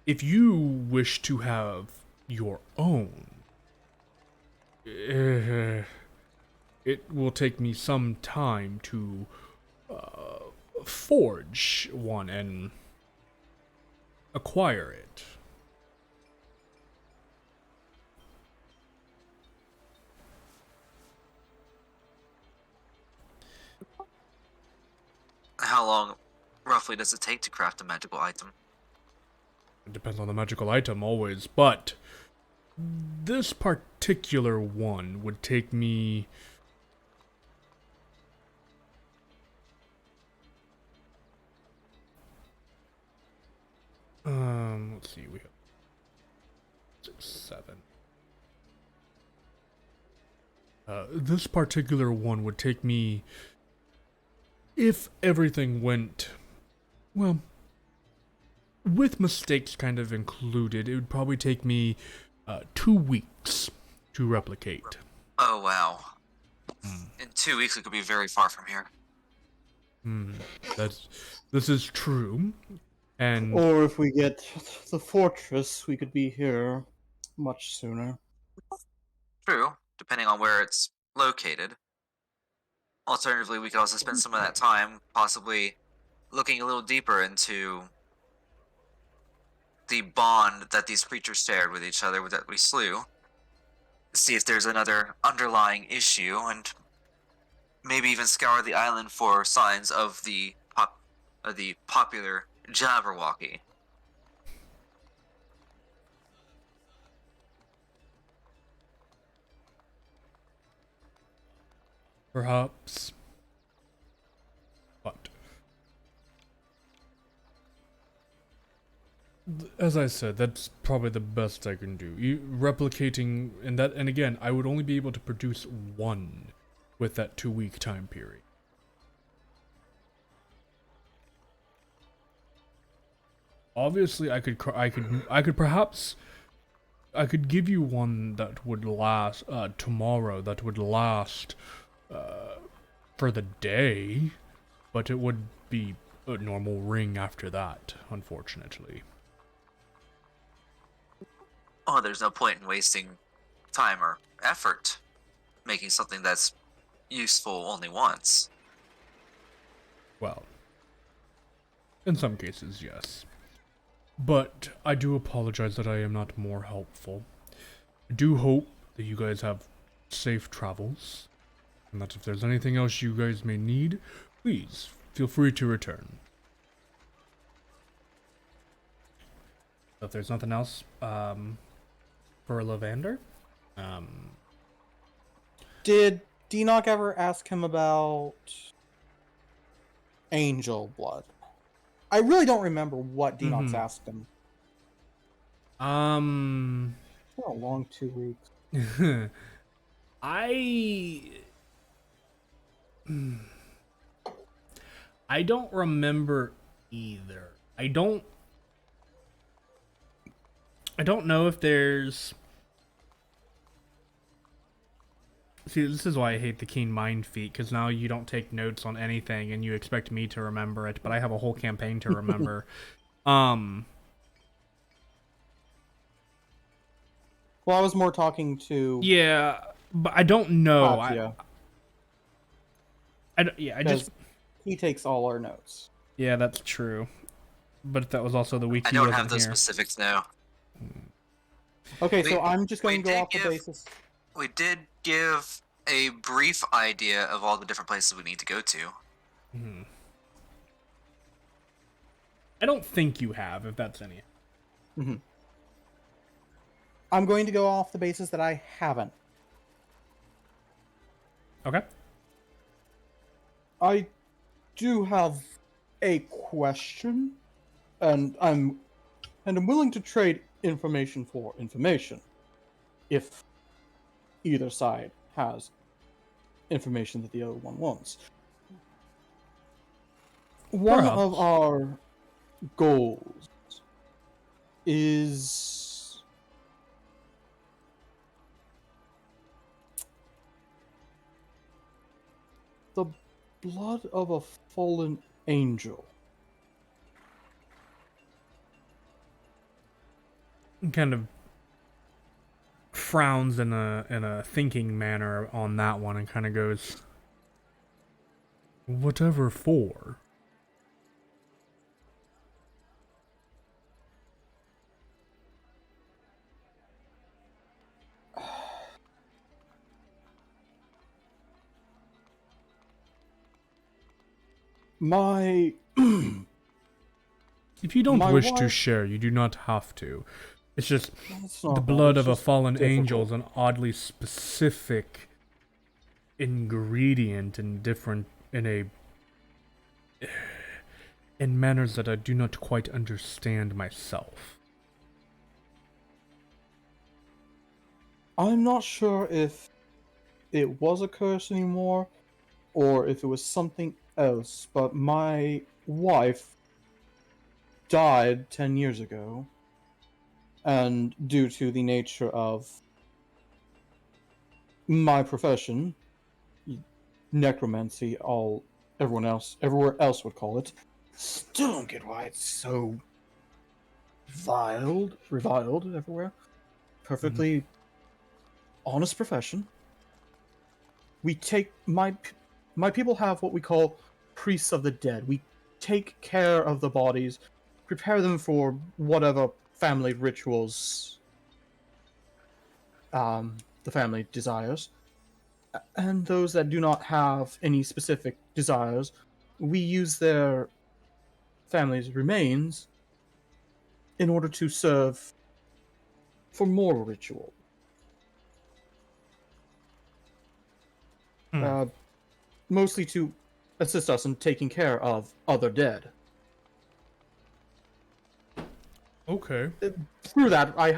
If you wish to have your own, it will take me some time to forge one and acquire it." How long, roughly, does it take to craft a magical item? It depends on the magical item always, but this particular one would take me let's see, we have 6, 7. This particular one would take me, if everything went well, with mistakes kind of included, it would probably take me 2 weeks to replicate. Oh, wow. In 2 weeks, it could be very far from here. This is true, and Or if we get the fortress, we could be here much sooner. True, depending on where it's located. Alternatively, we could also spend some of that time possibly looking a little deeper into the bond that these creatures shared with each other that we slew. see if there's another underlying issue, and maybe even scour the island for signs of the popular Jabberwocky. Perhaps. But as I said, that's probably the best I can do. Replicating and again, I would only be able to produce one with that 2-week time period. Obviously, I could perhaps give you one that would last tomorrow. That would last for the day, but it would be a normal ring after that, unfortunately. Oh, there's no point in wasting time or effort making something that's useful only once. Well, in some cases, yes. But I do apologize that I am not more helpful. I do hope that you guys have safe travels, and that if there's anything else you guys may need, please feel free to return. If there's nothing else, for Lavander, Did Denock ever ask him about angel blood? I really don't remember what Denox asked him. It's been a long 2 weeks. I don't remember either. I don't know if there's... See, this is why I hate the keen mind feat, because now you don't take notes on anything and you expect me to remember it, but I have a whole campaign to remember. Well, I was more talking to... Yeah, but I don't know. Katya, I just... he takes all our notes. Yeah, that's true. But that was also the week I he don't wasn't have those here. specifics now. Okay, We- so I'm just going we to go did off the give- basis... We did give a brief idea of all the different places we need to go to. I don't think you have, if that's any. I'm going to go off the basis that I haven't. Okay. I do have a question, and I'm willing to trade information for information, if either side has information that the other one wants. One Perhaps. of our goals is the blood of a fallen angel. Kind of frowns in a thinking manner on that one and kind of goes, whatever for? My If you don't My wish to wife- share, you do not have to. It's just It's not the that, blood it's of a just fallen angel difficult. is an oddly specific ingredient in manners that I do not quite understand myself. I'm not sure if it was a curse anymore, or if it was something else, but my wife died 10 years ago, and due to the nature of my profession, necromancy, everywhere else would call it, still don't get why it's so reviled everywhere. Perfectly honest profession. We take my people have what we call priests of the dead. We take care of the bodies, prepare them for whatever family rituals the family desires. And those that do not have any specific desires, we use their family's remains in order to serve for more ritual. Hmm. Mostly to assist us in taking care of other dead. Okay. Through that, I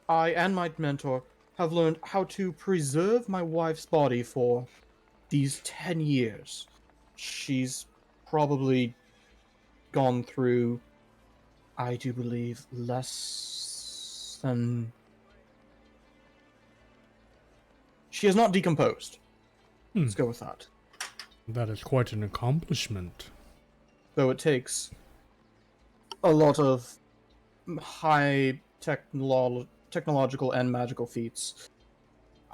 and my mentor have learned how to preserve my wife's body for these 10 years. She's probably gone through, I do believe, less than... She has not decomposed. Let's go with that. That is quite an accomplishment. Though it takes a lot of high technological and magical feats.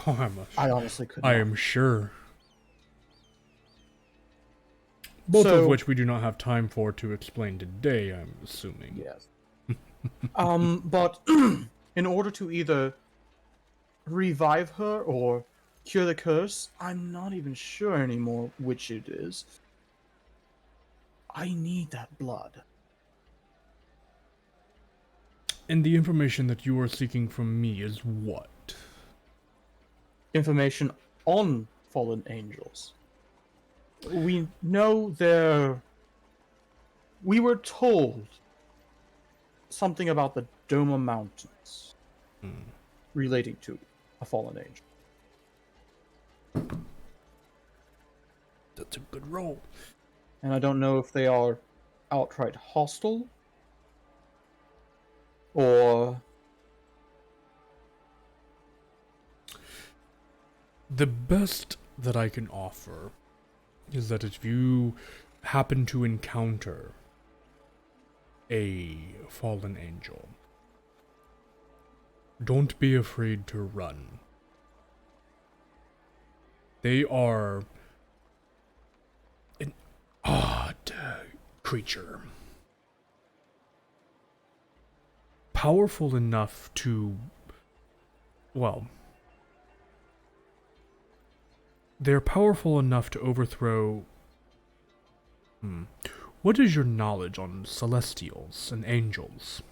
Oh, I honestly could I not. am sure. Both of So- which we do not have time for to explain today, I'm assuming. Yes. But in order to either revive her or cure the curse, I'm not even sure anymore which it is. I need that blood. And the information that you are seeking from me is what? Information on fallen angels. We know they're... We were told something about the Doma Mountains relating to a fallen angel. That's a good roll. And I don't know if they are outright hostile or... The best that I can offer is that if you happen to encounter a fallen angel, don't be afraid to run. They are an odd creature. Powerful enough to, well, they're powerful enough to overthrow... What is your knowledge on celestials and angels?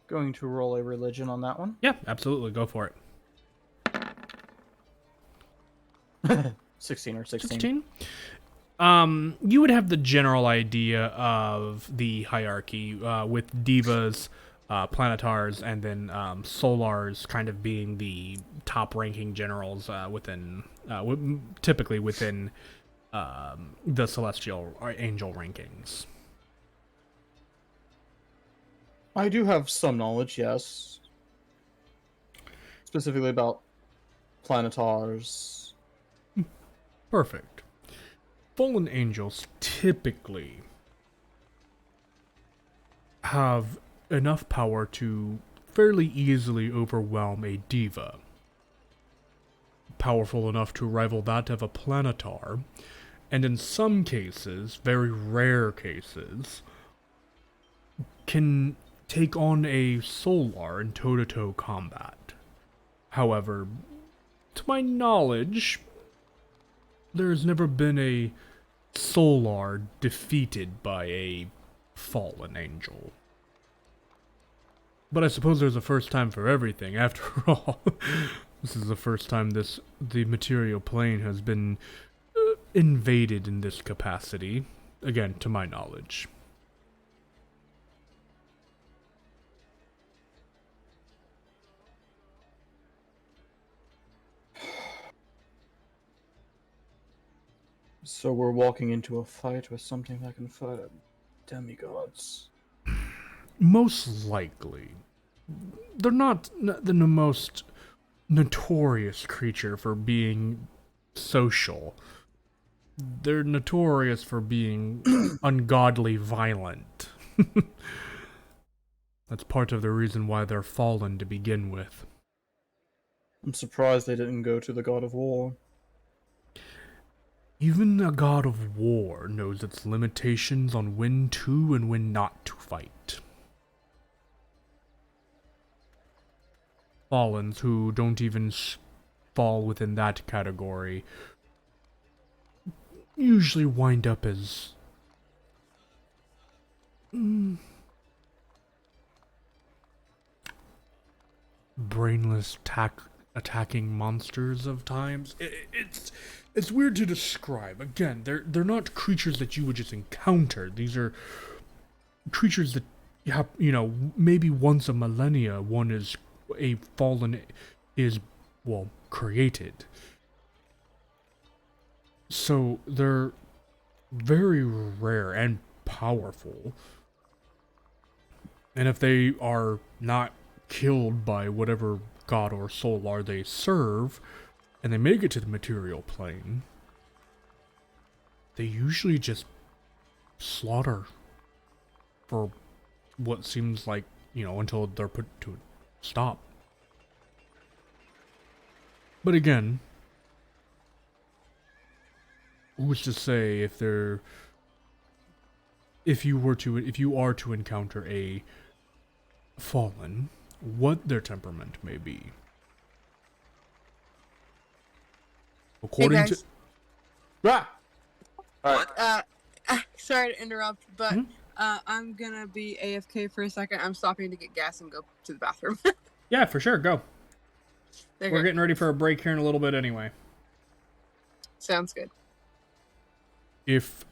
Going to roll a religion on that one. Yeah, absolutely. Go for it. 16 or 16. 16? You would have the general idea of the hierarchy, with divas, planetars, and then solars kind of being the top-ranking generals within, typically within the celestial or angel rankings. I do have some knowledge, yes. Specifically about planetars. Perfect. Fallen angels typically have enough power to fairly easily overwhelm a diva. Powerful enough to rival that of a planetar, and in some cases, very rare cases, can take on a solar in toe-to-toe combat. However, to my knowledge, there has never been a solar defeated by a fallen angel. But I suppose there's a first time for everything, after all. This is the first time the material plane has been invaded in this capacity. Again, to my knowledge. So we're walking into a fight with something that can fight demigods. Most likely. They're not the most notorious creature for being social. They're notorious for being ungodly violent. That's part of the reason why they're fallen to begin with. I'm surprised they didn't go to the god of war. Even a god of war knows its limitations on when to and when not to fight. Fallens who don't even fall within that category usually wind up as brainless attacking monsters of times. It's weird to describe. Again, they're not creatures that you would just encounter. These are creatures that maybe once a millennia one is a fallen is created. So they're very rare and powerful. And if they are not killed by whatever god or solar they serve, and they make it to the material plane, they usually just slaughter for what seems like, until they're put to a stop. But again, who's to say if you are to encounter a fallen, what their temperament may be. According guys. to Alright. What? Sorry to interrupt, but I'm gonna be AFK for a second. I'm stopping to get gas and go to the bathroom. yeah, for sure, go. Okay. We're getting ready for a break here in a little bit anyway. Sounds good. If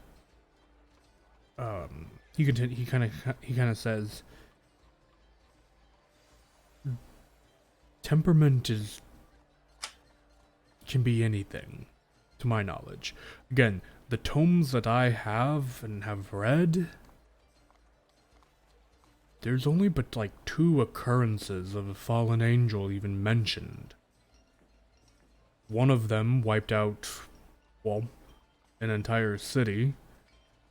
he kind of says temperament can be anything, to my knowledge. Again, the tomes that I have and have read, there's only but like 2 occurrences of a fallen angel even mentioned. One of them wiped out, an entire city,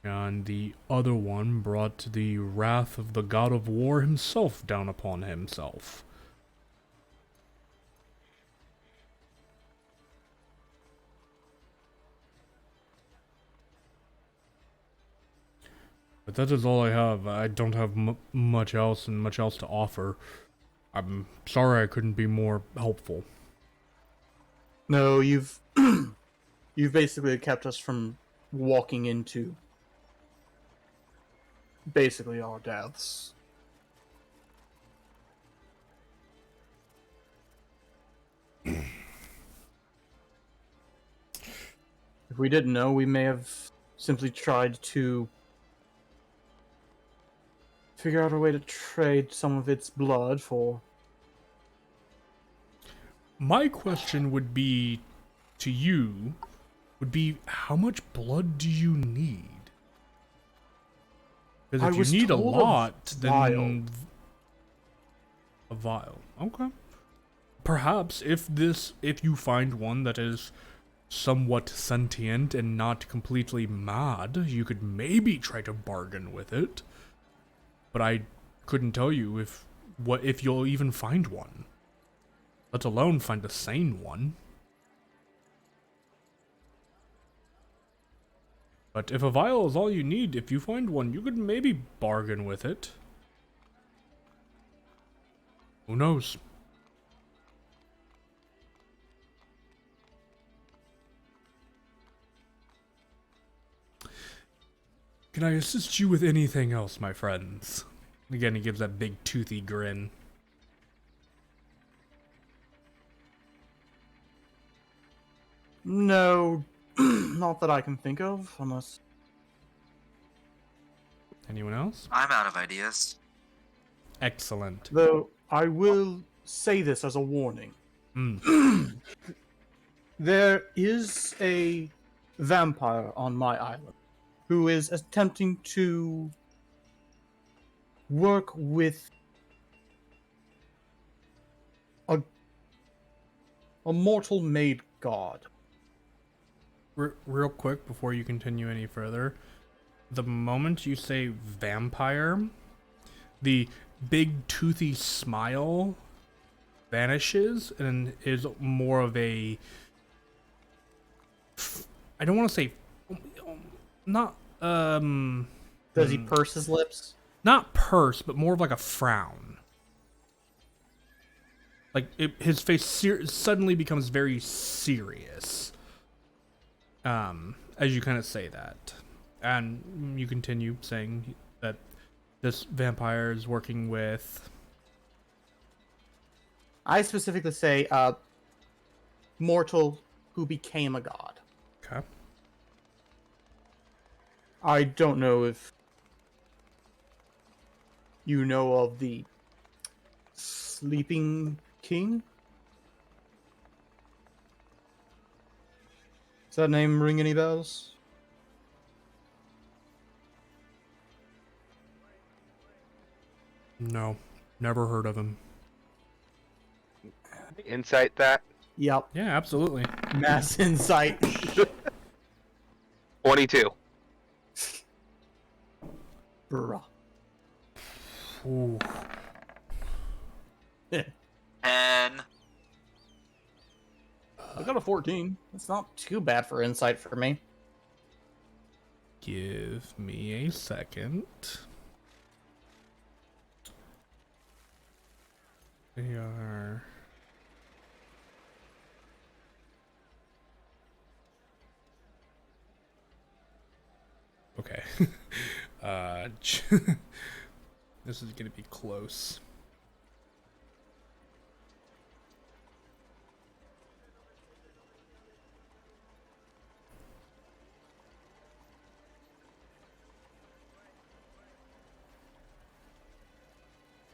and the other one brought the wrath of the god of war himself down upon himself. But that is all I have. I don't have much else to offer. I'm sorry I couldn't be more helpful. No, you've basically kept us from walking into basically our deaths. If we didn't know, we may have simply tried to figure out a way to trade some of its blood for... My question would be to you, how much blood do you need? Because if you need a lot, then a vial. Okay. Perhaps if you find one that is somewhat sentient and not completely mad, you could maybe try to bargain with it. But I couldn't tell you if you'll even find one. Let alone find a sane one. But if a vial is all you need, if you find one, you could maybe bargain with it. Who knows? Can I assist you with anything else, my friends? Again, he gives that big toothy grin. No, not that I can think of, unless... Anyone else? I'm out of ideas. Excellent. Though, I will say this as a warning. There is a vampire on my island who is attempting to work with a mortal made god. Real quick, before you continue any further, the moment you say vampire, the big toothy smile vanishes and is more of a... I don't want to say, not Does he purse his lips? not purse, but more of like a frown. Like his face suddenly becomes very serious. As you kind of say that, and you continue saying that this vampire is working with. I specifically say, mortal who became a god. Okay. I don't know if you know of the Sleeping King. Does that name ring any bells? No, never heard of him. Insight that. Yep. Yeah, absolutely. Mass insight. 22. Bruh. Ooh. 10. I got a 14. It's not too bad for insight for me. Give me a second. They are. Okay. This is gonna be close.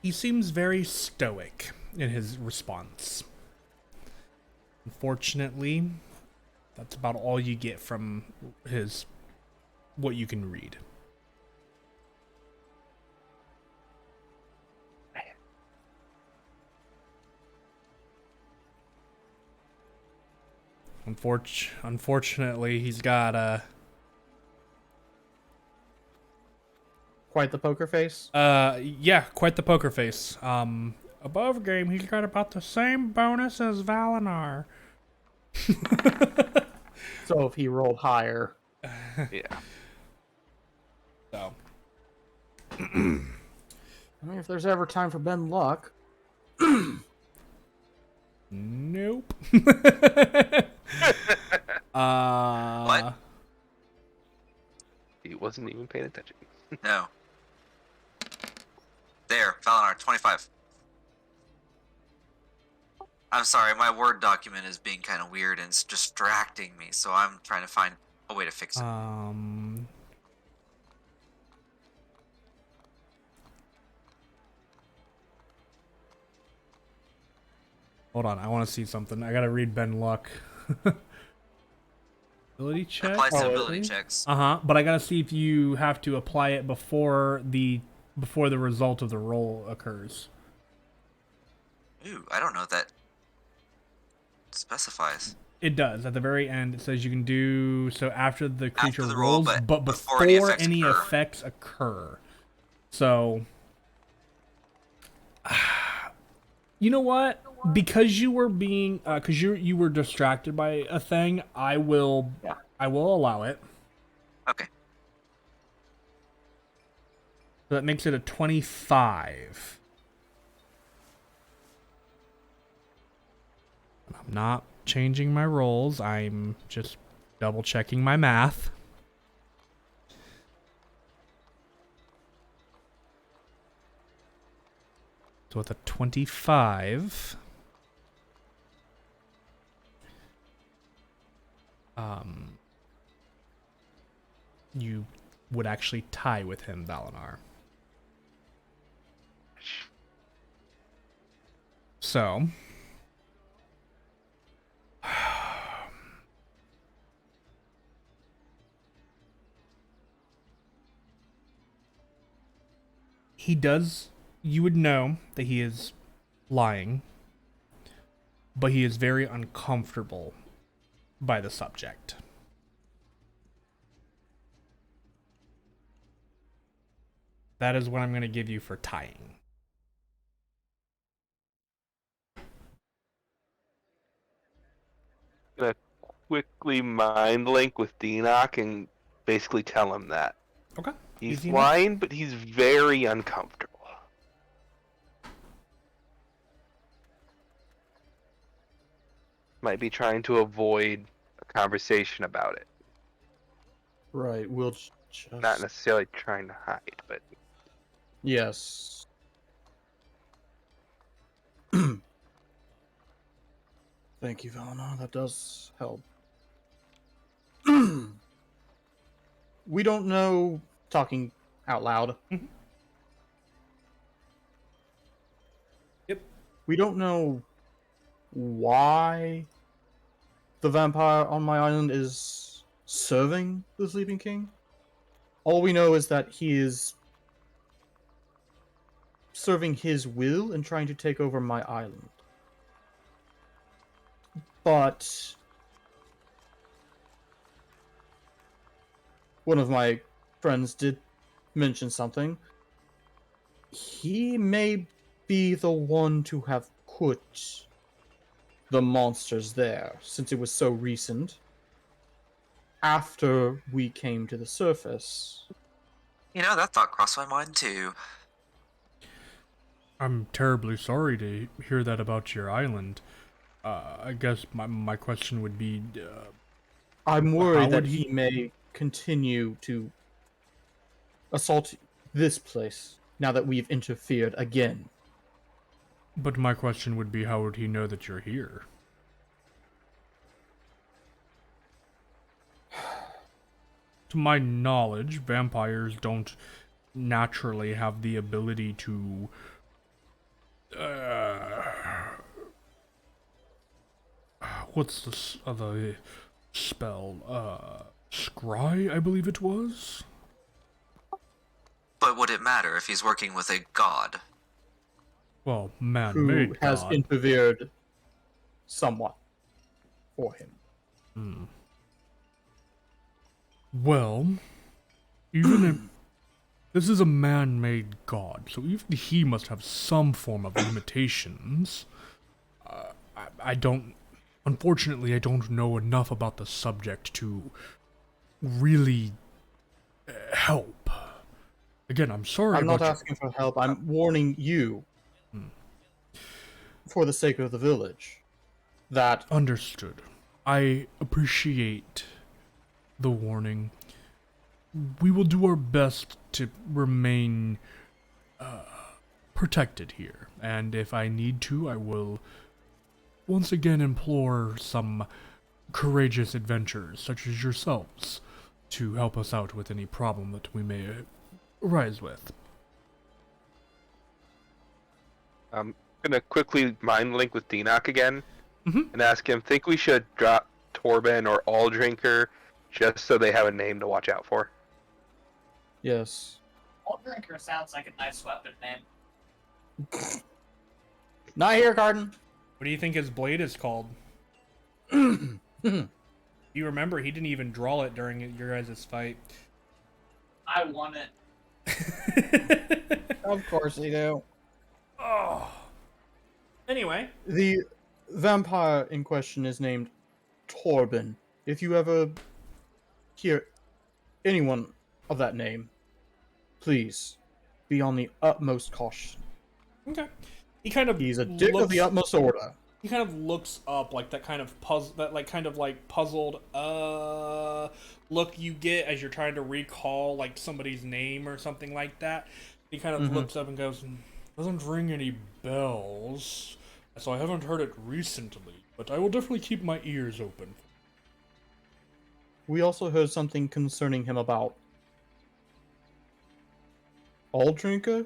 He seems very stoic in his response. Unfortunately, that's about all you get from what you can read. Unfortunately, he's got Quite the poker face. yeah, quite the poker face. Above game, he's got about the same bonus as Valinar. So if he rolled higher. Yeah. So, I mean, if there's ever time for Ben Luck. nope. What? He wasn't even paying attention. No. There, Valinar, 25. I'm sorry, my Word document is being kind of weird and it's distracting me, so I'm trying to find a way to fix it. Hold on, I want to see something. I gotta read Ben Luck. Ability It check. applies to ability checks. But I gotta see if you have to apply it before the result of the roll occurs. Ooh, I don't know what that specifies. It does. At the very end, it says you can do so after the creature the roll, rolls, but before any effects occur. So, you know what? Because you were being, because you were distracted by a thing, I will allow it. Okay. So that makes it a 25. I'm not changing my rolls. I'm just double checking my math. So with a 25, you would actually tie with him, Valinar. So, you would know that he is lying, but he is very uncomfortable by the subject. That is what I'm going to give you for tying. Gonna quickly mind link with Deanoch and basically tell him that. Okay. He's Easy enough. fine, but he's very uncomfortable. Might be trying to avoid a conversation about it. Right, we'll just... Not necessarily trying to hide, but Yes. Thank you, Valinar. That does help. We don't know, talking out loud. Mhm. Yep. We don't know why the vampire on my island is serving the Sleeping King. All we know is that he is serving his will and trying to take over my island. But one of my friends did mention something. He may be the one to have put the monsters there, since it was so recent. After we came to the surface. You know, that thought crossed my mind too. I'm terribly sorry to hear that about your island. I guess my question would be, I'm How worried that would he may continue to assault this place now that we've interfered again. but my question would be, how would he know that you're here? To my knowledge, vampires don't naturally have the ability to what's the other spell? Scry, I believe it was? But would it matter if he's working with a god? Well, Who man-made has god. interfered somewhat for him. Well, even if this is a man-made god, so even he must have some form of limitations. I don't, unfortunately, I don't know enough about the subject to really help. Again, I'm sorry. I'm not about asking for help. I'm warning you, for the sake of the village, that Understood. I appreciate the warning. We will do our best to remain protected here, and if I need to, I will once again implore some courageous adventurers, such as yourselves, to help us out with any problem that we may arise with. I'm gonna quickly mind link with Deanoch again Mhm. and ask him, think we should drop Torben or All Drinker just so they have a name to watch out for? yes. All Drinker sounds like a nice weapon name. Not here, Carden. What do you think his blade is called? Of You remember, he didn't even draw it during your guys' fight. I want it. course they do. Oh. Anyway. The vampire in question is named Torben. If you ever hear anyone of that name, please be on the utmost caution. Okay. He kind of He's a dick of the utmost order. He kind of looks up like that kind of puzzled look you get as you're trying to recall like somebody's name or something like that. He kind of looks up and goes, "Doesn't ring any bells, so I haven't heard it recently, but I will definitely keep my ears open." We also heard something concerning him about All Drinker.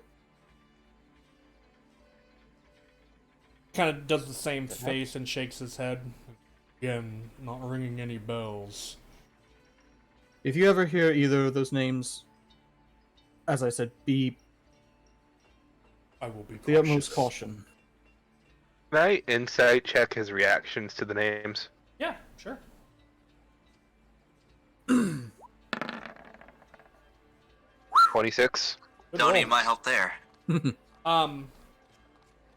Kind of does the same face and shakes his head. Again, not ringing any bells. If you ever hear either of those names, as I said, be I will be cautious. the utmost caution. Can I insight check his reactions to the names? Yeah, sure. 26. Good Don't roll. need my help there.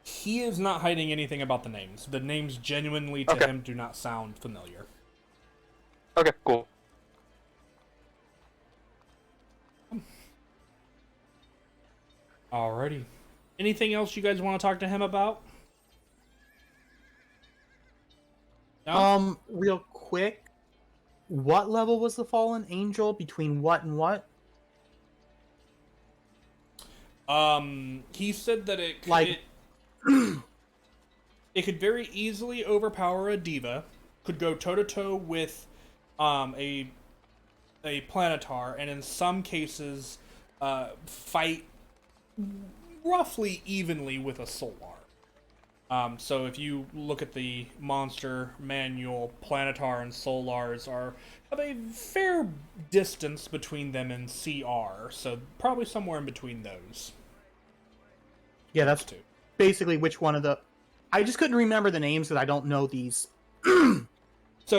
He is not hiding anything about the names. The names genuinely to Okay. him do not sound familiar. Okay, cool. Alrighty. Anything else you guys want to talk to him about? No? Real quick, what level was the fallen angel? Between what and what? He said that it Like- it could very easily overpower a diva, could go toe to toe with a planetar, and in some cases fight roughly evenly with a solar. So if you look at the monster manual, planetar and solars have a fair distance between them in CR, so probably somewhere in between those. Yeah, that's two. basically which one of the. I just couldn't remember the names because I don't know these So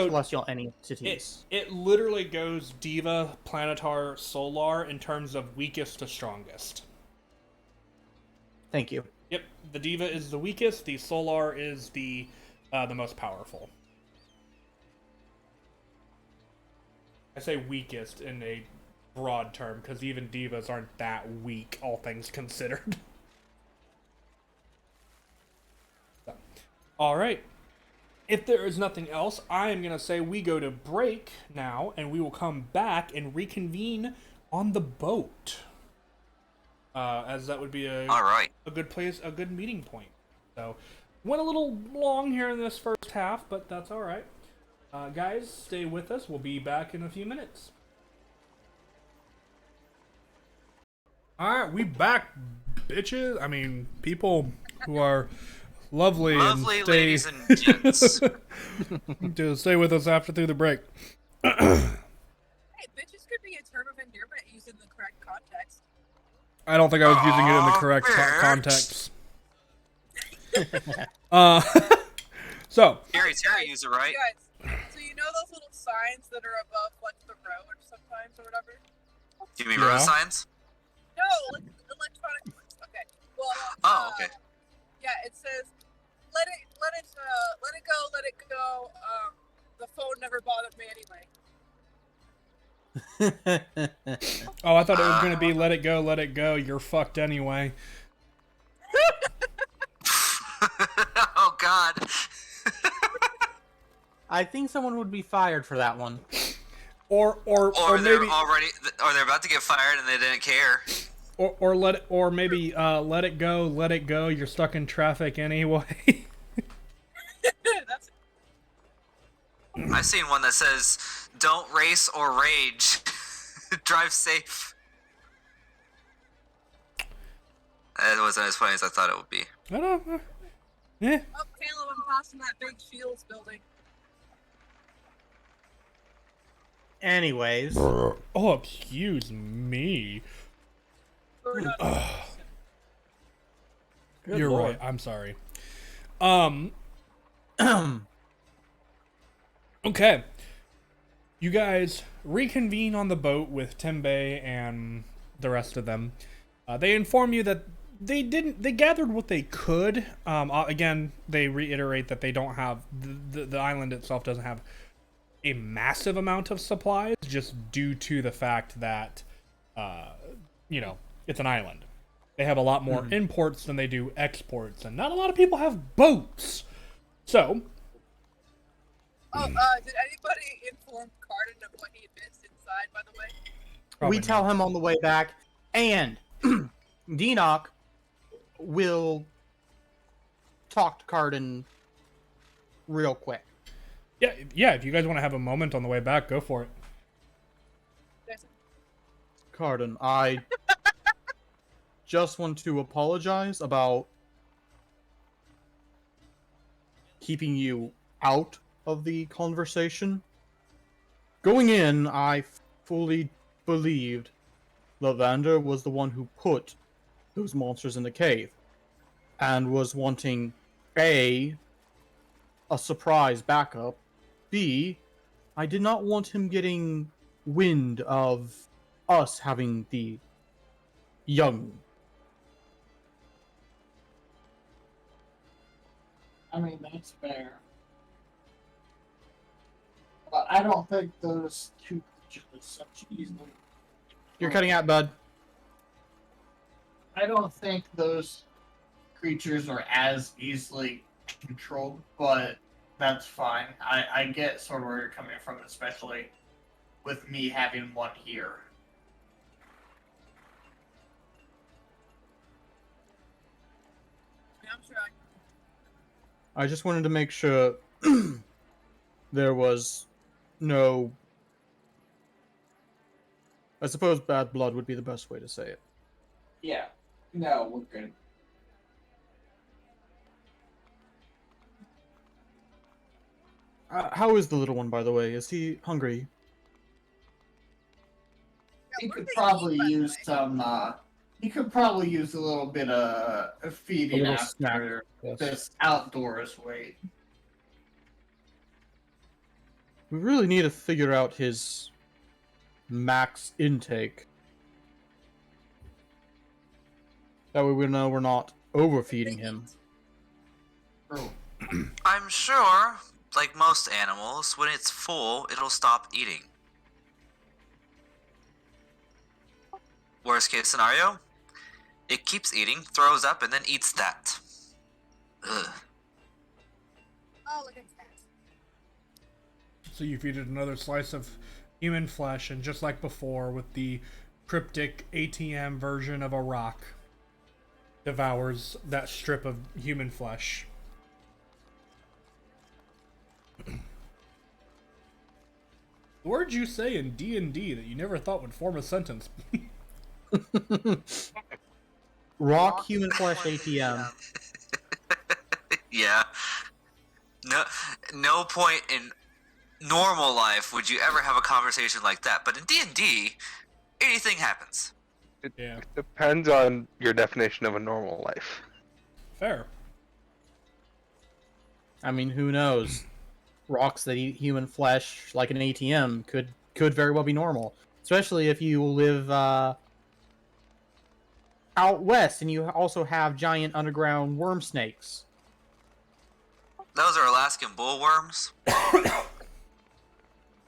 celestial entities. it literally goes diva, planetar, solar in terms of weakest to strongest. Thank you. Yep, the diva is the weakest. The solar is the most powerful. I say weakest in a broad term because even divas aren't that weak, all things considered. So, all right. If there is nothing else, I am gonna say we go to break now, and we will come back and reconvene on the boat. As that would be All right. a good place, a good meeting point. So, went a little long here in this first half, but that's all right. Guys, stay with us. We'll be back in a few minutes. All right, we back, bitches. I mean, people who are lovely Lovely and stay, ladies and gents. to stay with us after through the break. Hey, bitches could be a term of endearment used in the correct context. I don't think I was using it in the Aw, correct bitch. context. So, Terry used it right. You guys, so you know those little signs that are above, like, the road sometimes or whatever? Do you mean Yeah. road signs? No, like, electronic ones. Okay. Well, Oh, okay. yeah, it says, let it go, the phone never bothered me anyway. oh, I thought it was going to be let it go, you're fucked anyway. Oh God. I think someone would be fired for that one. Or they're maybe they're about to get fired and they didn't care. maybe let it go, you're stuck in traffic anyway. That's I've seen one that says, "Don't race or rage. Drive safe." That wasn't as funny as I thought it would be. I don't know. Yeah. oh, Caleb, I'm passing that big Shields building. Anyways, Oh, excuse me. We're not good You're lord. right. I'm sorry. Okay. You guys reconvene on the boat with Tembe and the rest of them. They inform you that they gathered what they could. Again, they reiterate that they don't have, the island itself doesn't have a massive amount of supplies, just due to the fact that, it's an island. They have a lot more imports than they do exports, and not a lot of people have boats. So, did anybody inform Carden of what he missed inside, by the way? probably we tell not. him on the way back, and Deanoch will talk to Carden real quick. Yeah, if you guys want to have a moment on the way back, go for it. Carden, I just want to apologize about keeping you out of the conversation. Going in, I fully believed Lavander was the one who put those monsters in the cave and was wanting A, surprise backup, B, I did not want him getting wind of us having the young. I mean, that's fair. But I don't think those two creatures such easily. You're cutting out, bud. I don't think those creatures are as easily controlled, but that's fine. I get sort of where you're coming from, especially with me having one here. I'm sure I I just wanted to make sure there was no. I suppose bad blood would be the best way to say it. Yeah. No, we're good. How is the little one, by the way? Is he hungry? Yeah, He what could do they probably eat, by the use way? some. He could probably use a little bit of A feeding little snack. after Yes. this outdoors wait. We really need to figure out his max intake. That way we know we're not overfeeding They him. eat. True. I'm sure, like most animals, when it's full, it'll stop eating. Worst case scenario, it keeps eating, throws up, and then eats that. Ugh. Oh, look at that. So you feed it another slice of human flesh, and just like before, with the cryptic ATM version of a rock, devours that strip of human flesh. The word you say in D&D that you never thought would form a sentence. Rock human flesh ATM. Yeah. No point in normal life would you ever have a conversation like that. But in D&D, anything happens. Yeah, Depends on your definition of a normal life. fair. I mean, who knows? Rocks that eat human flesh, like an ATM, could very well be normal. Especially if you live out west and you also have giant underground worm snakes. Those are Alaskan bullworms.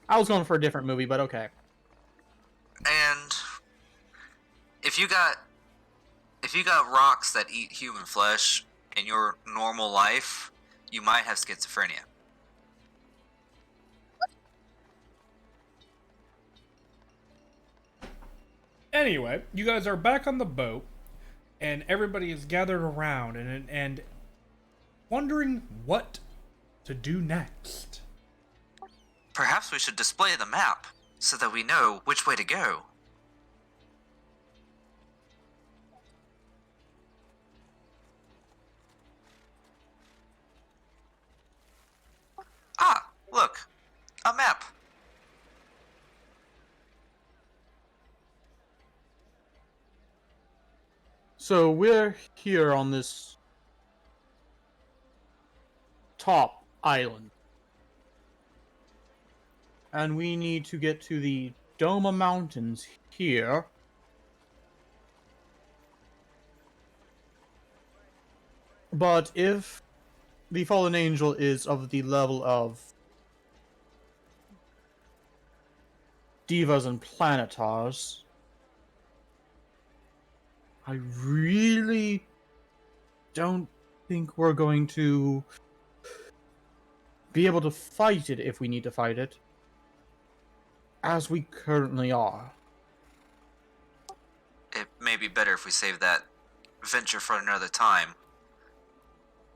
I was going for a different movie, but okay. And if you got rocks that eat human flesh in your normal life, you might have schizophrenia. Anyway, you guys are back on the boat, and everybody is gathered around and wondering what to do next. Perhaps we should display the map so that we know which way to go. Ah, look, a map. So we're here on this top island. And we need to get to the Doma Mountains here. But if the fallen angel is of the level of divas and planetars, I really don't think we're going to be able to fight it if we need to fight it, as we currently are. It may be better if we save that venture for another time.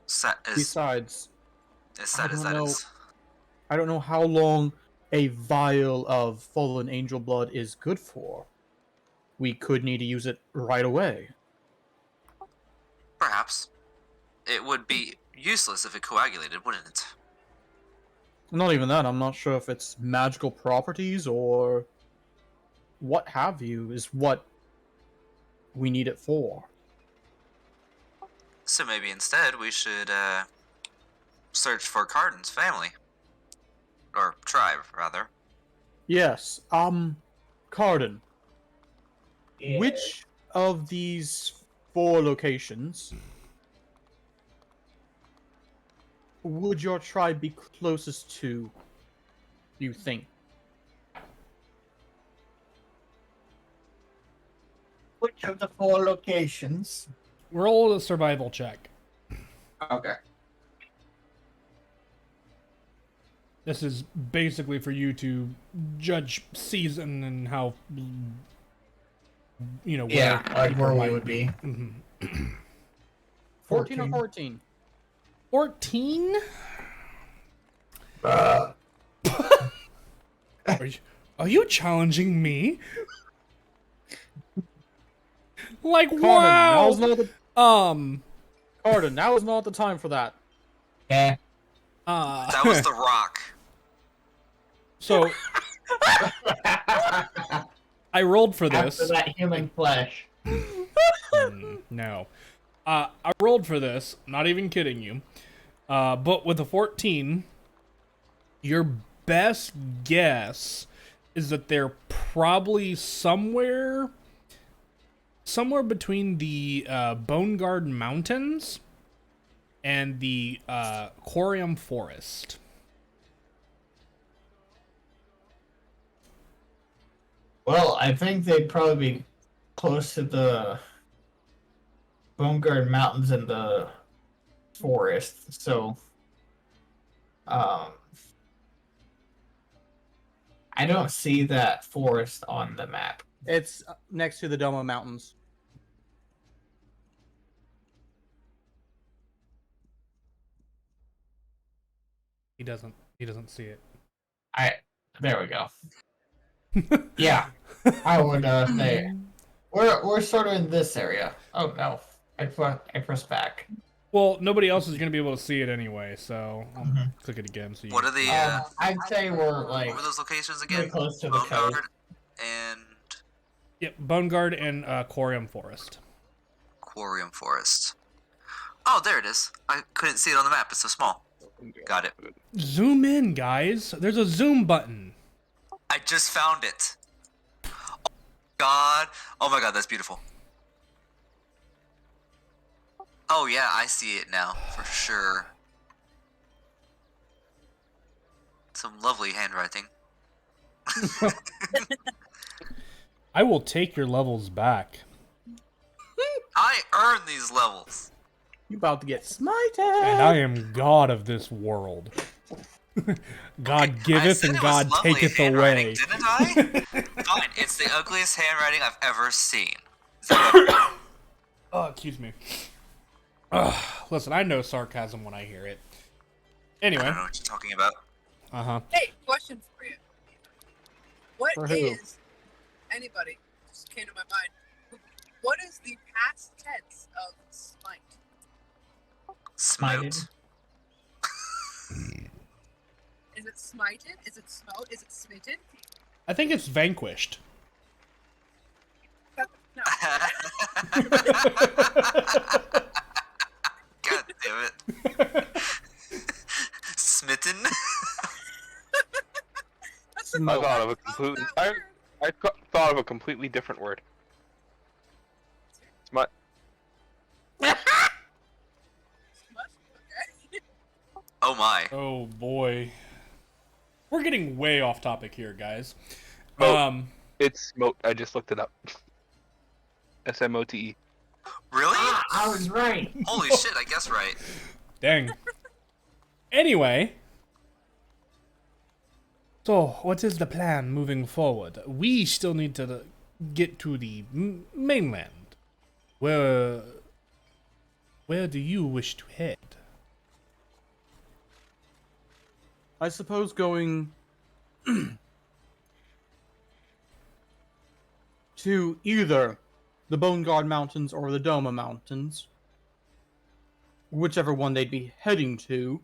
Besides, As sad as don't that know. is. I don't know how long a vial of fallen angel blood is good for. We could need to use it right away. Perhaps. It would be useless if it coagulated, wouldn't it? Not even that, I'm not sure if it's magical properties or what have you is what we need it for. So maybe instead we should search for Carden's family. Or tribe, rather. Yes, Carden, Yeah. which of these 4 locations would your tribe be closest to? you think? Which of the 4 locations? Roll a survival check. Okay. This is basically for you to judge season and how, where Yeah, like people where we might would be. Mhm. 14 or 14? 14? Uh, Are you challenging me? Like, Carden, wow! now's not the Carden, now is not the time for that. yeah. That was the Rock. So, I rolled for this. After that human flesh. No. I rolled for this, not even kidding you. But with a 14, your best guess is that they're probably somewhere between the Bone Guard Mountains and the Corium Forest. Well, I think they'd probably be close to the Bone Guard Mountains and the forest, so I don't see that forest on the map. It's next to the Doma Mountains. He doesn't see it. There we go. Yeah, I would say we're sort of in this area. Oh no, I pressed back. Well, nobody else is going to be able to see it anyway, so I'll Mhm. click it again. So you What are the I'd say we're what like were those locations pretty again? close to the Bone coast. Guard and Yep, Bone Guard and Corium Forest. Quarium Forest. Oh, there it is. I couldn't see it on the map. It's so small. Got it. Zoom in, guys. There's a zoom button. I just found it. God. Oh my God, that's beautiful. Oh yeah, I see it now for sure. Some lovely handwriting. I will take your levels back. I earned these levels. You about to get smited. And I am God of this world. God I giveth said and it was God lovely taketh handwriting, away. didn't I? Fine, it's the ugliest handwriting I've ever seen. Is that better? Oh, excuse me. Listen, I know sarcasm when I hear it. I Anyway. don't know what you're talking about. Uh-huh. Hey, question for you. What For who? is anybody? Just came to my mind. What is the past tense of smite? Smote. Smited. Is it smited? Is it smote? Is it smitten? I think it's vanquished. No. God damn it. Smitten? That's I the thought of a past completely- that word. I thought of a completely different word. Smut. Smut? Okay. Oh my. Oh boy. We're getting way off topic here, guys. Oh. It's smote. I just looked it up. SMOTE. Really? I was right. Holy shit, I guess right. Dang. Anyway. So, what is the plan moving forward? We still need to get to the mainland. Where do you wish to head? I suppose going to either the Bone Guard Mountains or the Doma Mountains, whichever one they'd be heading to,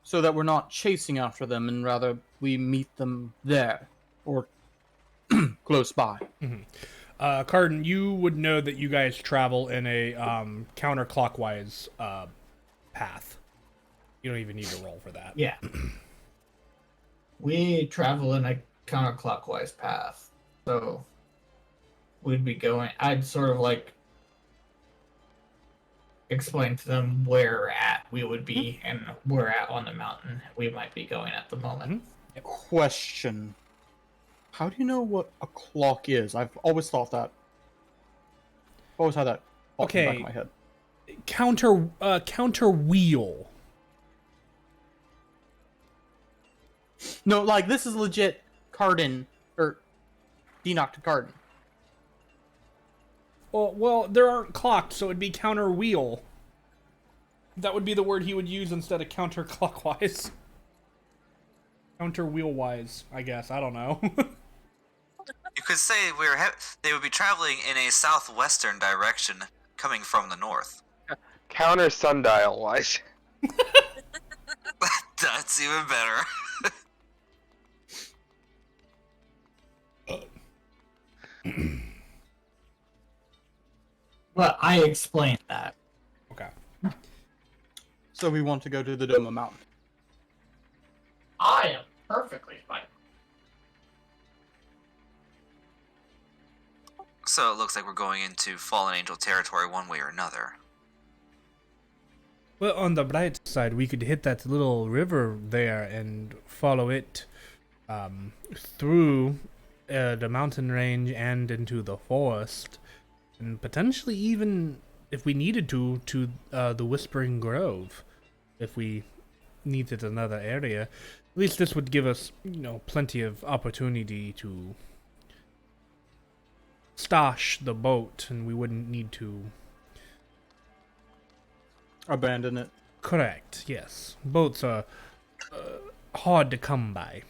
so that we're not chasing after them and rather we meet them there or close by. Carden, you would know that you guys travel in a counterclockwise path. You don't even need to roll for that. Yeah. We travel in a counterclockwise path. So we'd be going I'd sort of like explain to them where at we would be and where at on the mountain we might be going at the moment. Question. How do you know what a clock is? I've always thought that. Always had that thought in the back Okay. of my head. Counter wheel. No, like, this is legit Carden, or Denoc to Carden. Well, there aren't clocks, so it'd be counter wheel. That would be the word he would use instead of counterclockwise. Counter wheel wise, I guess. I don't know. You could say they would be traveling in a southwestern direction, coming from the north. Counter sundial wise. That's even better. Well, I explained that. Okay. So we want to go to the Doma Mountain. I am perfectly fine. So it looks like we're going into Fallen Angel territory one way or another. Well, on the bright side, we could hit that little river there and follow it through the mountain range and into the forest, and potentially even, if we needed to the Whispering Grove, if we needed another area. At least this would give us, plenty of opportunity to stash the boat, and we wouldn't need to. Abandon it. Correct, yes. Boats are hard to come by.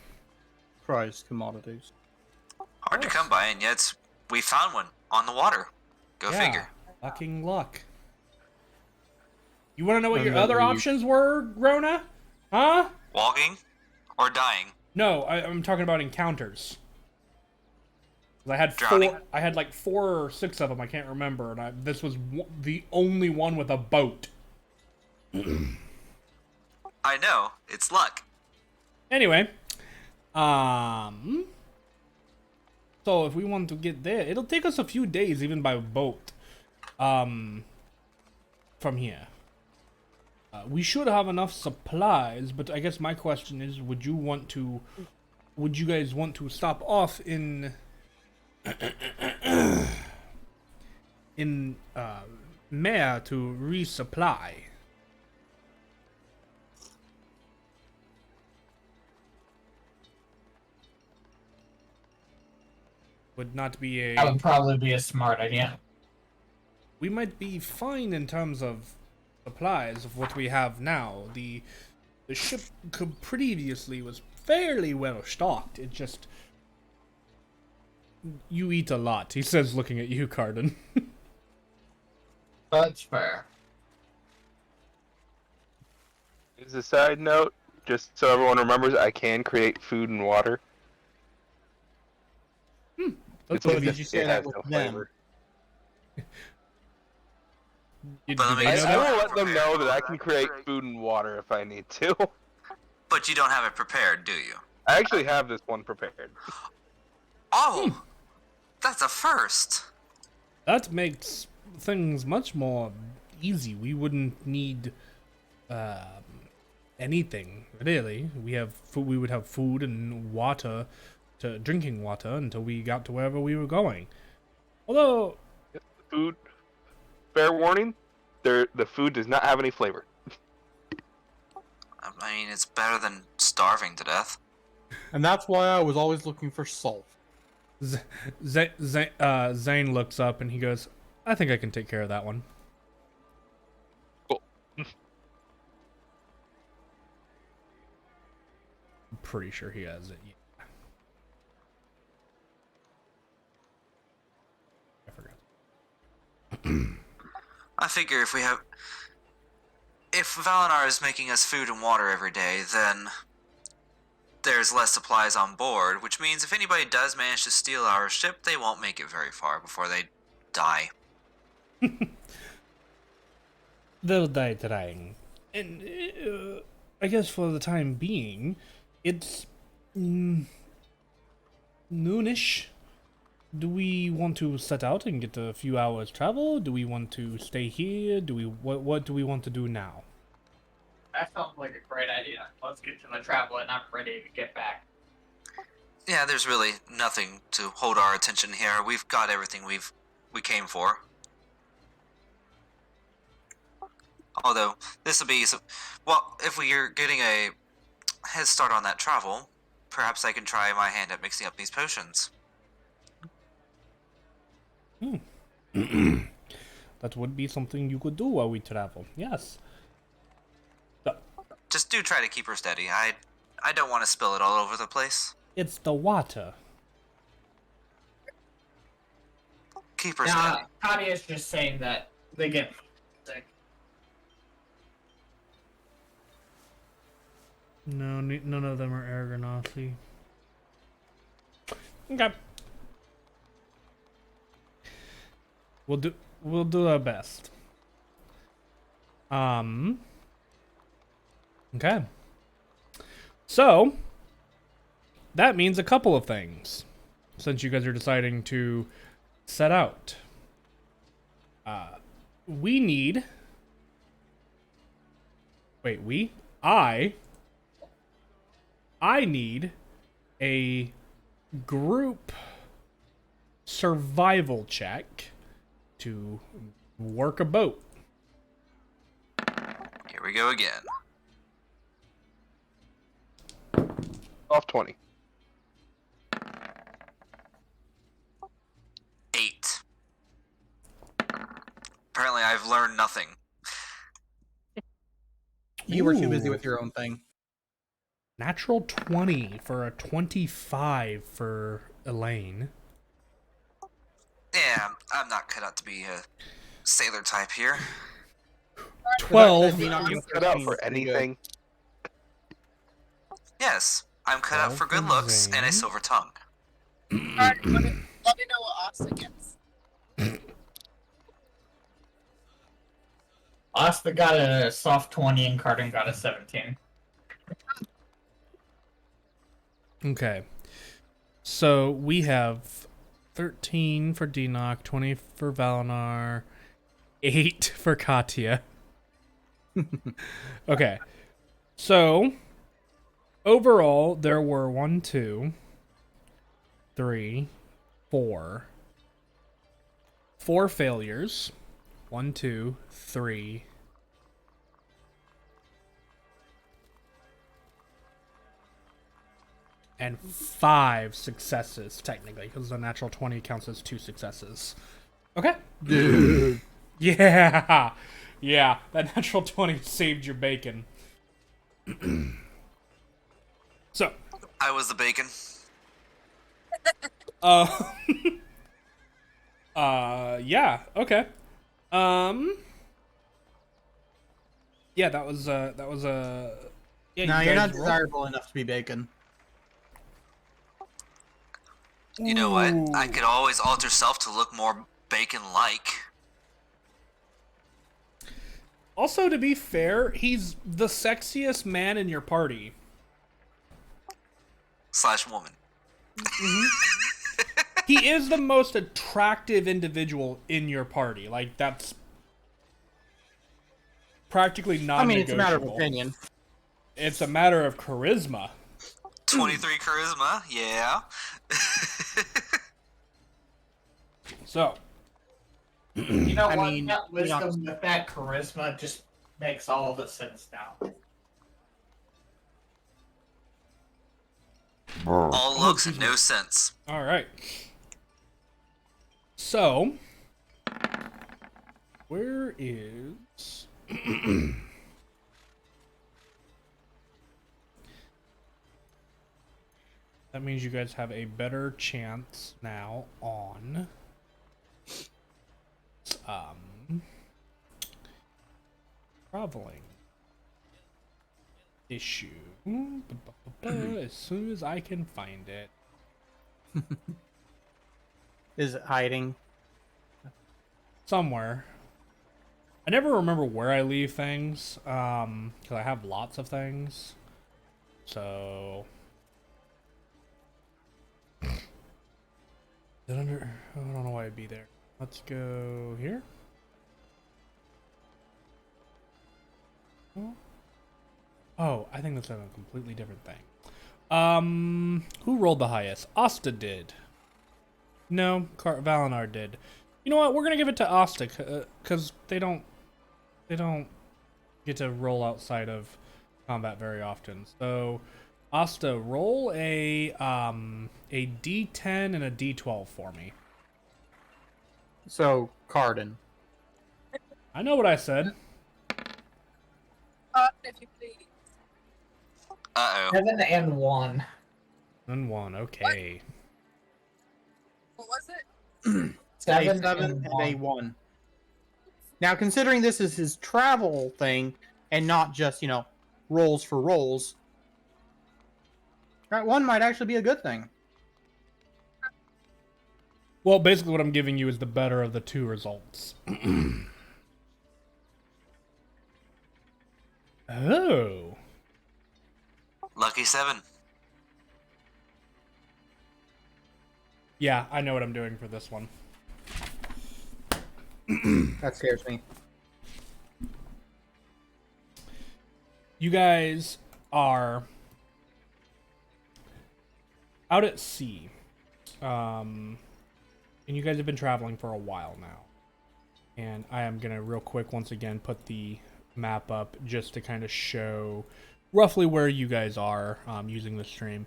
Prized commodities. Hard to come by, and yet we found one on the water. Go figure. Fucking luck. You want to know what And your that other we- options were, Rona? Huh? Walking or dying. No, I'm talking about encounters. 'Cause I had Drowning. four. I had like 4 or 6 of them. I can't remember, and this was the only one with a boat. I know, it's luck. Anyway, so if we want to get there, it'll take us a few days, even by boat, from here. We should have enough supplies, but I guess my question is, would you guys want to stop off in Mare to resupply? Would not be a... That would probably be a smart idea. We might be fine in terms of supplies of what we have now. The ship previously was fairly well stocked. It just... You eat a lot, he says, looking at you, Carden. That's fair. As a side note, just so everyone remembers, I can create food and water. That's So what did you say it that has with no them? flavor. Did But let me they I, know guess- I that? will let them know that I can create food and water if I need to. But you don't have it prepared, do you? I actually have this one prepared. Oh! That's a first! That makes things much more easy. We wouldn't need anything, really. We would have food and water, drinking water, until we got to wherever we were going. Although, Food, fair warning, the food does not have any flavor. I mean, it's better than starving to death. And that's why I was always looking for salt. Zane looks up and he goes, I think I can take care of that one. Cool. I'm pretty sure he has it. Yeah. I forgot. I figure if Valinar is making us food and water every day, then there's less supplies on board, which means if anybody does manage to steal our ship, they won't make it very far before they die. They'll die trying. And I guess for the time being, it's noonish. do we want to set out and get a few hours travel? Do we want to stay here? What do we want to do now? That sounds like a great idea. Let's get to the travel, and I'm ready to get back. Yeah, there's really nothing to hold our attention here. We've got everything we came for. Although this will be well, if we are getting a head start on that travel, perhaps I can try my hand at mixing up these potions. That would be something you could do while we travel. Yes. Just do try to keep her steady. I don't want to spill it all over the place. It's the water. Keep her steady. Kadia's just saying that they get sick. No, none of them are Aragonasi. Okay. We'll do our best. Okay. So that means a couple of things. Since you guys are deciding to set out. We need I need a group survival check to work a boat. Here we go again. Off 20. 8. Apparently I've learned nothing. You were too busy Ooh. with your own thing. Natural 20 for a 25 for Elaine. Yeah, I'm not cut out to be a sailor type here. 12. You're not You gonna cut out thirteen, for pretty good. anything. Yes, I'm cut out for good looks and a silver tongue. Carden, let me know what Asta gets. Asta got a soft 20 and Carden got a 17. Okay. So we have 13 for Denoch, 20 for Valinar, 8 for Katya. Okay. So overall, there were 1, 2, 3, 4. 4 failures. 1, 2, 3. And 5 successes, technically, because the natural 20 counts as 2 successes. Okay. Dude. Yeah. Yeah, that natural 20 saved your bacon. So. I was the bacon. Yeah, okay. Yeah, that was yeah, No, you you're guys not roll. desirable enough to be bacon. You know what? I Ooh. could always alter self to look more bacon-like. Also, to be fair, he's the sexiest man in your party. / woman. He is the most attractive individual in your party. Like, that's practically I non-negotiable. mean, it's a matter of opinion. It's a matter of charisma. 23 charisma, yeah. So, You know I what? mean, That to be honest- wisdom with that charisma just makes all of the sense now. All looks and no sense. all right. So, where is... That means you guys have a better chance now on traveling issue. As soon as I can find it. Is it hiding? Somewhere. I never remember where I leave things, because I have lots of things. So... Is it under? Oh, I don't know why it'd be there. Let's go here. Oh, I think that's a completely different thing. Who rolled the highest? Asta did. No, Valinar did. You know what? We're gonna give it to Asta, cause they don't get to roll outside of combat very often. So, Asta, roll a D10 and a D12 for me. So, Carden. I know what I said. If you please. Uh oh. 7 and 1. And 1, okay. What was it? A 7 7 and and a 1. 1. Now, considering this is his travel thing and not just, rolls for rolls, that 1 might actually be a good thing. Well, basically what I'm giving you is the better of the two results. Oh. Lucky 7. Yeah, I know what I'm doing for this one. That scares me. You guys are out at sea. And you guys have been traveling for a while now. And I am going to real quick once again put the map up just to kind of show roughly where you guys are using the stream.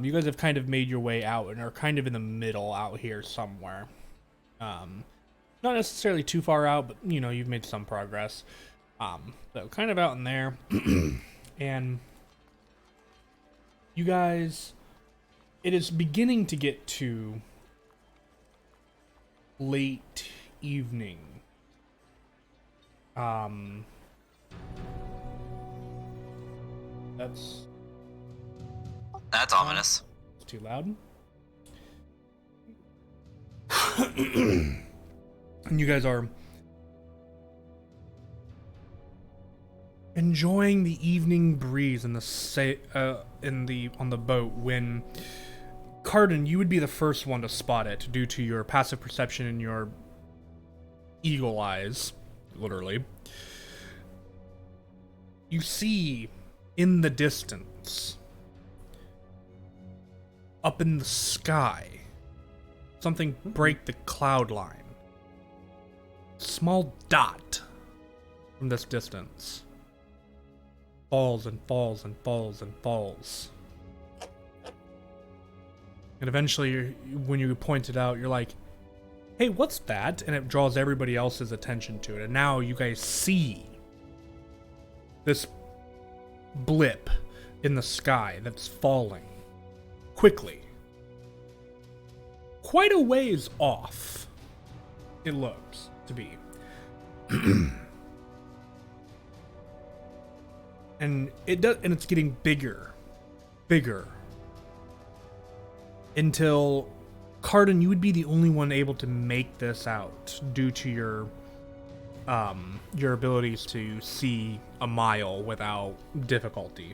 You guys have kind of made your way out and are kind of in the middle out here somewhere. Not necessarily too far out, but you've made some progress. So kind of out in there. And you guys, it is beginning to get to late evening. That's ominous. It's too loud. And you guys are enjoying the evening breeze and on the boat when Carden, you would be the first one to spot it due to your passive perception and your eagle eyes, literally. You see in the distance, up in the sky, something break the cloud line. Small dot from this distance. Falls and falls and falls and falls. And eventually, when you point it out, you're like, hey, what's that? And it draws everybody else's attention to it. And now you guys see this blip in the sky that's falling quickly. Quite a ways off, it looks to be. And it's getting bigger until Carden, you would be the only one able to make this out due to your abilities to see a mile without difficulty.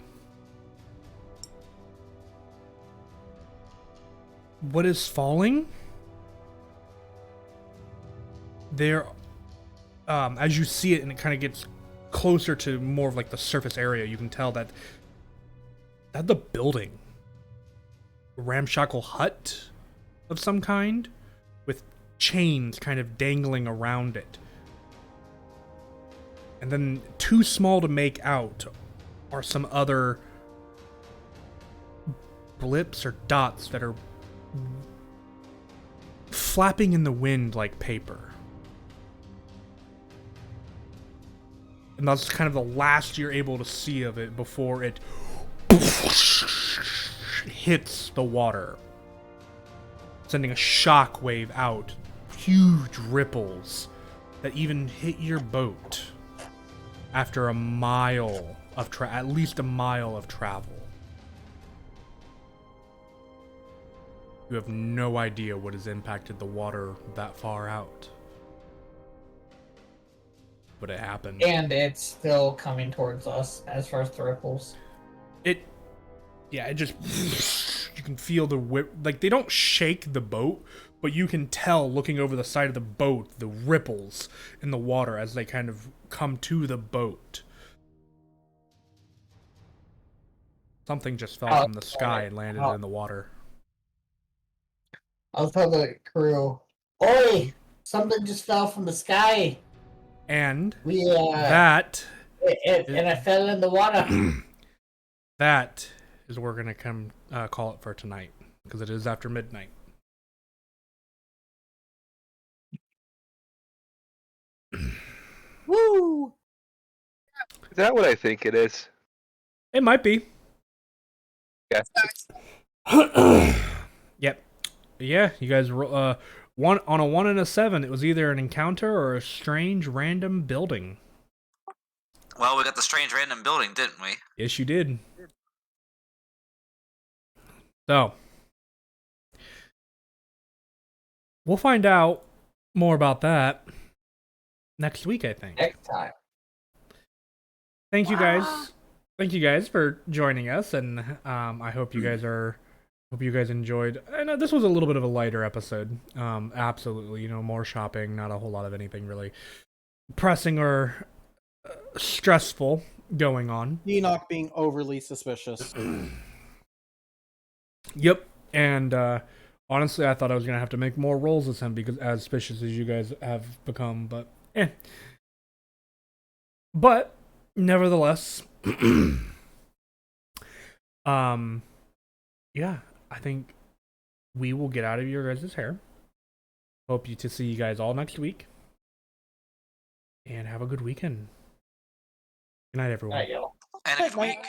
What is falling? There, as you see it and it kind of gets closer to more of like the surface area, you can tell that the building, a ramshackle hut of some kind with chains kind of dangling around it. And then too small to make out are some other blips or dots that are flapping in the wind like paper. And that's kind of the last you're able to see of it before it hits the water, sending a shock wave out, huge ripples that even hit your boat after a mile of at least a mile of travel. You have no idea what has impacted the water that far out. But it happened. And it's still coming towards us as far as the ripples. It just, you can feel the whip. Like, they don't shake the boat, but you can tell looking over the side of the boat the ripples in the water as they kind of come to the boat. Something just fell from the sky and landed in the water. I'll tell the crew, "Oi! Something just fell from the sky. And We that and it fell in the water." that is where we're gonna call it for tonight, because it is after midnight. Woo! Is that what I think it is? It might be. Yeah. Yep. Yeah, you guys one on a 1 and a 7, it was either an encounter or a strange random building. Well, we got the strange random building, didn't we? Yes, you did. So, we'll find out more about that next week, I think. Next time. Thank you guys. Thank you guys for joining us, and I hope you guys enjoyed. And this was a little bit of a lighter episode. Absolutely, more shopping, not a whole lot of anything really pressing or stressful going on. Enoch being overly suspicious. Yep, and honestly, I thought I was gonna have to make more rolls as him because as suspicious as you guys have become, but nevertheless, yeah, I think we will get out of your guys' hair. Hope to see you guys all next week, and have a good weekend. Good night, everyone. And a good week.